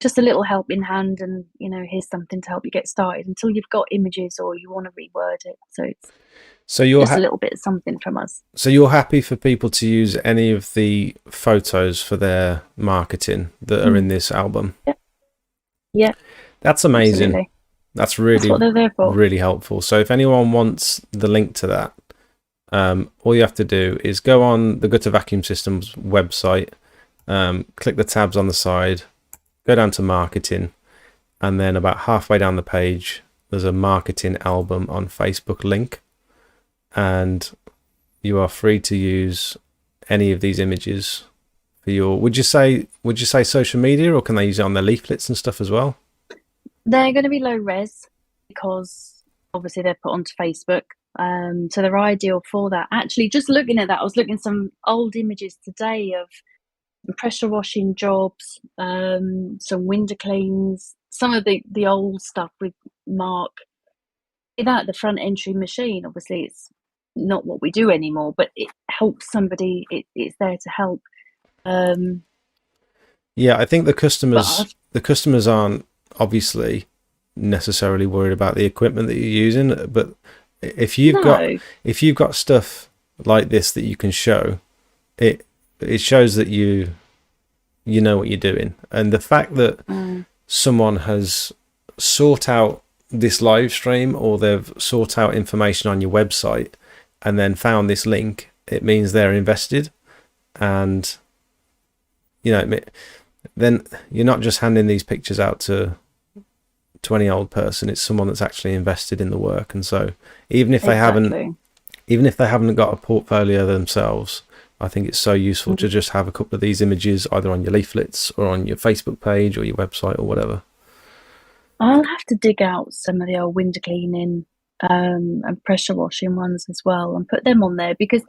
just a little help in hand, and here's something to help you get started until you've got images or you want to reword it. So it's you're just a little bit of something from us. So you're happy for people to use any of the photos for their marketing that are in this album? Yeah. That's amazing. Absolutely. That's really, That's what they're there for. Really helpful. So if anyone wants the link to that, all you have to do is go on the Gutter Vacuum Systems website, click the tabs on the side, go down to marketing, and then about halfway down the page, there's a marketing album on Facebook link, and you are free to use any of these images for your. Would you say social media, or can they use it on their leaflets and stuff as well? They're going to be low res because obviously they're put onto Facebook. So they're ideal for that. Actually, just looking at that, I was looking at some old images today of pressure washing jobs, some window cleans, some of the old stuff with Mark. That the front entry machine, obviously it's not what we do anymore, but it helps somebody. It's there to help. Yeah, I think the customers aren't obviously necessarily worried about the equipment that you're using, but if you've got stuff like this that you can show, it shows that you know what you're doing. And the fact that someone has sought out this live stream, or they've sought out information on your website and then found this link, it means they're invested. And then you're not just handing these pictures out to any old person. It's someone that's actually invested in the work. And so even if they haven't got a portfolio themselves, I think it's so useful to just have a couple of these images either on your leaflets or on your Facebook page or your website or whatever. I'll have to dig out some of the old window cleaning and pressure washing ones as well and put them on there, because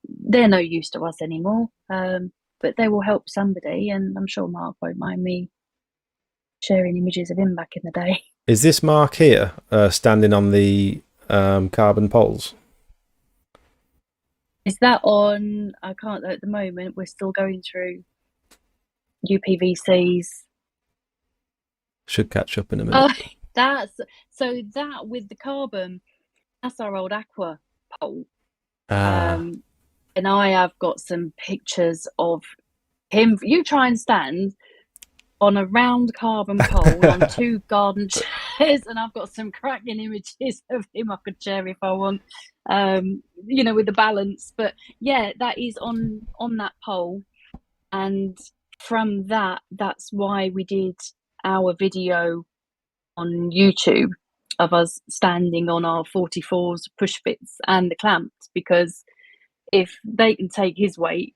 they're no use to us anymore, but they will help somebody, and I'm sure Mark won't mind me sharing images of him back in the day. Is this Mark here standing on the carbon poles? Is that on? I can't at the moment. We're still going through UPVCs. Should catch up in a minute. That with the carbon, that's our old aqua pole. And I have got some pictures of him. You try and stand on a round carbon pole on two garden chairs, and I've got some cracking images of him I could share if I want, with the balance. But yeah, that is on that pole, and from that's why we did our video on YouTube of us standing on our 44s, push fits and the clamps, because if they can take his weight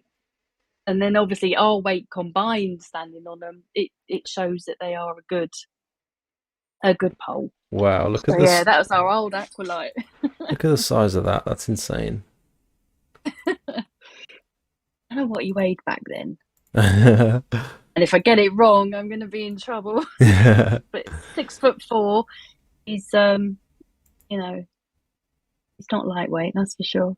and then obviously our weight combined standing on them, it shows that they are a good pole. Wow, look at this. Yeah, that was our old Aqualite. Look at the size of that. That's insane. I don't know what he weighed back then. And if I get it wrong, I'm going to be in trouble. But 6'4", he's he's not lightweight, that's for sure.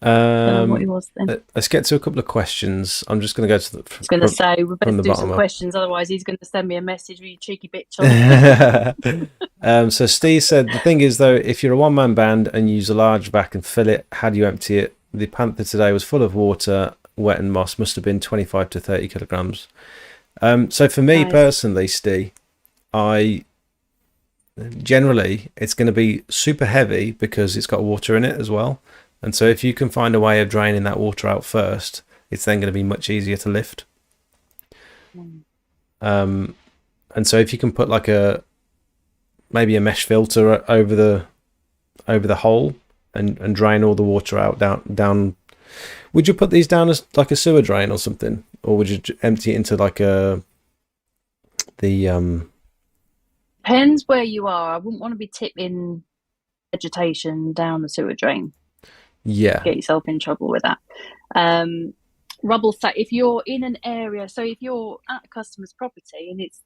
What he was then. Let's get to a couple of questions. I'm just going to go to the. I was going to say we better do some questions, otherwise he's going to send me a message with you cheeky bitch on. So Steve said, the thing is though, if you're a one-man band and use a large vac and fill it, how do you empty it? The Panther today was full of water, wet and moss, must have been 25 to 30 kilograms. So for me personally, Steve, generally it's going to be super heavy because it's got water in it as well. And so if you can find a way of draining that water out first, it's then going to be much easier to lift. And so if you can put like maybe a mesh filter over the hole and drain all the water out down. Would you put these down as like a sewer drain or something, or would you empty it into like the Depends where you are. I wouldn't want to be tipping vegetation down the sewer drain. Yeah. Get yourself in trouble with that. Rubble sack, if you're in an area, so if you're at a customer's property and it's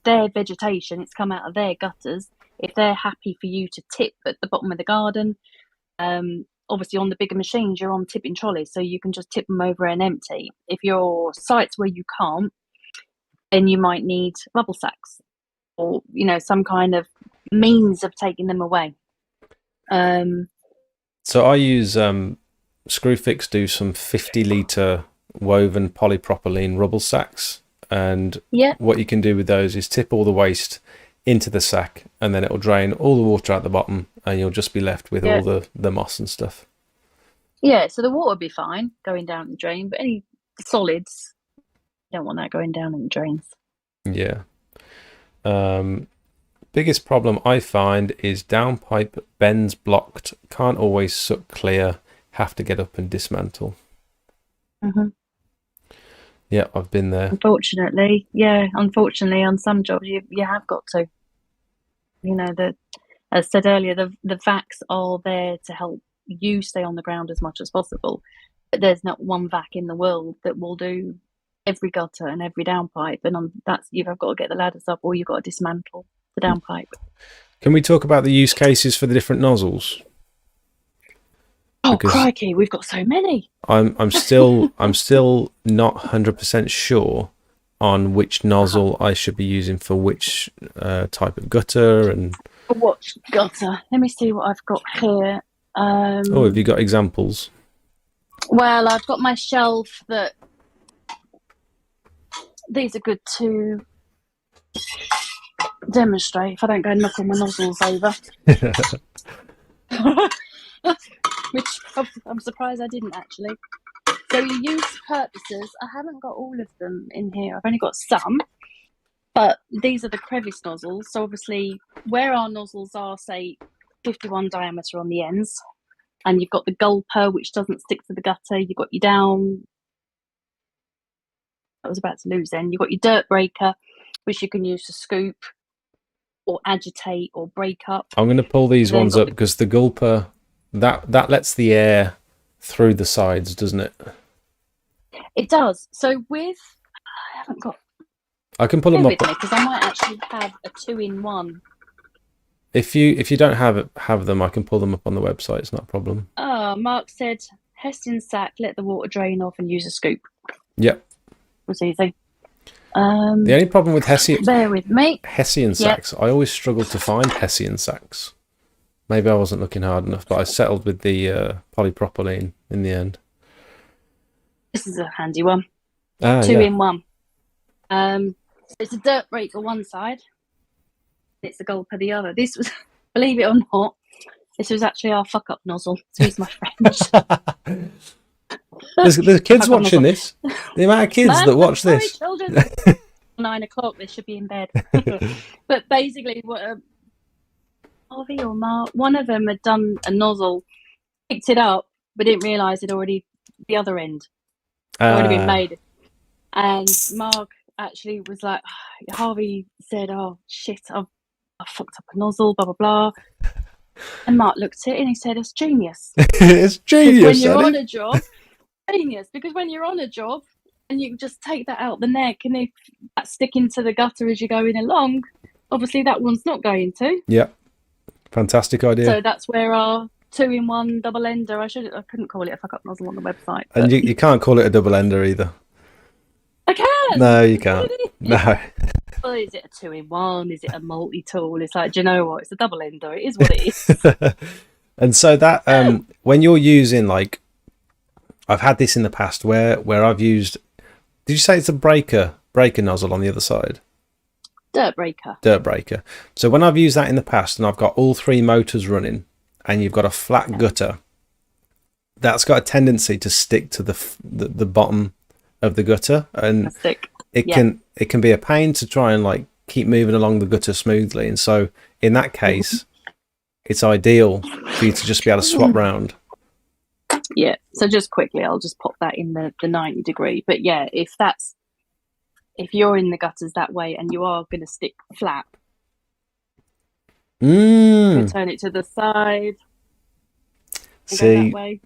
their vegetation, it's come out of their gutters, if they're happy for you to tip at the bottom of the garden, obviously on the bigger machines you're on tipping trolleys, so you can just tip them over and empty. If you're sites where you can't, then you might need rubble sacks or some kind of means of taking them away. So I use Screwfix do some 50-litre woven polypropylene rubble sacks, and what you can do with those is tip all the waste into the sack, and then it'll drain all the water out the bottom, and you'll just be left with all the moss and stuff. Yeah, so the water will be fine going down the drain, but any solids, you don't want that going down in the drains. Yeah. Biggest problem I find is downpipe bends blocked, can't always suck clear, have to get up and dismantle. Yeah, I've been there. Unfortunately on some jobs you have got to. As I said earlier, the vacs are there to help you stay on the ground as much as possible, but there's not one vac in the world that will do every gutter and every downpipe, and you've got to get the ladders up, or you've got to dismantle the downpipe. Can we talk about the use cases for the different nozzles? Because crikey, we've got so many. I'm still not 100% sure on which nozzle I should be using for which type of gutter and what gutter. Let me see what I've got here. Have you got examples? Well, I've got my shelf that these are good to demonstrate if I don't go and knock all my nozzles over. Which I'm surprised I didn't actually. So your use purposes, I haven't got all of them in here. I've only got some, but these are the crevice nozzles. So obviously where our nozzles are, say 51 diameter on the ends, and you've got the gulper which doesn't stick to the gutter, you've got your down, I was about to lose then, you've got your dirt breaker which you can use to scoop or agitate or break up. I'm going to pull these ones up because the gulper, that lets the air through the sides, doesn't it? It does. So I haven't got. I can pull them up because I might actually have a 2-in-1. If you don't have them, I can pull them up on the website. It's not a problem. Oh, Mark said Hessian sack, let the water drain off, and use a scoop. Yep. Was easy. The only problem with Hessian. Bear with me. Hessian sacks. I always struggle to find Hessian sacks. Maybe I wasn't looking hard enough, but I settled with the polypropylene in the end. This is a handy one. 2-in-1. It's a dirt breaker one side. It's a gulper the other. This was, believe it or not, this was actually our fuck up nozzle. Excuse my French. There's kids watching this. The amount of kids that watch this. Children. 9 o'clock, they should be in bed. But basically, what Harvey or Mark, one of them had done a nozzle, picked it up, but didn't realise it already the other end already been made. And Mark actually was like, Harvey said, "Oh shit, I fucked up a nozzle, blah blah blah." And Mark looked at it and he said, "It's genius." It's genius. When you're on a job, genius. Because when you're on a job and you just take that out the neck, and if that's sticking to the gutter as you're going along, obviously that one's not going to. Yeah, fantastic idea. So that's where our 2-in-1 double ender. I couldn't call it a fuck up nozzle on the website. And you can't call it a double ender either. I can. No, you can't. No. Well, is it a 2-in-1? Is it a multi-tool? It's like, do you know what? It's a double ender. It is what it is. And so that when you're using, like, I've had this in the past where I've used. Did you say it's a breaker nozzle on the other side? Dirt breaker. So when I've used that in the past and I've got all 3 motors running and you've got a flat gutter, that's got a tendency to stick to the bottom of the gutter, and Stick. it Yeah. can be a pain to try and like keep moving along the gutter smoothly. And so in that case, it's ideal for you to just be able to swap round. Yeah. So just quickly, I'll just pop that in the 90 degree. But yeah, if you're in the gutters that way and you are going to stick flat, you turn it to the side. And go that See, way.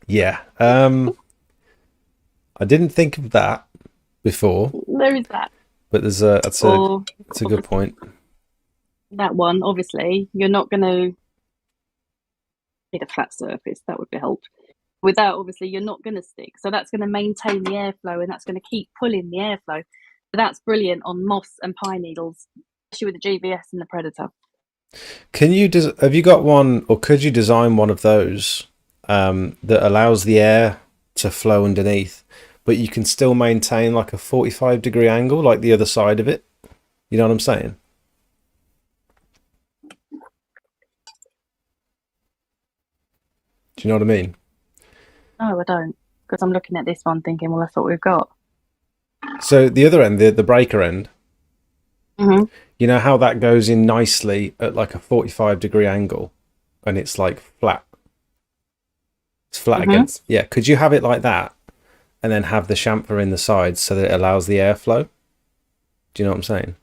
yeah. I didn't think of that before, There is that. but that's a good point. That one, obviously, you're not going to need a flat surface. That would be helped. With that, obviously, you're not going to stick. So that's going to maintain the airflow, and that's going to keep pulling the airflow. So that's brilliant on moss and pine needles, especially with the GBS and the Predator. Have you got one, or could you design one of those that allows the air to flow underneath, but you can still maintain like a 45-degree angle, like the other side of it? You know what I'm saying? Do you know what I mean? No, I don't, because I'm looking at this one thinking, well, that's what we've got. So the other end, the breaker end, Mm-hmm. you know how that goes in nicely at like a 45-degree angle, and it's like flat. It's flat against. Yeah, could you have it like that, and then have the chamfer in the sides so that it allows the airflow? Do you know what I'm saying?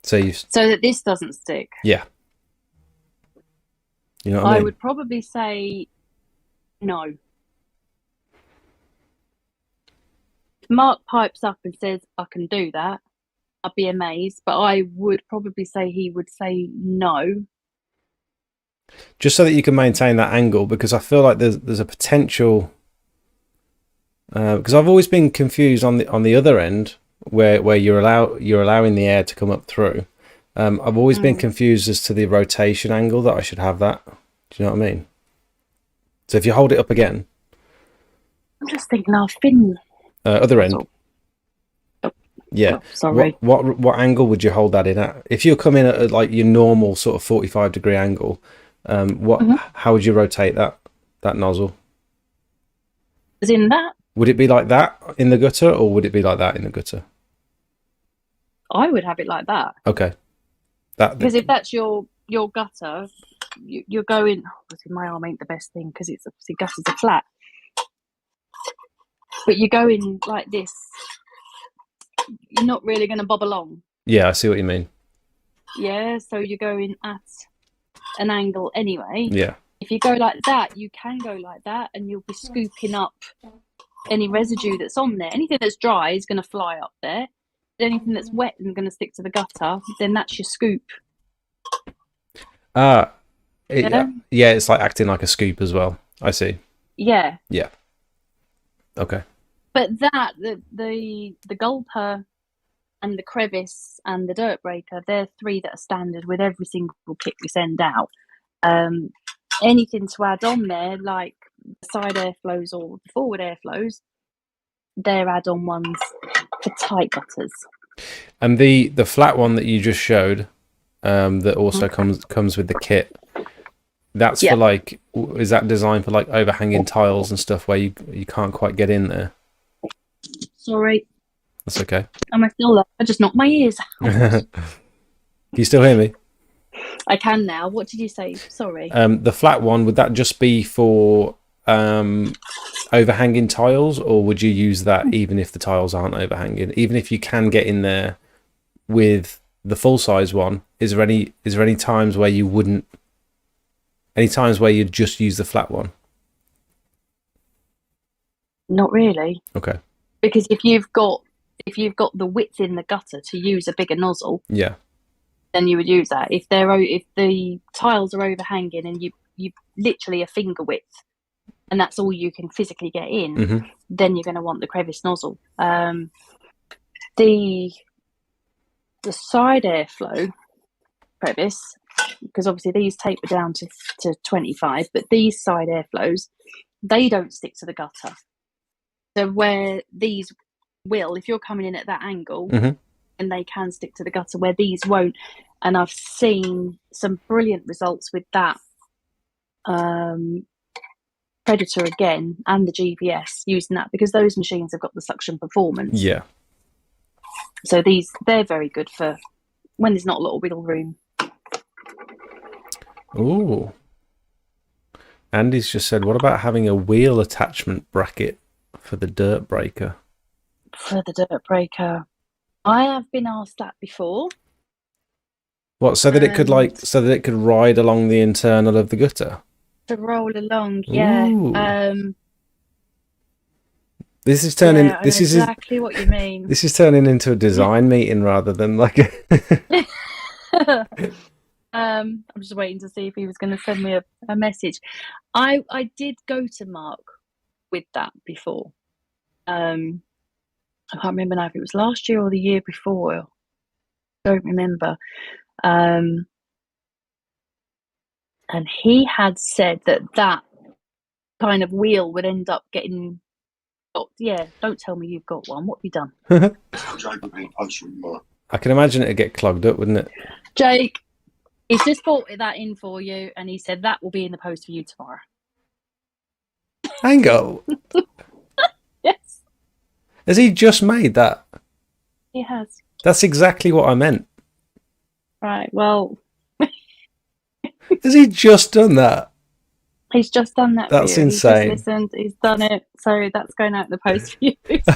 So that this doesn't stick. Yeah. You know what I mean? I would probably say no. If Mark pipes up and says, I can do that, I'd be amazed. But I would probably say he would say no. Just so that you can maintain that angle, because I feel like there's a potential. Because I've always been confused on the other end where you're allowing the air to come up through. I've always been confused as to the rotation angle that I should have that. Do you know what I mean? So if you hold it up again, I'm just thinking our fin. other end. Yeah. Oh, sorry. What angle would you hold that in at? If you're coming at like your normal sort of 45-degree angle, how would you rotate that nozzle? As in that? Would it be like that in the gutter, or would it be like that in the gutter? I would have it like that. Okay. Because if that's your gutter, you're going. Obviously, my arm ain't the best thing because it's obviously gutters are flat. But you're going like this. You're not really going to bob along. Yeah, I see what you mean. Yeah, so you're going at an angle anyway. Yeah. If you go like that, you can go like that, and you'll be scooping up any residue that's on there. Anything that's dry is going to fly up there. Anything that's wet and going to stick to the gutter, then that's your scoop. Yeah, it's like acting like a scoop as well. I see. Yeah. Yeah. Okay. But that the gulper and the crevice and the dirt breaker, they're three that are standard with every single kit we send out. Anything to add on there, like the side airflows or the forward airflows, they're add-on ones for tight gutters. And the flat one that you just showed, that also comes with the kit, that's for like, is that designed for like overhanging tiles and stuff where you can't quite get in there? Sorry. That's okay. Am I still there? I just knocked my ears out. Can you still hear me? I can now. What did you say? Sorry. The flat one, would that just be for overhanging tiles, or would you use that even if the tiles aren't overhanging? Even if you can get in there with the full size one, is there any times where you wouldn't? Any times where you'd just use the flat one? Not really. Okay. Because if you've got the width in the gutter to use a bigger nozzle, Yeah. then you would use that. If the tiles are overhanging and you literally a finger width, and that's all you can physically get in, then you're going to want the crevice nozzle. The side airflow crevice, because obviously these taper down to 25, but these side airflows, they don't stick to the gutter. So where these will, if you're coming in at that angle, and they can stick to the gutter, where these won't. And I've seen some brilliant results with that. Predator again and the GVS, using that because those machines have got the suction performance. Yeah. So they're very good for when there's not a lot of wiggle room. Ooh. Andy's just said, what about having a wheel attachment bracket for the dirt breaker? For the dirt breaker, I have been asked that before. What, so that it could ride along the internal of the gutter? To roll along, yeah. Ooh. This is turning. Yeah, this is exactly what you mean. This is turning into a design meeting rather than like a. I'm just waiting to see if he was going to send me a message. I did go to Mark with that before. I can't remember now if it was last year or the year before. Don't remember. And he had said that kind of wheel would end up getting. Oh, yeah, don't tell me you've got one. What have you done? I can imagine it'd get clogged up, wouldn't it? Jake, he's just brought that in for you, and he said that will be in the post for you tomorrow. Hang on. Yes. Has he just made that? He has. That's exactly what I meant. Right, well. Has he just done that? He's just done that. That's for you. insane. He's just listened. He's done it. So that's going out in the post for you.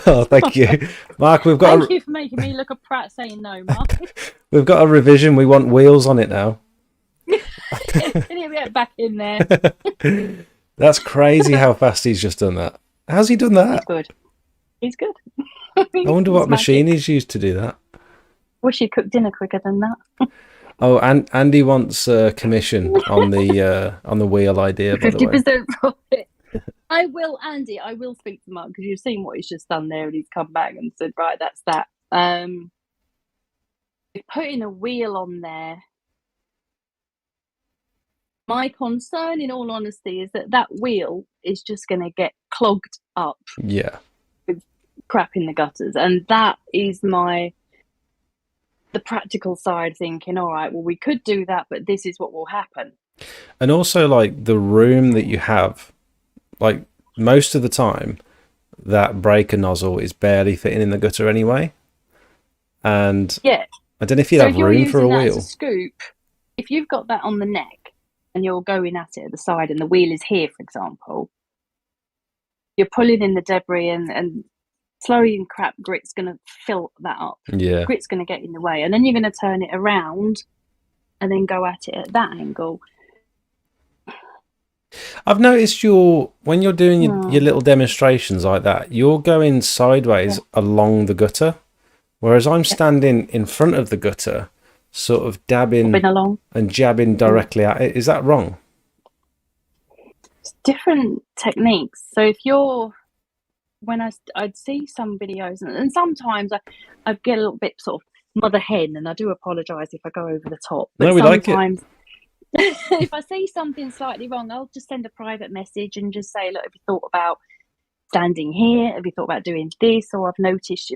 Oh, thank you, Mark. We've got. Thank you for making me look a prat saying no, Mark. We've got a revision. We want wheels on it now. Can you get back in there? That's crazy how fast he's just done that. How's he done that? He's good. He's good. I wonder what It's machine magic. he's used to do that. Wish he'd cooked dinner quicker than that. Oh, and Andy wants a commission on the wheel idea, by the way. 50% profit. I will, Andy. I will speak to Mark because you've seen what he's just done there, and he's come back and said, "Right, that's that." Putting a wheel on there. My concern, in all honesty, is that wheel is just going to get clogged up. Yeah. With crap in the gutters, and that is the practical side, thinking, all right, well, we could do that, but this is what will happen. And also, like, the room that you have, like, most of the time, that breaker nozzle is barely fitting in the gutter anyway. And yeah, I don't know if you'd have room for a wheel. As a scoop, if you've got that on the neck and you're going at it at the side and the wheel is here, for example, you're pulling in the debris and slurry and crap grit's going to fill that up. Yeah. Grit's going to get in the way, and then you're going to turn it around and then go at it at that angle. I've noticed when you're doing your little demonstrations like that, you're going sideways along the gutter, whereas I'm standing in front of the gutter, sort of dabbing along and jabbing directly at it. Is that wrong? It's different techniques. So if you're when I'd see some videos, and sometimes I get a little bit sort of mother hen, and I do apologise if I go over the top. But no, we like it. If I see something slightly wrong, I'll just send a private message and just say, look, have you thought about standing here? Have you thought about doing this? Or I've noticed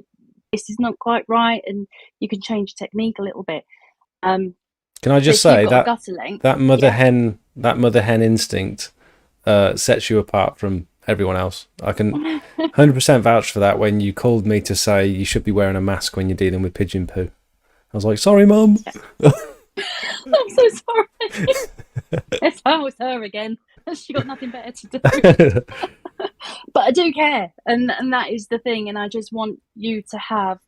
this is not quite right, and you can change technique a little bit. Can I just say that mother hen instinct sets you apart from everyone else. I can 100% vouch for that. When you called me to say you should be wearing a mask when you're dealing with pigeon poo, I was like, sorry, Mum. I'm so sorry. Yes, I was her again. She got nothing better to do. But I do care, and that is the thing, and I just want you to have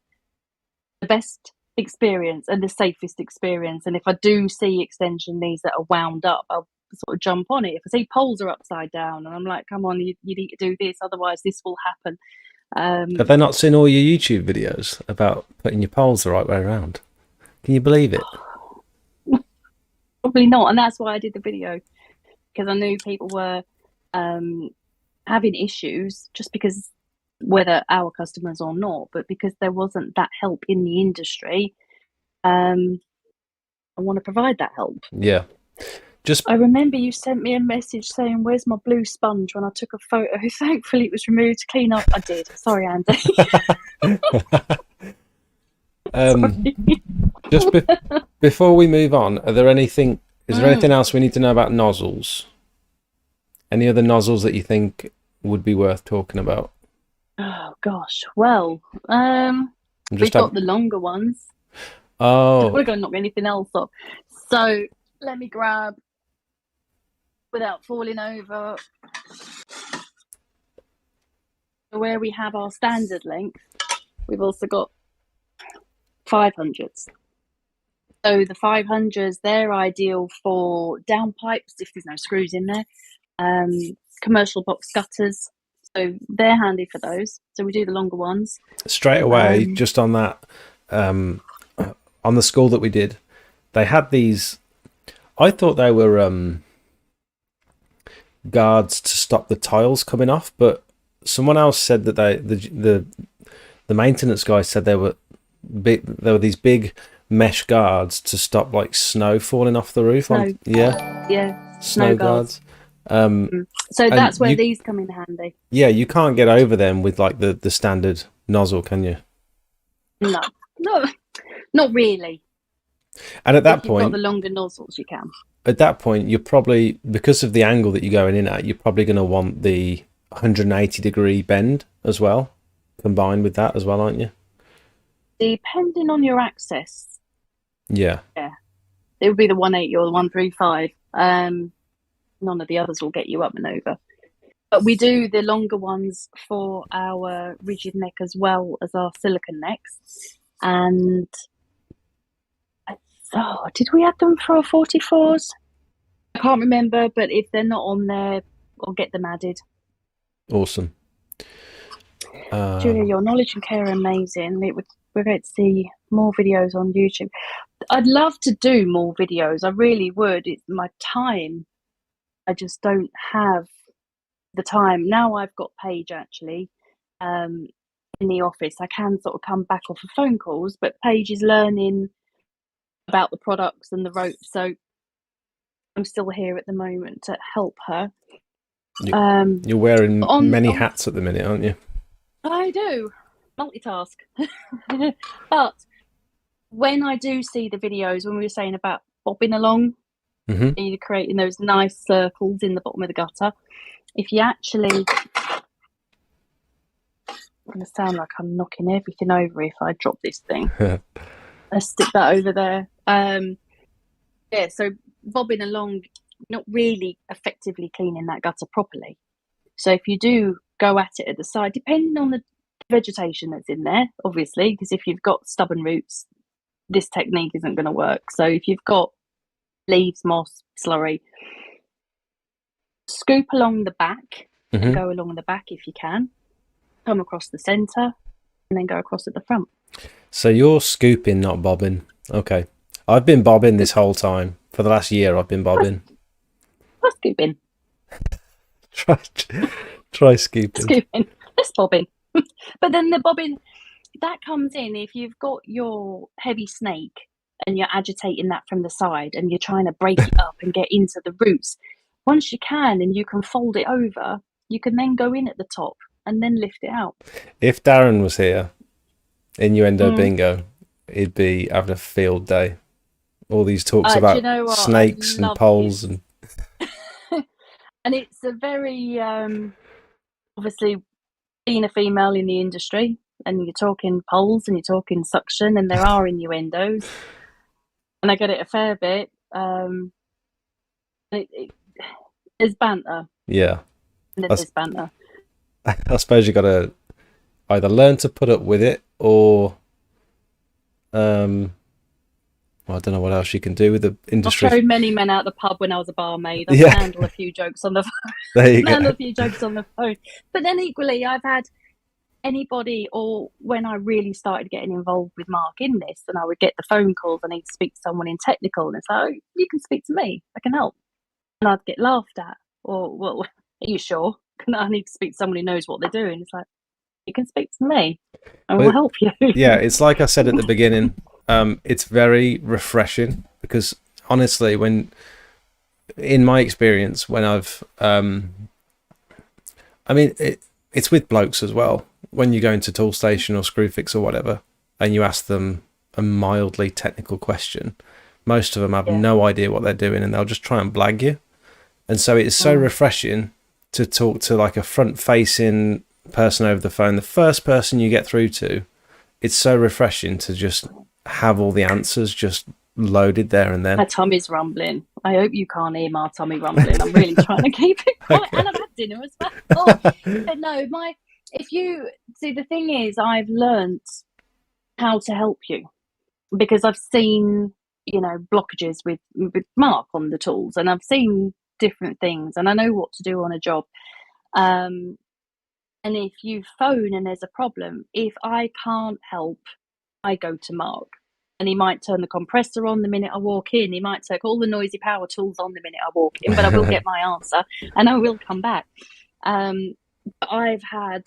the best experience and the safest experience. And if I do see extension leads that are wound up, I'll sort of jump on it. If I see poles are upside down and I'm like, come on, you need to do this, otherwise this will happen. Have they not seen all your YouTube videos about putting your poles the right way around? Can you believe it? Probably not, and that's why I did the video, because I knew people were having issues, just because whether our customers or not, but because there wasn't that help in the industry. I want to provide that help. Yeah. I remember you sent me a message saying, where's my blue sponge, when I took a photo. Thankfully it was removed to clean up. I did. Sorry, Andy. Just before we move on, is there anything else we need to know about nozzles? Any other nozzles that you think would be worth talking about? Oh gosh. Well, we've Just got have. the longer ones. Oh, We're going to knock anything else off. So let me grab, without falling over, where we have our standard length. We've also got 500s. So the 500s, they're ideal for downpipes if there's no screws in there. Commercial box gutters, so they're handy for those. So we do the longer ones. straight away, just on that, on the school that we did, they had these. I thought they were guards to stop the tiles coming off, but someone else said that the maintenance guy said they were big. There were these big mesh guards to stop like snow falling off the roof. Yeah, Snow guards. So that's where these come in handy. Yeah, you can't get over them with like the standard nozzle, can you? No, not really. And at that If you've got point, the longer nozzles, you can. at that point, you're probably, because of the angle that you're going in at, you're probably going to want the 180-degree bend as well, combined with that as well, aren't you? Depending on your access, Yeah. it would be the 180 or the 135. None of the others will get you up and over. But we do the longer ones for our rigid neck as well as our silicone necks. And did we add them for our 44s? I can't remember, but if they're not on there, I'll get them added. Awesome. Julia, your knowledge and care are amazing. We're going to see more videos on YouTube. I'd love to do more videos. I really would. It's my time. I just don't have the time. Now I've got Paige actually in the office. I can sort of come back off of phone calls, but Paige is learning about the products and the ropes. So I'm still here at the moment to help her. You're wearing many hats at the minute, aren't you? I do. Multitask. But when I do see the videos, when we were saying about bobbing along, you're creating those nice circles in the bottom of the gutter. If you actually, I'm going to sound like I'm knocking everything over if I drop this thing. Let's stick that over there. Yeah, so bobbing along, not really effectively cleaning that gutter properly. So if you do go at it at the side, depending on the vegetation that's in there, obviously, because if you've got stubborn roots, this technique isn't going to work. So if you've got leaves, moss, slurry, scoop along the back and go along the back if you can, come across the centre and then go across at the front. So you're scooping, not bobbing. Okay. I've been bobbing this whole time. For the last year I've been bobbing. Try scooping. Try scooping. Scooping. Let's bobbing. But then the bobbing, that comes in if you've got your heavy snake and you're agitating that from the side and you're trying to break it up and get into the roots. Once you can and you can fold it over, you can then go in at the top and then lift it out. If Darren was here, innuendo bingo, he'd be having a field day. All these talks about snakes and poles and and it's a very obviously being a female in the industry, and you're talking poles and you're talking suction, and there are innuendos, and I get it a fair bit. There's banter. Yeah. And then there's banter. I suppose you got to either learn to put up with it or well, I don't know what else you can do with the industry. I've thrown many men out the pub when I was a barmaid. I can handle a few jokes on the phone. There you go. Handle a few jokes on the phone. But then equally, I've had anybody, or when I really started getting involved with Mark in this, and I would get the phone calls, I need to speak to someone in technical, and it's like, oh, you can speak to me, I can help. And I'd get laughed at. Or, well, are you sure? I need to speak to someone who knows what they're doing. It's like, you can speak to me, and we'll help you. Yeah, it's like I said at the beginning. It's very refreshing because honestly, in my experience, when I've, it's with blokes as well. When you go into Toolstation or Screwfix or whatever, and you ask them a mildly technical question, most of them have no idea what they're doing, and they'll just try and blag you. And so it's so refreshing to talk to like a front-facing person over the phone, the first person you get through to, it's so refreshing to just have all the answers just loaded there and then. My tummy's rumbling. I hope you can't hear my tummy rumbling. I'm really trying to keep it quiet, and I've had dinner as well. But no, if you see, the thing is, I've learnt how to help you because I've seen, blockages with Mark on the tools, and I've seen different things, and I know what to do on a job. And if you phone and there's a problem, if I can't help, I go to Mark. And he might turn the compressor on the minute I walk in. He might take all the noisy power tools on the minute I walk in, but I will get my answer and I will come back. I've had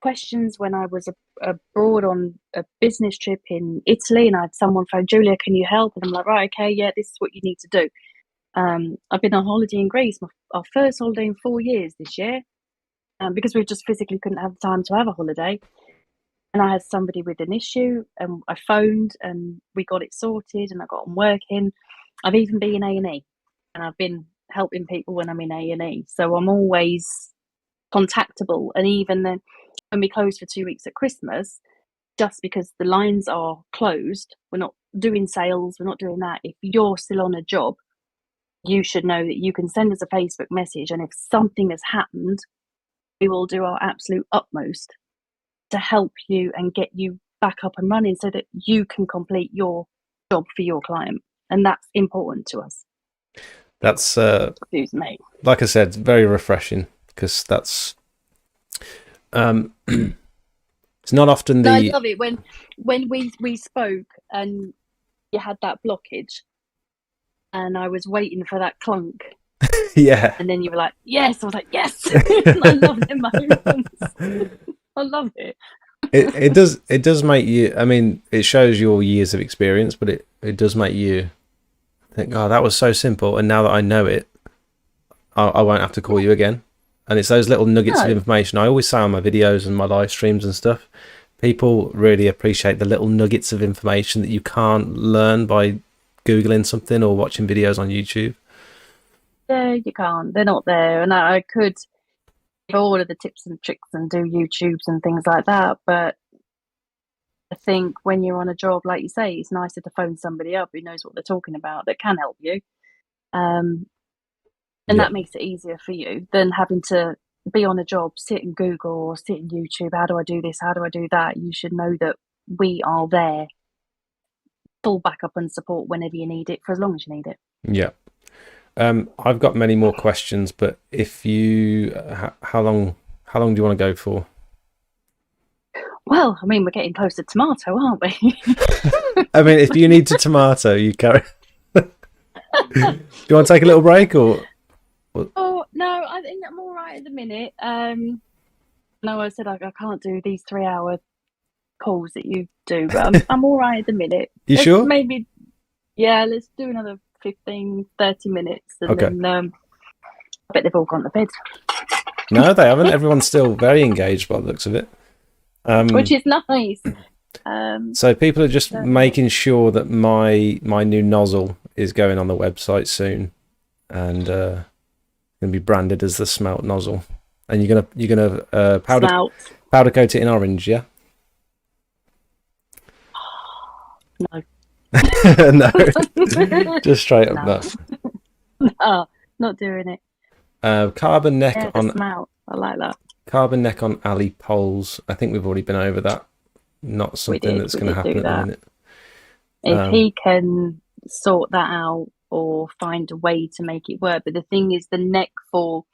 questions when I was abroad on a business trip in Italy, and I had someone phone, Julia, can you help? And I'm like, right, okay, yeah, this is what you need to do. I've been on holiday in Greece, our first holiday in 4 years this year, because we just physically couldn't have the time to have a holiday. And I had somebody with an issue, and I phoned, and we got it sorted, and I got them working. I've even been in A&E, and I've been helping people when I'm in A&E. So I'm always contactable. And even then, when we close for 2 weeks at Christmas, just because the lines are closed, we're not doing sales, we're not doing that. If you're still on a job, you should know that you can send us a Facebook message, and if something has happened, we will do our absolute utmost to help you and get you back up and running so that you can complete your job for your client. And that's important to us. That's, excuse me. Like I said, very refreshing, because that's, it's not often I love it when we spoke and you had that blockage and I was waiting for that clunk. Yeah. And then you were like, yes. I was like, yes. I love them moments. I love it. It does make you, I mean, it shows your years of experience, but it does make you think, oh, that was so simple, and now that I know it, I won't have to call you again. And it's those little nuggets of information. I always say on my videos and my live streams and stuff, people really appreciate the little nuggets of information that you can't learn by Googling something or watching videos on YouTube. Yeah, you can't. They're not there. And I could give all of the tips and tricks and do YouTubes and things like that. But I think when you're on a job, like you say, it's nicer to phone somebody up who knows what they're talking about, that can help you. And that makes it easier for you than having to be on a job, sit in Google or sit in YouTube. How do I do this? How do I do that? You should know that we are there, full backup and support whenever you need it, for as long as you need it. Yeah. I've got many more questions, but if you, how long do you want to go for? Well, I mean, we're getting close to tomato, aren't we? I mean, if you need to tomato, you carry. Do you want to take a little break or? Oh no, I think I'm all right at the minute. No, I said I can't do these 3-hour calls that you do, but I'm all right at the minute. Sure? Maybe, yeah. Let's do another 15, 30 minutes, and then I bet they've all gone to bed. No, they haven't. Everyone's still very engaged by the looks of it. Which is nice. So people are just making sure that my new nozzle is going on the website soon, and going to be branded as the Smelt nozzle. And you're gonna powder coat it in orange, yeah? No. No, just straight up no. No, not doing it. Carbon neck on Smelt. I like that. Carbon neck on alley poles. I think we've already been over that. Not something that's going to happen at the minute. If he can sort that out or find a way to make it work. But the thing is, the neck for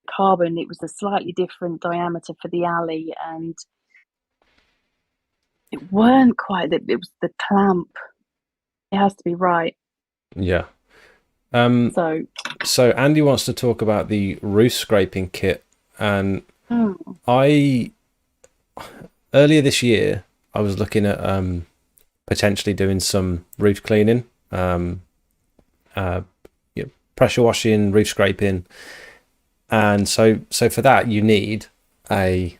carbon, it was a slightly different diameter for the alley, and it weren't quite that. It was the clamp. It has to be right. Yeah. So Andy wants to talk about the roof scraping kit, and earlier this year I was looking at potentially doing some roof cleaning, pressure washing, roof scraping, and so for that you need a.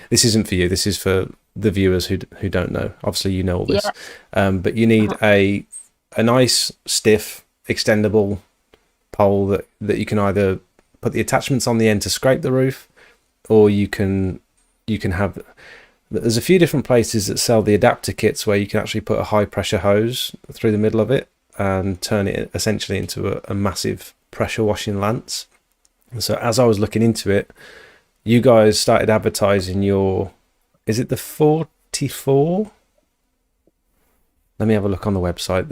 This isn't for you. This is for the viewers who don't know. Obviously, you know all this, but you need a nice, stiff, extendable pole that you can either put the attachments on the end to scrape the roof, or you can have. There's a few different places that sell the adapter kits where you can actually put a high pressure hose through the middle of it and turn it essentially into a massive pressure washing lance. And so as I was looking into it, you guys started advertising your, is it the 44? Let me have a look on the website.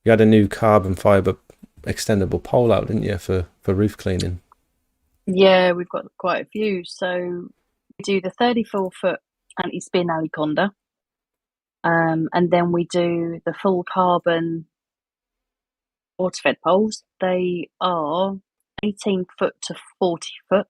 You had a new carbon fiber extendable pole out, didn't you, for roof cleaning? Yeah, we've got quite a few. So we do the 34-foot anti-spin aliconda, and then we do the full carbon water-fed poles. They are 18-foot to 40-foot.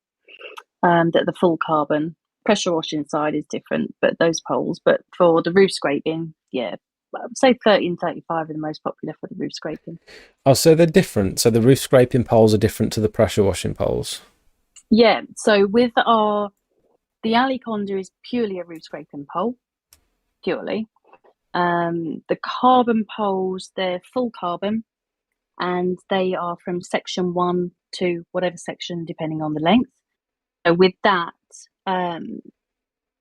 That the full carbon pressure washing side is different, but those poles. But for the roof scraping, yeah, I'd say 30 and 35 are the most popular for the roof scraping. Oh, so they're different. So the roof scraping poles are different to the pressure washing poles. Yeah. So with the aliconda is purely a roof scraping pole, purely. The carbon poles, they're full carbon, and they are from section 1 to whatever section, depending on the length. So with that,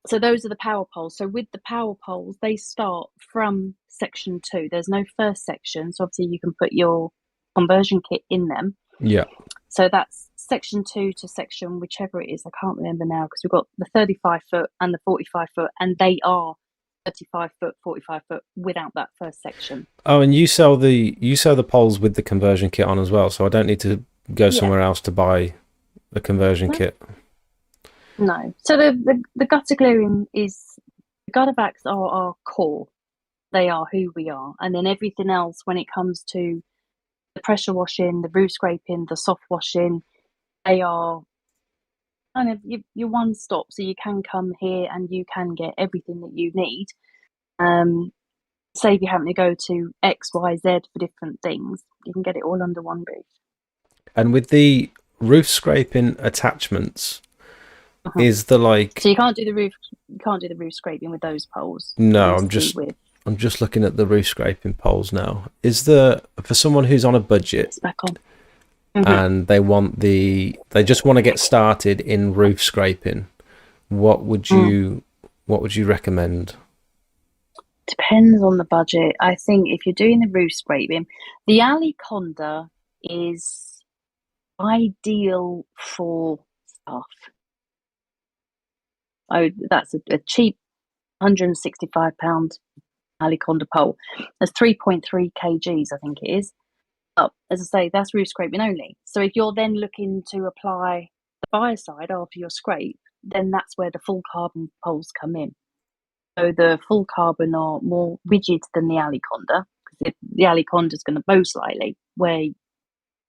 so those are the power poles. So with the power poles, they start from section 2. There's no first section, so obviously you can put your conversion kit in them. Yeah. So that's section 2 to section whichever it is. I can't remember now because we've got the 35-foot and the 45-foot, and they are 35-foot, 45-foot without that first section. Oh, and you sell the poles with the conversion kit on as well, so I don't need to go somewhere else to buy the conversion kit. No. So the gutter clearing is, the gutter vacs are our core. They are who we are. And then everything else, when it comes to the pressure washing, the roof scraping, the soft washing, they are kind of your one stop. So you can come here and you can get everything that you need. Say if you're having to go to X, Y, Z for different things, you can get it all under one roof. And with the roof scraping attachments, is the So you can't do the roof scraping with those poles. No, I'm just looking at the roof scraping poles now. Is for someone who's on a budget, it's back on. And they just want to get started in roof scraping, what would you recommend? Depends on the budget. I think if you're doing the roof scraping, the aliconda is ideal for staff. Oh, that's a cheap £165 aliconda pole. That's 3.3 kgs, I think it is. But as I say, that's roof scraping only. So if you're then looking to apply the biocide after your scrape, then that's where the full carbon poles come in. So the full carbon are more rigid than the aliconda, because the aliconda is going to bow slightly, where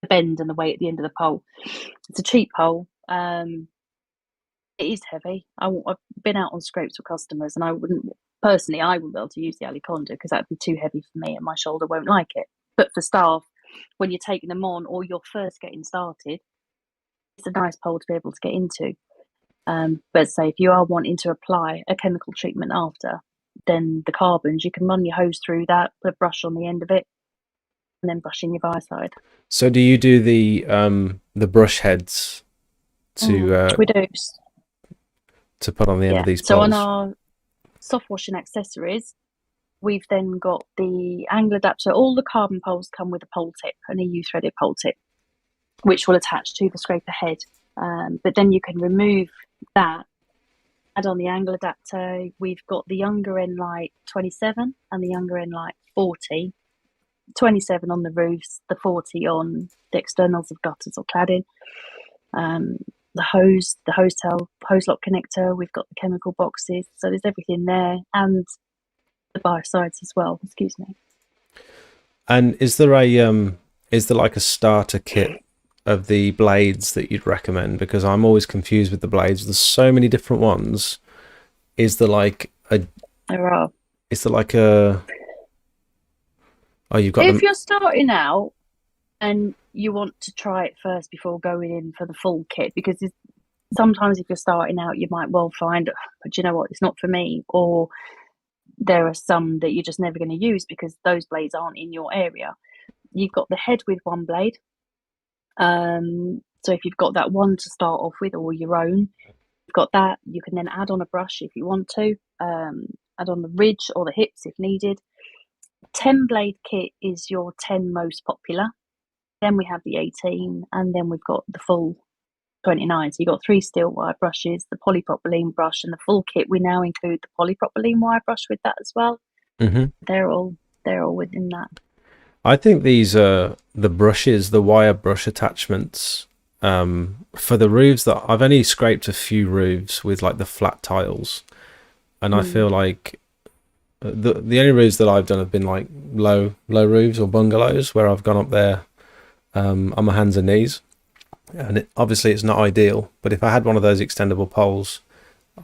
the bend and the weight at the end of the pole. It's a cheap pole. It is heavy. I've been out on scrapes with customers, and I wouldn't be able to use the aliconda because that'd be too heavy for me, and my shoulder won't like it. But for staff, when you're taking them on or you're first getting started, it's a nice pole to be able to get into. But say if you are wanting to apply a chemical treatment after, then the carbons, you can run your hose through that, put a brush on the end of it, and then brush in your biocide. So do you do the brush heads to we do to put on the end of these poles? So on our soft washing accessories, we've then got the angle adapter. All the carbon poles come with a pole tip, an EU threaded pole tip, which will attach to the scraper head. But then you can remove that, add on the angle adapter. We've got the younger end light 27 and the younger end light 40. 27 on the roofs, the 40 on the externals of gutters or cladding. The hose tail, hose lock connector. We've got the chemical boxes. So there's everything there, and the biocides as well. Excuse me. And is there like a starter kit of the blades that you'd recommend? Because I'm always confused with the blades. There's so many different ones. Is there like a? There are. Is there like a? Oh, you've got. If you're starting out and you want to try it first before going in for the full kit, because sometimes if you're starting out, you might well find, but you know what, it's not for me, or there are some that you're just never going to use because those blades aren't in your area. You've got the head with one blade, So if you've got that one to start off with or your own, you've got that. You can then add on a brush if you want to, add on the ridge or the hips if needed. 10 blade kit is your 10 most popular. Then we have the 18, and then we've got the full 29. So you've got 3 steel wire brushes, the polypropylene brush, and the full kit. We now include the polypropylene wire brush with that as well. Mm-hmm. They're all within that. I think these are the brushes, the wire brush attachments, for the roofs that I've only scraped a few roofs with like the flat tiles, and I feel like the only roofs that I've done have been like low roofs or bungalows where I've gone up there on my hands and knees, and obviously it's not ideal. But if I had one of those extendable poles,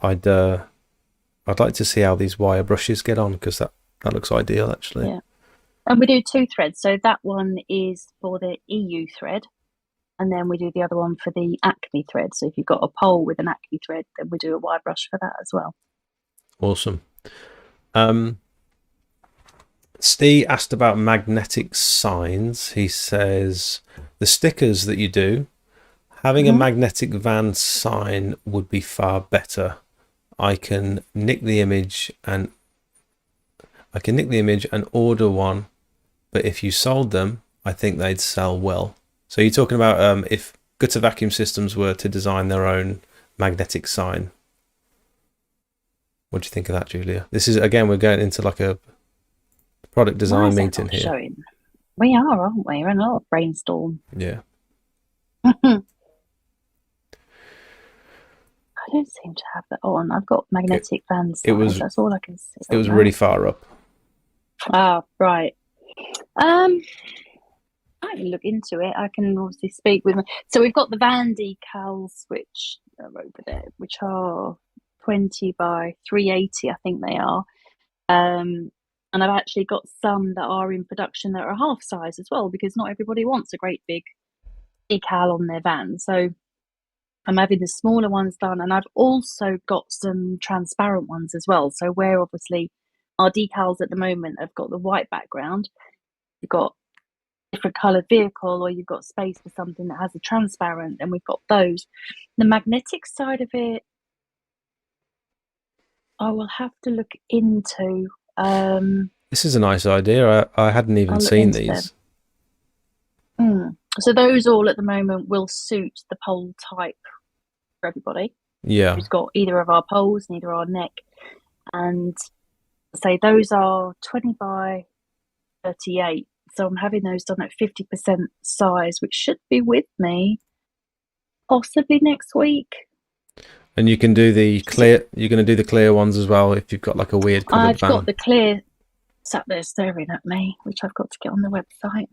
I'd like to see how these wire brushes get on, because that looks ideal actually. Yeah. And we do 2 threads. So that one is for the EU thread, and then we do the other one for the Acme thread. So if you've got a pole with an Acme thread, then we do a wire brush for that as well. Awesome. Steve asked about magnetic signs. He says the stickers that you do, having a magnetic van sign would be far better. I can nick the image and order one, but if you sold them, I think they'd sell well. So you're talking about if Gutter Vacuum Systems were to design their own magnetic sign. What do you think of that, Julia? This is, again, we're going into like a product design meeting here. Showing? We are, aren't we? We're in a lot of brainstorm. Yeah. I don't seem to have that on. I've got magnetic van signs. That's all I can see. It was really far up. Ah, right. I can look into it. I can obviously speak with. So we've got the van decals, which are over there, which are 20 by 380, I think they are. And I've actually got some that are in production that are half size as well, because not everybody wants a great big decal on their van. So I'm having the smaller ones done, and I've also got some transparent ones as well. So where obviously our decals at the moment have got the white background, you've got different coloured vehicle, or you've got space for something that has a transparent, and we've got those. The magnetic side of it, I will have to look into. This is a nice idea. I hadn't even seen these. So those all at the moment will suit the pole type for everybody. Yeah. Who's got either of our poles, neither our neck. And say those are 20 by 38. So I'm having those done at 50% size, which should be with me possibly next week. And you can do the clear. You're going to do the clear ones as well if you've got like a weird coloured van. I've got the clear sat there staring at me, which I've got to get on the website.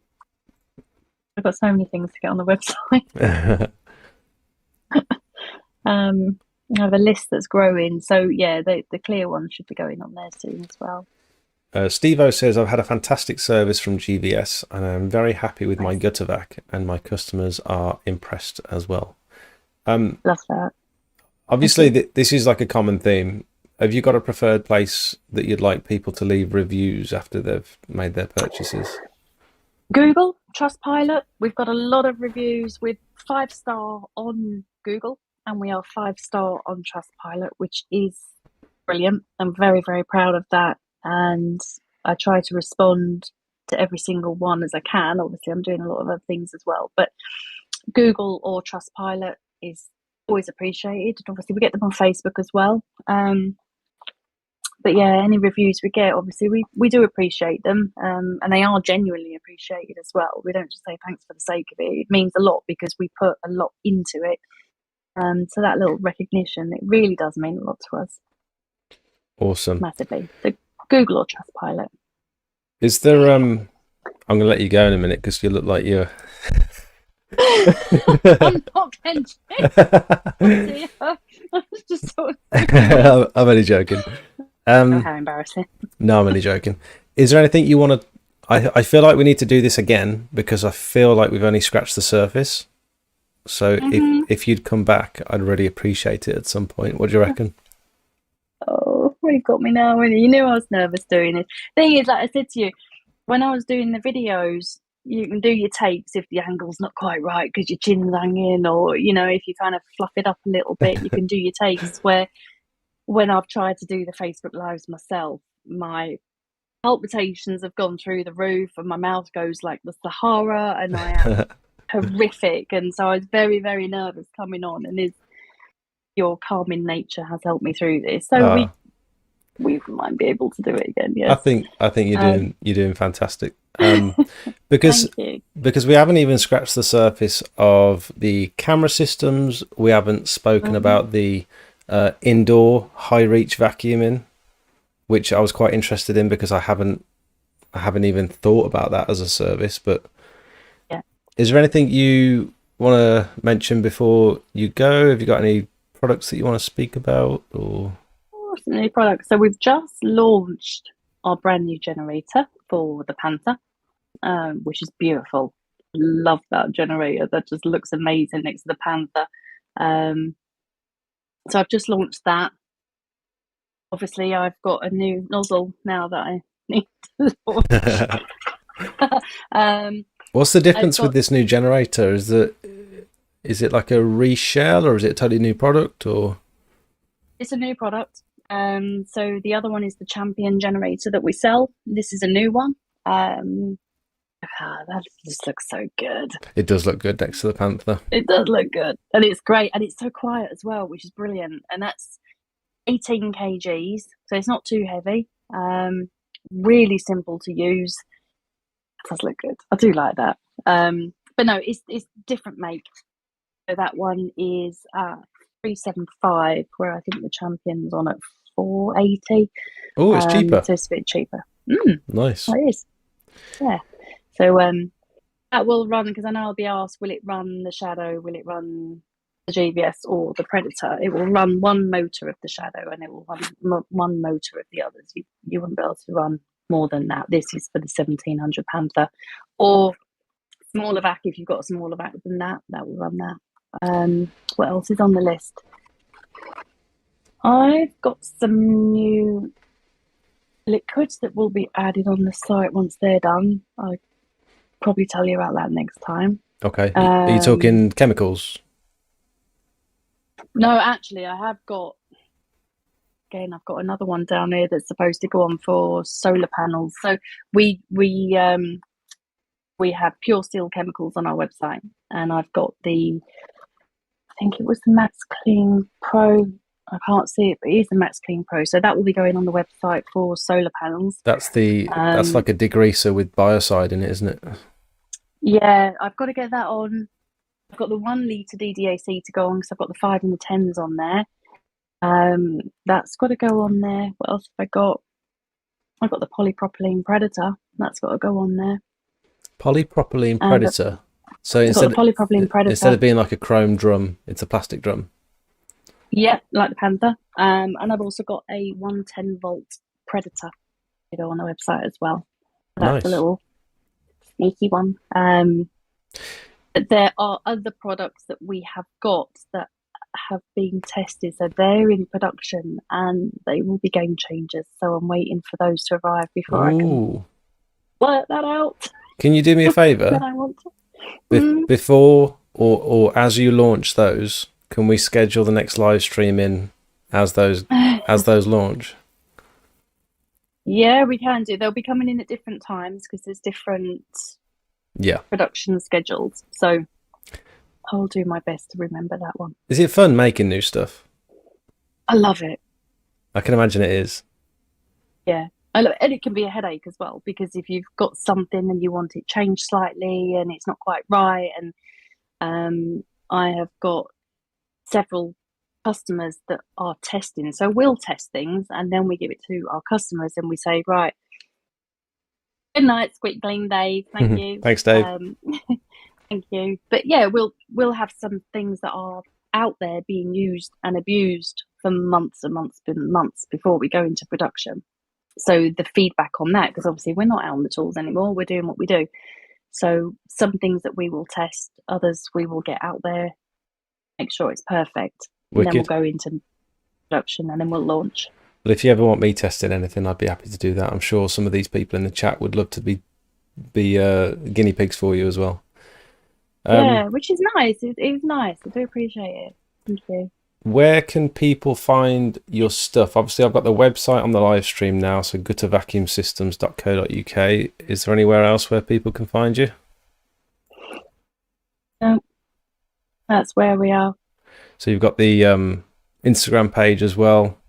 I've got so many things to get on the website. I have a list that's growing. So yeah, the clear ones should be going on there soon as well. Steve-O says, I've had a fantastic service from GVS and I'm very happy with my gutter vac, and my customers are impressed as well. Love that. Obviously, this is like a common theme. Have you got a preferred place that you'd like people to leave reviews after they've made their purchases? Google, Trustpilot. We've got a lot of reviews with 5-star on Google, and we are 5-star on Trustpilot, which is brilliant. I'm very, very proud of that. And I try to respond to every single one as I can. Obviously, I'm doing a lot of other things as well. But Google or Trustpilot is always appreciated. And obviously, we get them on Facebook as well. But yeah, any reviews we get, obviously, we do appreciate them. And they are genuinely appreciated as well. We don't just say thanks for the sake of it. It means a lot because we put a lot into it. So that little recognition, it really does mean a lot to us. Awesome. Massively. So Google or Trustpilot. Is there I'm going to let you go in a minute because you look like you're I'm not Kenji. I was just sort of I'm only joking. how embarrassing. No, I'm only joking. Is there anything you want to... I feel like we need to do this again because I feel like we've only scratched the surface. So if you'd come back, I'd really appreciate it at some point. What do you reckon? Oh, you got me now. You knew I was nervous doing it. Thing is, like I said to you, when I was doing the videos, you can do your takes if the angle's not quite right because your chin's hanging, or if you kind of fluff it up a little bit, you can do your takes. Where when I've tried to do the Facebook Lives myself, my palpitations have gone through the roof and my mouth goes like the Sahara, and I am horrific. And so I was very, very nervous coming on, and your calming nature has helped me through this. So we might be able to do it again. Yes. I think you're doing fantastic. Because Thank you. because we haven't even scratched the surface of the camera systems. We haven't spoken about the indoor high reach vacuuming, which I was quite interested in because I haven't even thought about that as a service. But yeah, is there anything you want to mention before you go? Have you got any products that you want to speak about, or new products? So we've just launched our brand new generator for the Panther, which is beautiful. Love that generator. That just looks amazing next to the Panther. So I've just launched that. Obviously, I've got a new nozzle now that I need to launch. What's the difference with this new generator? Is it like a reshell, or is it a totally new product, or? It's a new product. So the other one is the Champion generator that we sell. This is a new one. That just looks so good. It does look good next to the Panther. It does look good, and it's great, and it's so quiet as well, which is brilliant. And that's 18 kgs, so it's not too heavy. Really simple to use. It does look good. I do like that. But no, it's different make. So that one is 375, where I think the Champion's on at 480. Oh, it's cheaper. So it's a bit cheaper. Nice. It is. Yeah. So that will run, because I know I'll be asked, will it run the Shadow, will it run the GVS or the Predator? It will run one motor of the Shadow and it will run one motor of the others. You wouldn't be able to run more than that. This is for the 1700 Panther, or smaller vac. If you've got a smaller vac than that, that will run that. What else is on the list? I've got some new liquids that will be added on the site once they're done. I'll probably tell you about that next time. Okay. Are you talking chemicals? No, actually, I've got another one down here that's supposed to go on for solar panels. So we have Pure Steel chemicals on our website, and I've got I think it was the Max Clean Pro. I can't see it, but it is the Max Clean Pro. So that will be going on the website for solar panels. That's like a degreaser with biocide in it, isn't it? Yeah, I've got to get that on. I've got the 1 litre DDAC to go on, because I've got the 5 and the 10s on there. That's got to go on there. What else have I got? I've got the polypropylene Predator. That's got to go on there. Polypropylene Predator. So instead of being like a chrome drum, it's a plastic drum. Yeah, like the Panther. And I've also got a 110 volt Predator to go on the website as well. That's nice. A little sneaky one. But there are other products that we have got that have been tested, so they're in production and they will be game changers. So I'm waiting for those to arrive before I can work that out. Can you do me a favour? I want to. Before or as you launch those, can we schedule the next live stream in as those launch? Yeah, we can do. They'll be coming in at different times because there's different production schedules. So I'll do my best to remember that one. Is it fun making new stuff? I love it. I can imagine it is. Yeah. And it can be a headache as well, because if you've got something and you want it changed slightly and it's not quite right, and I have got several customers that are testing. So we'll test things and then we give it to our customers and we say, right, good night, Squeak Clean Dave. Thank you. Thanks, Dave. Thank you. But yeah, we'll have some things that are out there being used and abused for months and months and months before we go into production. So the feedback on that, because obviously we're not out on the tools anymore, we're doing what we do. So some things that we will test, others we will get out there, make sure it's perfect. Wicked. And then we'll go into production and then we'll launch. But if you ever want me testing anything, I'd be happy to do that. I'm sure some of these people in the chat would love to be be guinea pigs for you as well. Yeah, which is nice. It's nice. I do appreciate it. Thank you. Where can people find your stuff? Obviously, I've got the website on the live stream now, so guttervacuumsystems.co.uk. Is there anywhere else where people can find you? No, that's where we are. So you've got the Instagram page as well.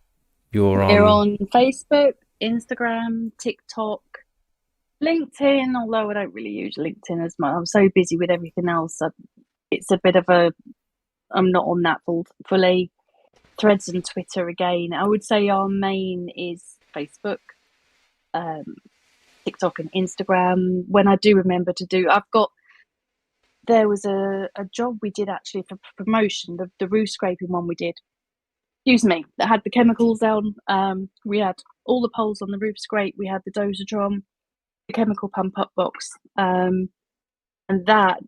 We're on Facebook, Instagram, TikTok, LinkedIn, although I don't really use LinkedIn as much. I'm so busy with everything else. It's a bit of I'm not on that fully. Threads and Twitter again. I would say our main is Facebook, TikTok and Instagram. When I do remember to do, there was a job we did actually for promotion, the roof scraping one we did. Excuse me, that had the chemicals down. We had all the poles on the roof scrape. We had the dosatron, the chemical pump up box, and that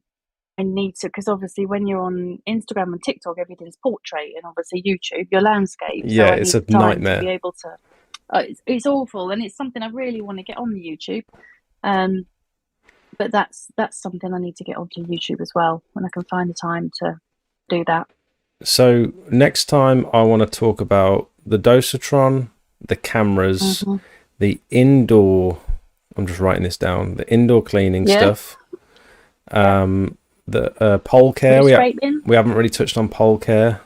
I need to, because obviously when you're on Instagram and TikTok, everything's portrait, and obviously YouTube, your landscape. Yeah, so it's a nightmare. to be able to. It's awful, and it's something I really want to get on the YouTube. But that's something I need to get onto YouTube as well when I can find the time to do that. So next time I want to talk about the dosatron, the cameras, the indoor. I'm just writing this down. The indoor cleaning stuff. The pole care. We haven't really touched on pole care.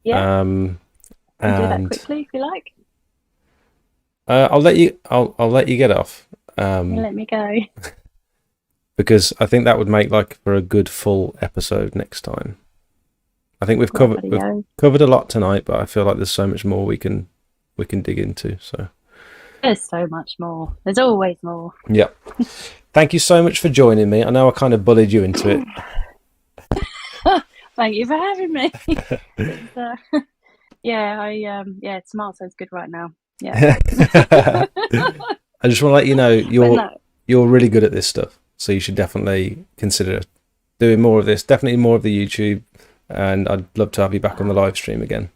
Yeah. And do that quickly if you like. I'll let you get off. Let me go. Because I think that would make for a good full episode next time. I think we've covered a lot tonight, but I feel like there's so much more we can dig into. So there's so much more. There's always more. Yeah. Thank you so much for joining me. I know I kind of bullied you into it. Thank you for having me. Tomato's good right now. Yeah. I just want to let you know you're really good at this stuff, so you should definitely consider doing more of this. Definitely more of the YouTube, and I'd love to have you back on the live stream again.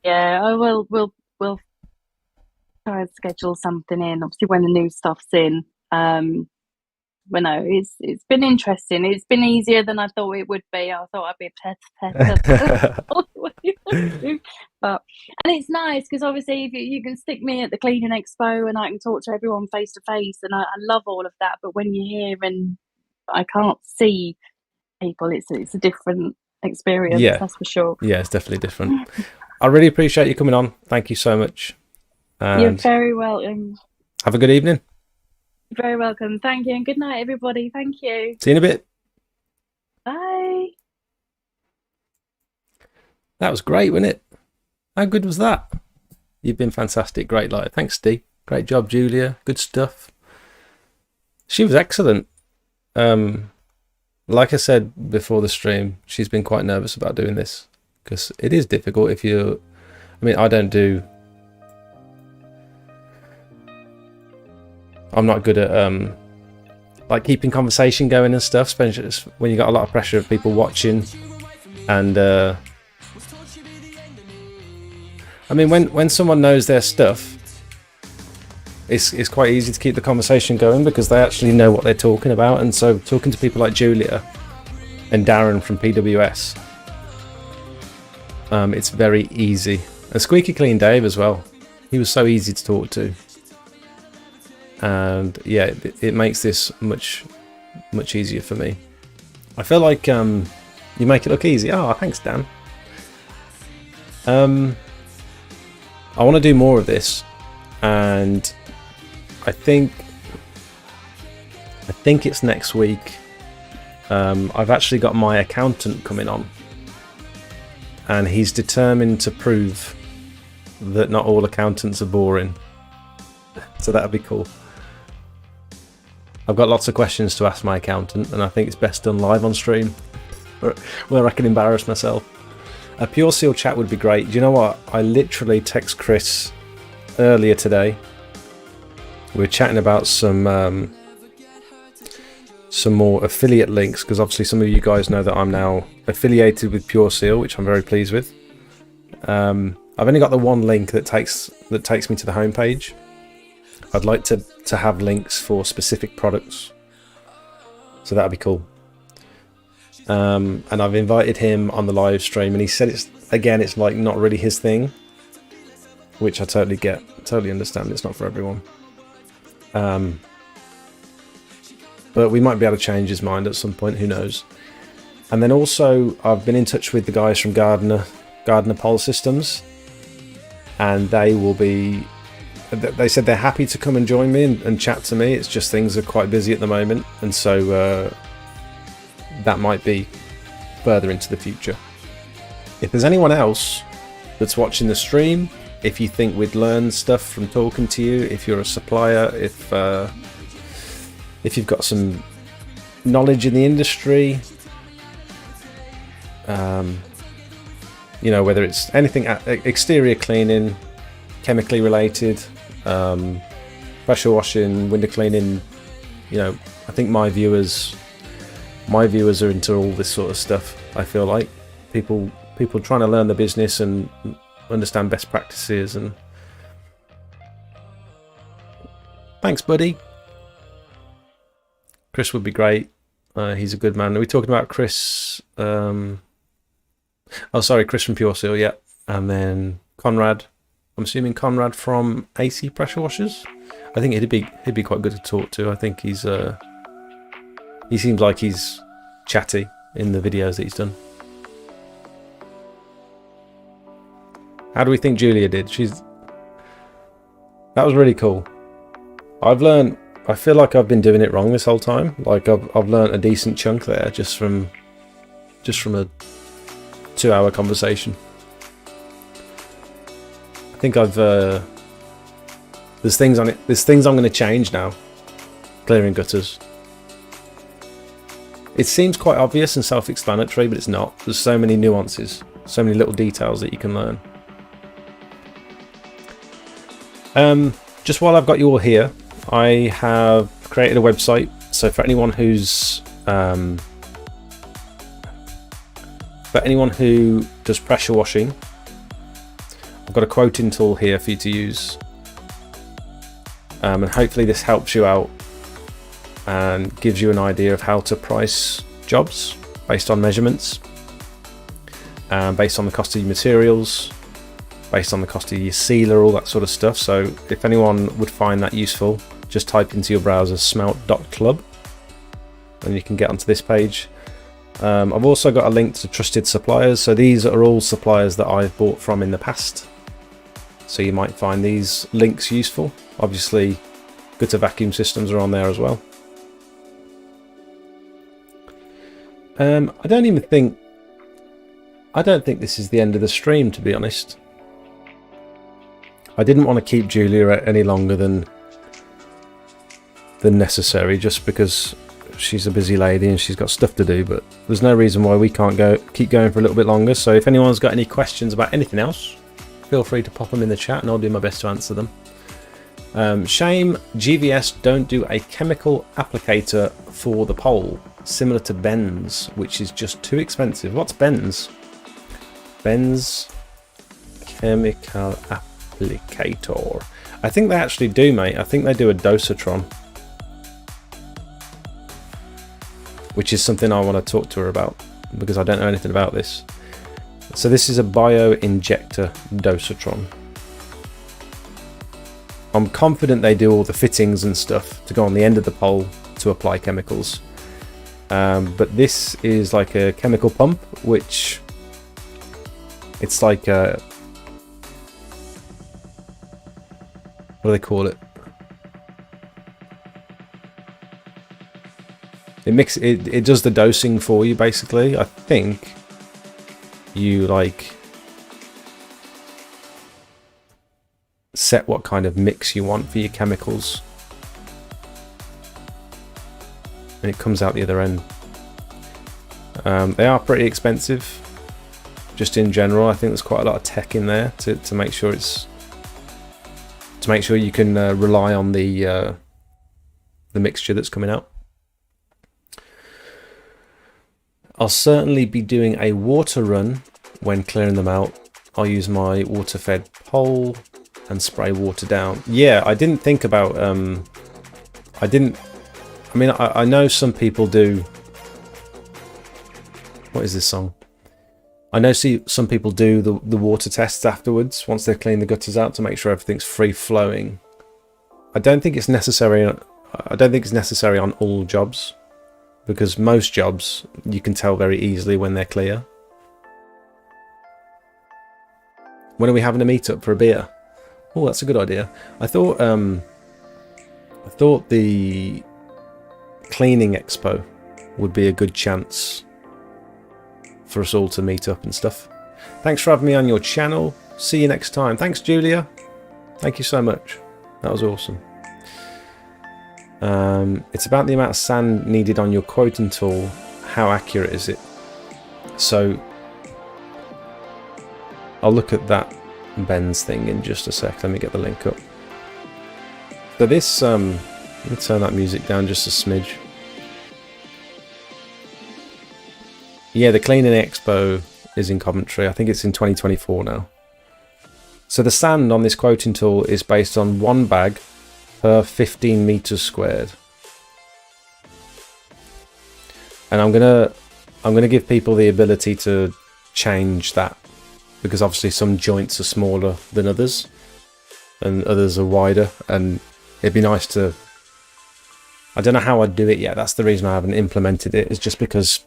Yeah, we'll try and schedule something in. Obviously, when the new stuff's in. But no, it's been interesting. It's been easier than I thought it would be. I thought I'd be a pet. But it's nice because obviously if you can stick me at the cleaning expo and I can talk to everyone face to face, and I love all of that. But when you're here and I can't see people, it's a different experience. Yeah, that's for sure. Yeah, it's definitely different. I really appreciate you coming on. Thank you so much. And you're very welcome. Have a good evening. You're very welcome. Thank you, and good night, everybody. Thank you. See you in a bit. Bye. That was great, wasn't it? How good was that? You've been fantastic. Great light. Thanks, Steve. Great job, Julia. Good stuff. She was excellent. Like I said before the stream, she's been quite nervous about doing this because it is difficult if you. I mean, I'm not good at keeping conversation going and stuff, especially when you got a lot of pressure of people watching. And I mean, when someone knows their stuff, it's quite easy to keep the conversation going because they actually know what they're talking about. And so talking to people like Julia and Darren from PWS, it's very easy. And Squeaky Clean Dave as well. He was so easy to talk to. And yeah, it makes this much easier for me. I feel like you make it look easy. Oh, thanks, Dan. I want to do more of this, and I think it's next week. I've actually got my accountant coming on, and he's determined to prove that not all accountants are boring. So that'd be cool. I've got lots of questions to ask my accountant, and I think it's best done live on stream, where I can embarrass myself. A Pure Seal chat would be great. Do you know what? I literally text Chris earlier today. We were chatting about some more affiliate links, because obviously some of you guys know that I'm now affiliated with Pure Seal, which I'm very pleased with. I've only got the one link that takes me to the homepage. I'd like to to have links for specific products. So that'd be cool. And I've invited him on the live stream, and he said it's like not really his thing, which I totally get, totally understand. It's not for everyone. But we might be able to change his mind at some point, who knows. And then also I've been in touch with the guys from Gardner Pole Systems, and they said they're happy to come and join me and chat to me. It's just things are quite busy at the moment, and so that might be further into the future. If there's anyone else that's watching the stream, if you think we'd learn stuff from talking to you, if you're a supplier, if you've got some knowledge in the industry, you know, whether it's anything exterior cleaning, chemically related, pressure washing, window cleaning, you know, I think my viewers are into all this sort of stuff. I feel like people trying to learn the business and understand best practices. And thanks, buddy. Chris would be great. He's a good man. Are we talking about Chris? Oh, sorry, Chris from Pure Seal. Yeah, and then Conrad. I'm assuming Conrad from AC Pressure Washers. I think he'd be quite good to talk to. I think he seems like he's chatty in the videos that he's done. How do we think Julia did? That was really cool. I feel like I've been doing it wrong this whole time. Like I've learned a decent chunk there just from a 2-hour conversation. I think there's things on it. There's things I'm going to change now. Clearing gutters. It seems quite obvious and self-explanatory, but it's not. There's so many nuances, so many little details that you can learn. Just while I've got you all here, I have created a website. So for anyone who does pressure washing, I've got a quoting tool here for you to use, and hopefully this helps you out and gives you an idea of how to price jobs based on measurements, based on the cost of your materials, based on the cost of your sealer, all that sort of stuff. So if anyone would find that useful, just type into your browser smelt.club and you can get onto this page. I've also got a link to trusted suppliers. So these are all suppliers that I've bought from in the past. So you might find these links useful. Obviously, gutter vacuum systems are on there as well. I don't think this is the end of the stream, to be honest. I didn't want to keep Julia any longer than necessary, just because she's a busy lady and she's got stuff to do, but there's no reason why we can't keep going for a little bit longer. So if anyone's got any questions about anything else, feel free to pop them in the chat and I'll do my best to answer them. Shame GVS don't do a chemical applicator for the pole, similar to Ben's, which is just too expensive. What's Ben's? Ben's chemical applicator. I think they actually do, mate. I think they do a dosatron, which is something I want to talk to her about because I don't know anything about this. So this is a bio-injector dosatron. I'm confident they do all the fittings and stuff to go on the end of the pole to apply chemicals. But this is like a chemical pump, which it's like a, what do they call it? It does the dosing for you, basically. I think you like set what kind of mix you want for your chemicals, and it comes out the other end. They are pretty expensive, just in general. I think there's quite a lot of tech in there to make sure you can rely on the mixture that's coming out. I'll certainly be doing a water run when clearing them out. I'll use my water-fed pole and spray water down. Yeah, I didn't think about I know some people do. What is this song? I know some people do the water tests afterwards once they've cleaned the gutters out to make sure everything's free flowing. I don't think it's necessary on all jobs, because most jobs you can tell very easily when they're clear. When are we having a meetup for a beer? Oh, that's a good idea. I thought the cleaning expo would be a good chance for us all to meet up and stuff. Thanks for having me on your channel. See you next time. Thanks, Julia. Thank you so much. That was awesome. It's about the amount of sand needed on your quoting tool. How accurate is it? So I'll look at that Ben's thing in just a sec. Let me get the link up. So this, let me turn that music down just a smidge. Yeah, the Cleaning Expo is in Coventry. I think it's in 2024 now. So the sand on this quoting tool is based on 1 bag per 15 meters squared. And I'm gonna give people the ability to change that, because obviously some joints are smaller than others and others are wider, and it'd be nice to, I don't know how I'd do it yet. That's the reason I haven't implemented it, is just because,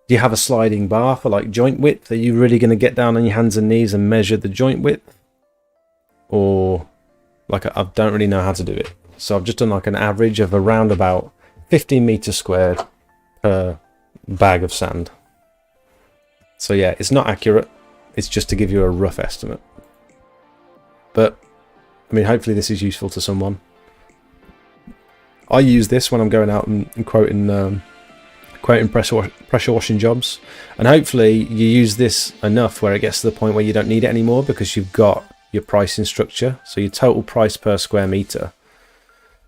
do you have a sliding bar for like joint width? Are you really going to get down on your hands and knees and measure the joint width? Or like, I don't really know how to do it. So I've just done like an average of around about 15 meters squared per bag of sand. So yeah, it's not accurate. It's just to give you a rough estimate. But I mean, hopefully this is useful to someone. I use this when I'm going out and quoting pressure washing jobs, and hopefully you use this enough where it gets to the point where you don't need it anymore, because you've got your pricing structure. So your total price per square meter,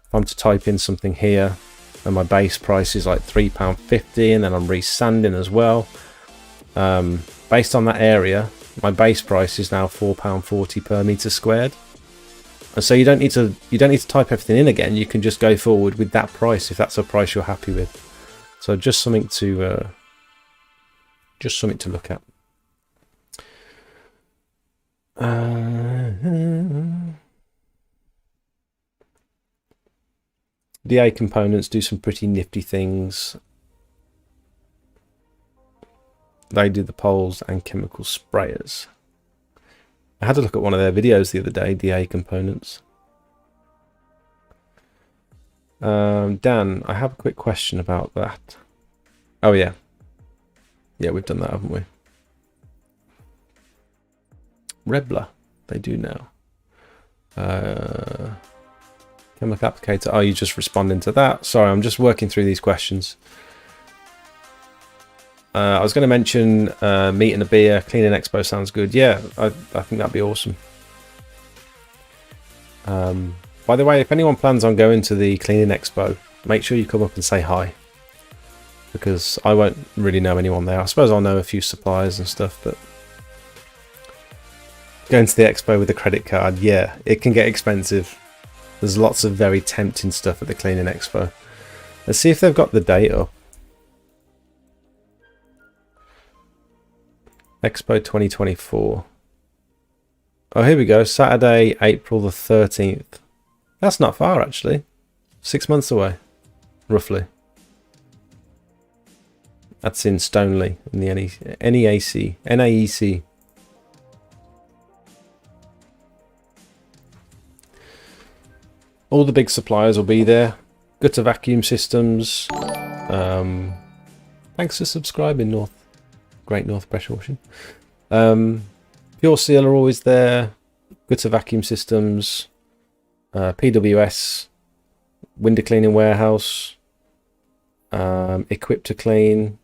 if I'm to type in something here and my base price is like £3.50, and then I'm resanding as well, based on that area, my base price is now £4.40 per meter squared. And so you don't need to type everything in again. You can just go forward with that price if that's a price you're happy with. So just something to look at. DA components do some pretty nifty things. They do the poles and chemical sprayers. I had a look at one of their videos the other day, DA components. Dan, I have a quick question about that. Oh yeah. Yeah, we've done that, haven't we? Rebler, they do now. Chemical applicator, are you just responding to that? Sorry, I'm just working through these questions. I was going to mention meeting a beer, cleaning expo sounds good. Yeah, I think that'd be awesome. By the way, if anyone plans on going to the cleaning expo, make sure you come up and say hi, because I won't really know anyone there. I suppose I'll know a few suppliers and stuff, but going to the expo with a credit card, yeah, it can get expensive. There's lots of very tempting stuff at the cleaning expo. Let's see if they've got the date up. Expo 2024. Oh, here we go. Saturday, April the 13th. That's not far, actually. 6 months away, roughly. That's in Stoneleigh, in the NAEC. All the big suppliers will be there. Gutter Vacuum Systems. Thanks for subscribing, Great North Pressure Washing. Pure Seal are always there. Gutter Vacuum Systems. PWS. Window Cleaning Warehouse. Equip to Clean.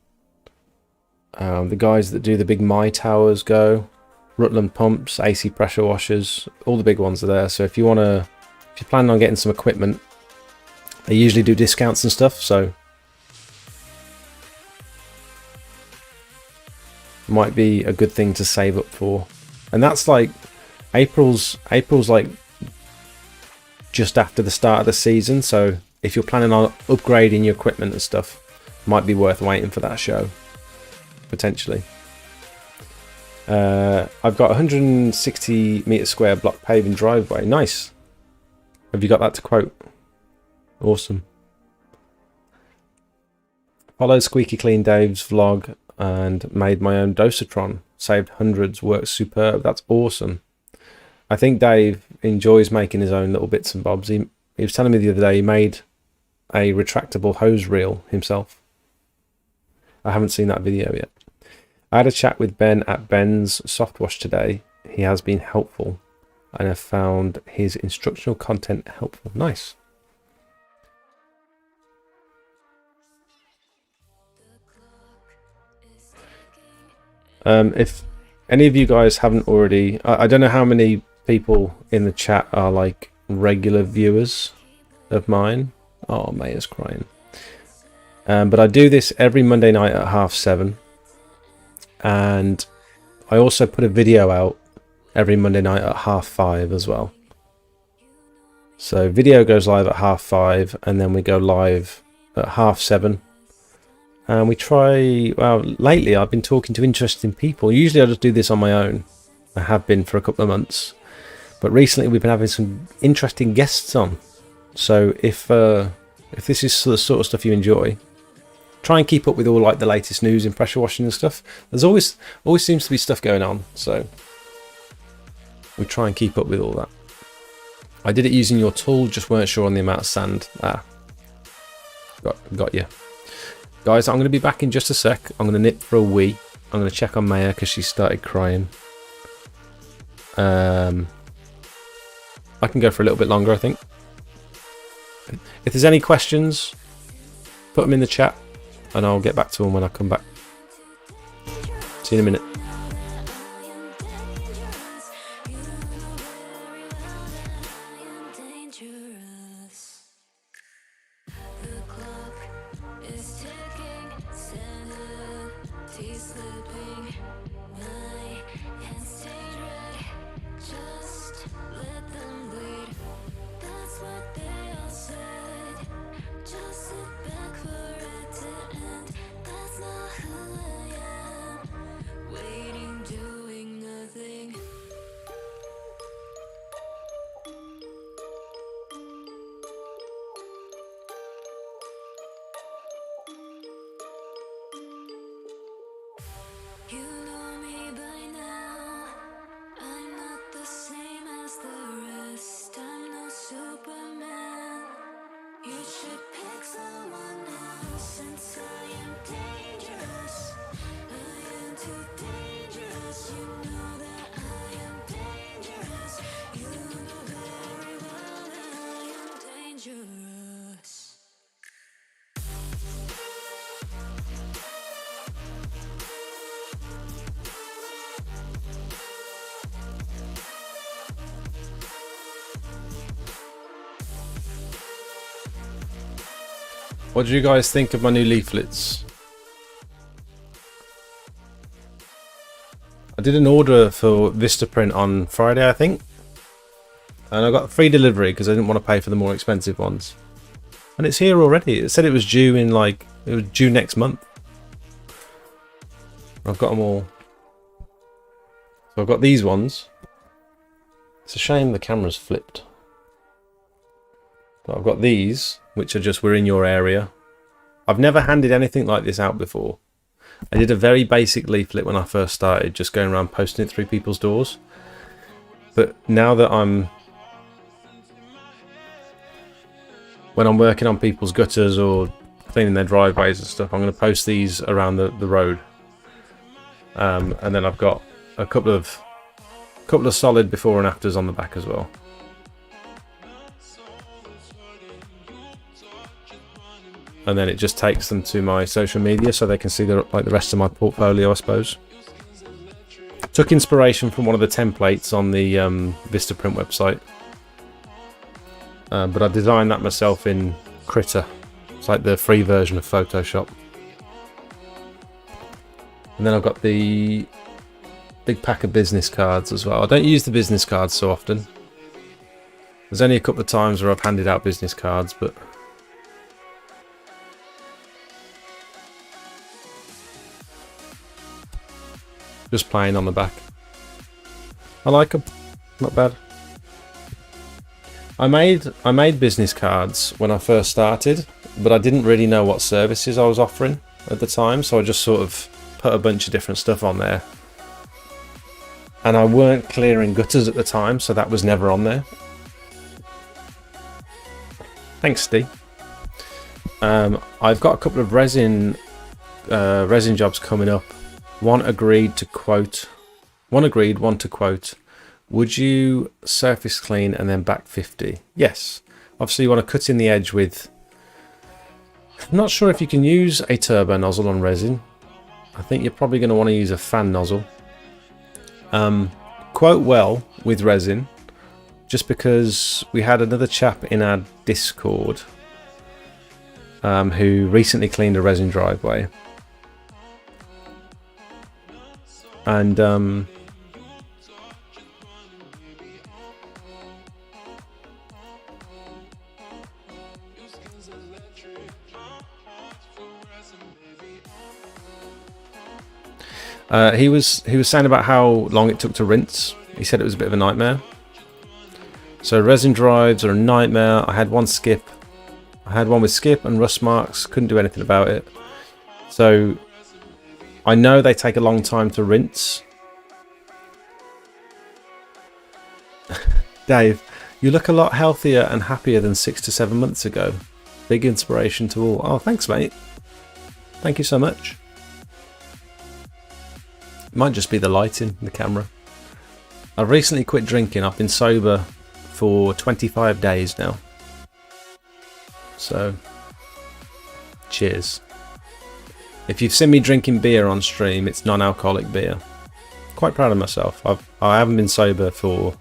The guys that do the big My Towers go. Rutland Pumps, AC Pressure Washers. All the big ones are there. So if you're planning on getting some equipment, they usually do discounts and stuff, so might be a good thing to save up for. And that's like April's like just after the start of the season, so if you're planning on upgrading your equipment and stuff, might be worth waiting for that show, potentially. I've got 160 metre square block paving driveway. Nice. Have you got that to quote? Awesome. Followed Squeaky Clean Dave's vlog and made my own dosatron. Saved hundreds, works superb. That's awesome. I think Dave enjoys making his own little bits and bobs. He was telling me the other day he made a retractable hose reel himself. I haven't seen that video yet. I had a chat with Ben at Ben's Softwash today. He has been helpful and have found his instructional content helpful. Nice. If any of you guys haven't already, I don't know how many people in the chat are like regular viewers of mine. Oh, Maya's crying. But I do this every Monday night at 7:30, and I also put a video out every Monday night at 5:30 as well. So video goes live at 5:30, and then we go live at 7:30. And we try, well, lately I've been talking to interesting people. Usually I just do this on my own. I have been for a couple of months. But recently we've been having some interesting guests on. So if this is the sort of stuff you enjoy, try and keep up with all like the latest news in pressure washing and stuff. There's always seems to be stuff going on. So we try and keep up with all that. I did it using your tool, just weren't sure on the amount of sand. Got you. Guys, I'm going to be back in just a sec. I'm going to nip for a wee. I'm going to check on Maya because she started crying. I can go for a little bit longer, I think. If there's any questions, put them in the chat and I'll get back to them when I come back. See you in a minute. What do you guys think of my new leaflets? I did an order for Vistaprint on Friday, I think. And I got free delivery because I didn't want to pay for the more expensive ones. And it's here already. It said it was due in it was due next month. I've got them all. So I've got these ones. It's a shame the camera's flipped. But I've got these, which are just, we're in your area. I've never handed anything like this out before. I did a very basic leaflet when I first started, just going around posting it through people's doors. But now that when I'm working on people's gutters or cleaning their driveways and stuff, I'm going to post these around the road. And then I've got a couple of solid before and afters on the back as well. And then it just takes them to my social media so they can see the rest of my portfolio, I suppose. Took inspiration from one of the templates on the Vistaprint website. But I designed that myself in Critter. It's like the free version of Photoshop. And then I've got the big pack of business cards as well. I don't use the business cards so often. There's only a couple of times where I've handed out business cards, but just plain on the back. I like them. Not bad. I made business cards when I first started, but I didn't really know what services I was offering at the time, so I just sort of put a bunch of different stuff on there. And I weren't clearing gutters at the time, so that was never on there. Thanks, Steve. I've got a couple of resin jobs coming up. One agreed, one to quote. Would you surface clean and then back 50? Yes. Obviously you want to cut in the edge with... I'm not sure if you can use a turbo nozzle on resin. I think you're probably going to want to use a fan nozzle. Quote well with resin, just because we had another chap in our Discord who recently cleaned a resin driveway. And he was saying about how long it took to rinse. He said it was a bit of a nightmare. So resin drives are a nightmare. I had one skip. I had one with skip and rust marks. Couldn't do anything about it. So I know they take a long time to rinse. Dave, you look a lot healthier and happier than 6 to 7 months ago. Big inspiration to all. Oh, thanks, mate. Thank you so much. It might just be the lighting in the camera. I've recently quit drinking. I've been sober for 25 days now. So, cheers. If you've seen me drinking beer on stream, it's non-alcoholic beer. Quite proud of myself. I haven't been sober for...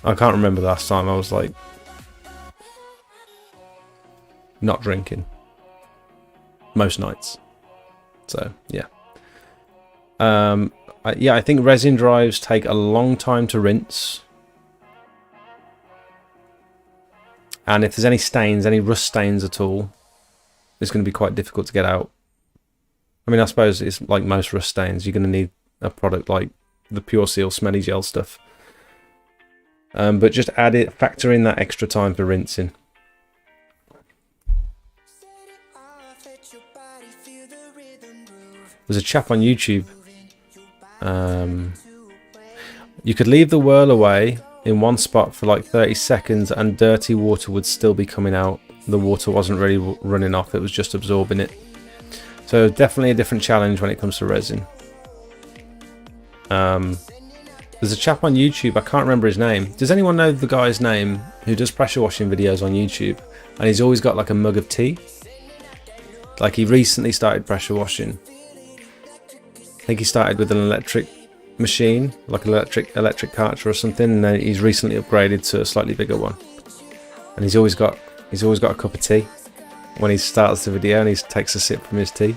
I can't remember the last time I was like... not drinking. Most nights. So, yeah. I think resin drives take a long time to rinse. And if there's any stains, any rust stains at all, it's going to be quite difficult to get out. I mean, I suppose it's like most rust stains, you're going to need a product like the Pure Seal Smelly Gel stuff. But just factor in that extra time for rinsing. There's a chap on YouTube. You could leave the whirl away in one spot for like 30 seconds and dirty water would still be coming out. The water wasn't really running off, it was just absorbing it. So definitely a different challenge when it comes to resin. There's a chap on YouTube, I can't remember his name. Does anyone know the guy's name who does pressure washing videos on YouTube? And he's always got like a mug of tea. Like he recently started pressure washing. I think he started with an electric machine, like an electric carter or something, and then he's recently upgraded to a slightly bigger one. And he's always got a cup of tea when he starts the video, and he takes a sip from his tea.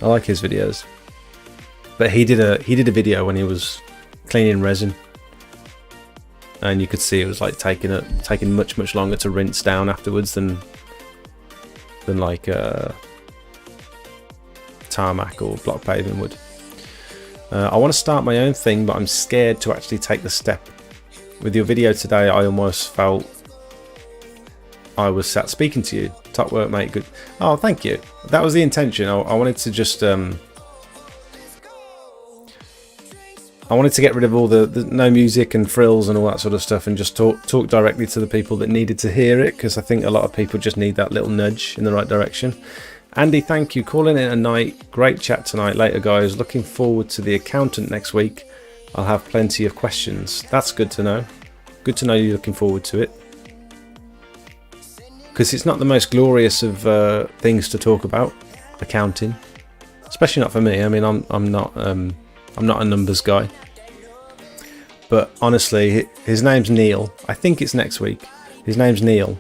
I like his videos. But he did a video when he was cleaning resin, and you could see it was like taking much longer to rinse down afterwards than like tarmac or block paving would. I want to start my own thing, but I'm scared to actually take the step. With your video today, I almost felt I was sat speaking to you. Top work, mate. Good. Oh, thank you. That was the intention. I wanted to just I wanted to get rid of all the no music and frills and all that sort of stuff, and just talk directly to the people that needed to hear it, because I think a lot of people just need that little nudge in the right direction. Andy, thank you. Calling it a night. Great chat tonight. Later, guys. Looking forward to the accountant next week. I'll have plenty of questions. That's good to know. Good to know you're looking forward to it, because it's not the most glorious of things to talk about, accounting, especially not for me. I mean, I'm not a numbers guy. But honestly, his name's Neil. I think it's next week. His name's Neil,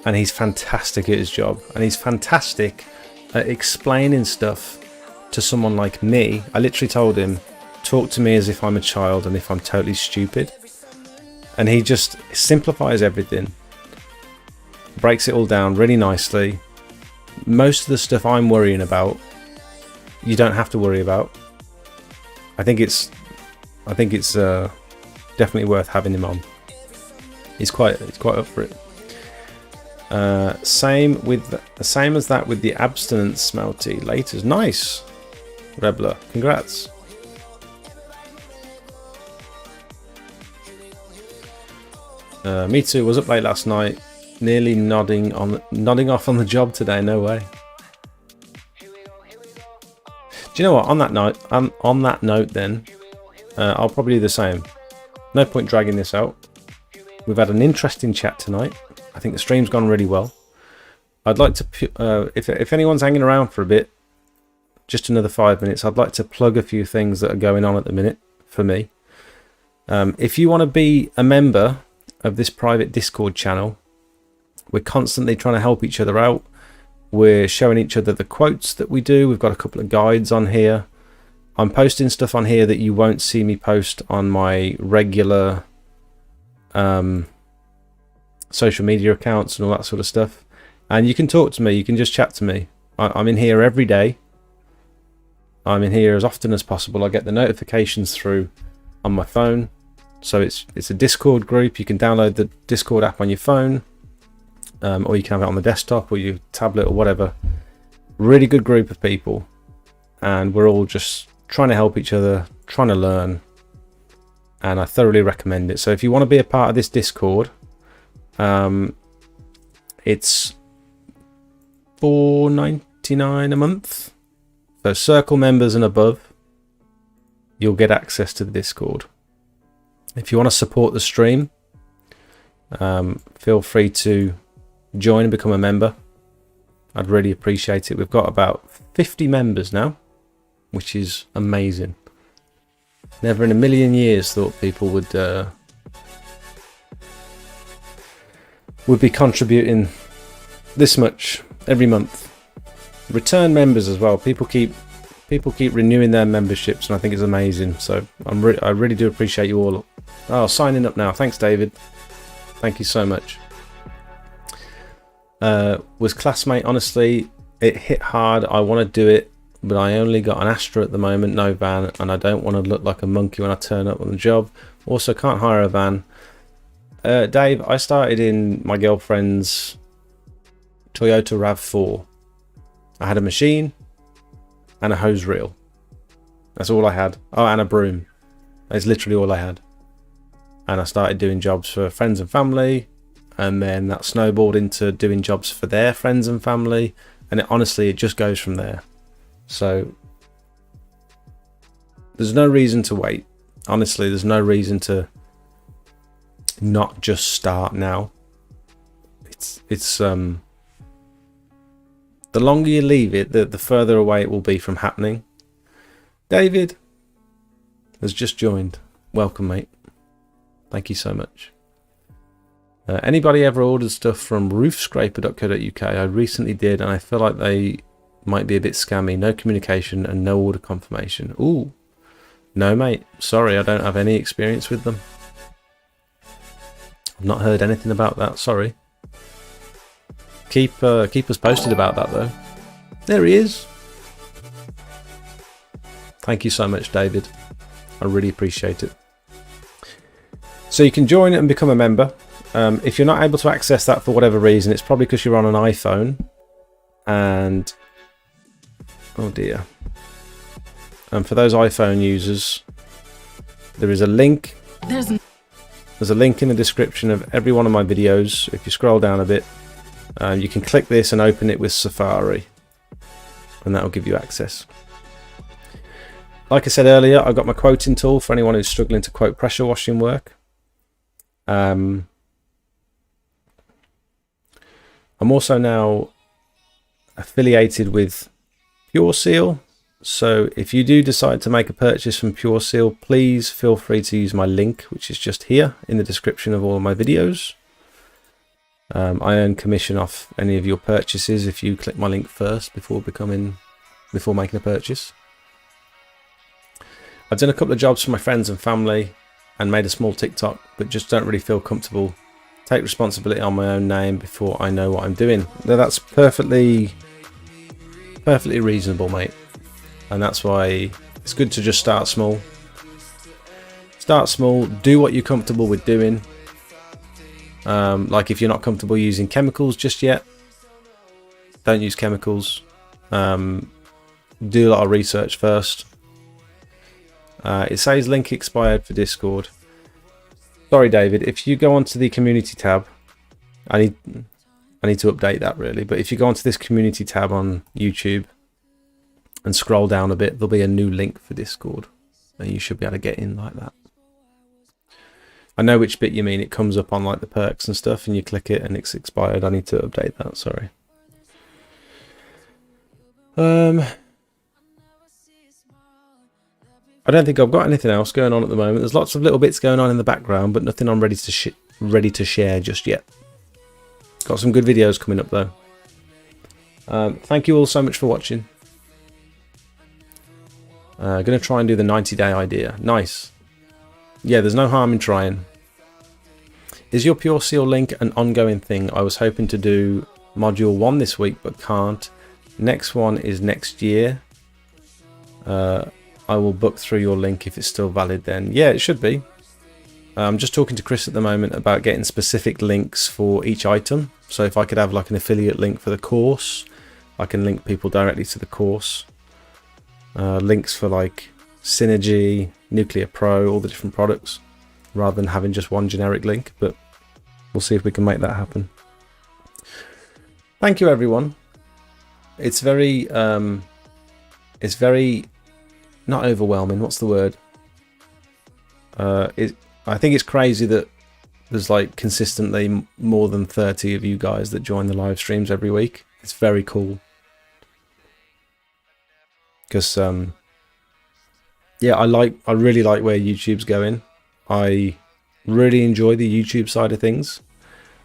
and he's fantastic at his job, and he's fantastic at explaining stuff to someone like me. I literally told him, talk to me as if I'm a child and if I'm totally stupid. and he just simplifies everything, breaks it all down really nicely. Most of the stuff I'm worrying about, you don't have to worry about. I think it's definitely worth having him on. He's quite up for it. Same as that with the abstinence smelty. Laters, nice. Rebler, congrats. Me too. Was up late last night, nearly nodding off on the job today. No way. Do you know what? On that note, then, I'll probably do the same. No point dragging this out. We've had an interesting chat tonight. I think the stream's gone really well. I'd like to, if anyone's hanging around for a bit, just another 5 minutes, I'd like to plug a few things that are going on at the minute for me. If you want to be a member of this private Discord channel, we're constantly trying to help each other out. We're showing each other the quotes that we do. We've got a couple of guides on here. I'm posting stuff on here that you won't see me post on my regular social media accounts and all that sort of stuff. And you can talk to me. You can just chat to me. I'm in here every day. I'm in here as often as possible. I get the notifications through on my phone. So it's a Discord group. You can download the Discord app on your phone, or you can have it on the desktop or your tablet or whatever. Really good group of people, and we're all just trying to help each other, trying to learn, and I thoroughly recommend it. So if you want to be a part of this Discord, it's $4.99 a month. So Circle members and above, you'll get access to the Discord. If you want to support the stream, feel free to join and become a member. I'd really appreciate it. We've got about 50 members now, which is amazing. Never in a million years thought people would be contributing this much every month. Return members as well. People keep renewing their memberships, and I think it's amazing. So I really do appreciate you all. Oh, signing up now. Thanks, David. Thank you so much. Was classmate, honestly, it hit hard. I want to do it, but I only got an Astra at the moment, no van, and I don't want to look like a monkey when I turn up on the job. Also, can't hire a van. Dave, I started in my girlfriend's Toyota RAV4. I had a machine and a hose reel. That's all I had. Oh, and a broom. That's literally all I had. And I started doing jobs for friends and family, and then that snowballed into doing jobs for their friends and family, and honestly it just goes from there. So there's no reason to wait. Honestly, there's no reason to not just start now. It's the longer you leave it, the further away it will be from happening. David has just joined. Welcome, mate. Thank you so much. Anybody ever ordered stuff from roofscraper.co.uk? I recently did, and I feel like they might be a bit scammy. No communication and no order confirmation. Ooh. No, mate. Sorry, I don't have any experience with them. I've not heard anything about that. Sorry. Keep us posted about that, though. There he is. Thank you so much, David. I really appreciate it. So you can join and become a member. If you're not able to access that for whatever reason, it's probably because you're on an iPhone. And oh dear. And for those iPhone users, there is a link. There's a link in the description of every one of my videos. If you scroll down a bit, you can click this and open it with Safari, and that will give you access. Like I said earlier, I've got my quoting tool for anyone who's struggling to quote pressure washing work. I'm also now affiliated with Pure Seal, so if you do decide to make a purchase from Pure Seal, please feel free to use my link, which is just here in the description of all of my videos. I earn commission off any of your purchases if you click my link first before making a purchase. I've done a couple of jobs for my friends and family. and made a small TikTok, but just don't really feel comfortable take responsibility on my own name before I know what I'm doing. Now, that's perfectly reasonable, mate, and that's why it's good to just start small. Start small, do what you're comfortable with doing. Like if you're not comfortable using chemicals just yet, don't use chemicals. Do a lot of research first. It says link expired for Discord. Sorry, David. If you go onto the community tab, I need to update that really. But if you go onto this community tab on YouTube and scroll down a bit, there'll be a new link for Discord, and you should be able to get in like that. I know which bit you mean. It comes up on like the perks and stuff, and you click it and it's expired. I need to update that. Sorry. I don't think I've got anything else going on at the moment. There's lots of little bits going on in the background, but nothing I'm ready to share just yet. Got some good videos coming up though. Thank you all so much for watching. Going to try and do the 90-day idea. Nice. Yeah, there's no harm in trying. Is your Pure Seal link an ongoing thing? I was hoping to do module 1 this week, but can't. Next one is next year. I will book through your link if it's still valid then. Yeah, it should be. I'm just talking to Chris at the moment about getting specific links for each item. So if I could have like an affiliate link for the course, I can link people directly to the course. Links for like Synergy, Nuclear Pro, all the different products, rather than having just one generic link. But we'll see if we can make that happen. Thank you, everyone. It's very not overwhelming. What's the word? I think it's crazy that there's like consistently more than 30 of you guys that join the live streams every week. It's very cool. Because yeah, I really like where YouTube's going. I really enjoy the YouTube side of things,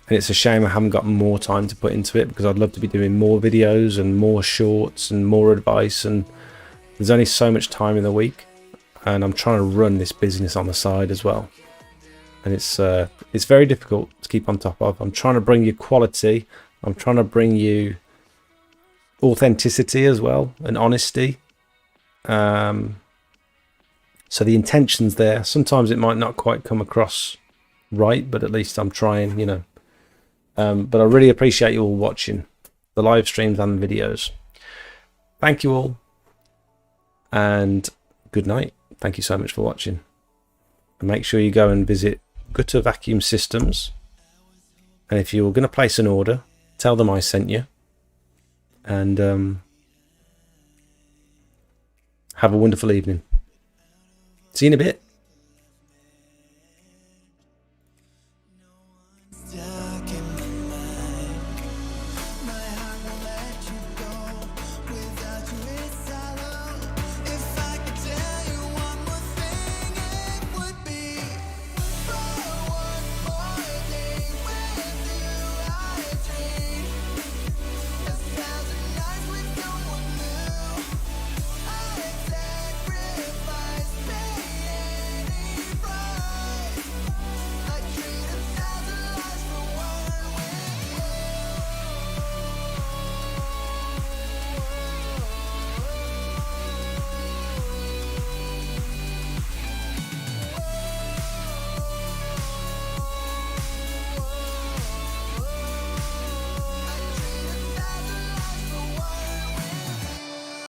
and it's a shame I haven't got more time to put into it, because I'd love to be doing more videos and more shorts and more advice, and there's only so much time in the week, and I'm trying to run this business on the side as well, and it's very difficult to keep on top of. I'm trying to bring you quality, I'm trying to bring you authenticity as well, and honesty. So the intention's there. Sometimes it might not quite come across right, but at least I'm trying, you know. But I really appreciate you all watching the live streams and the videos. Thank you all, and good night. Thank you so much for watching, and make sure you go and visit Gutter Vacuum Systems, and if you're going to place an order, tell them I sent you, and have a wonderful evening. See you in a bit.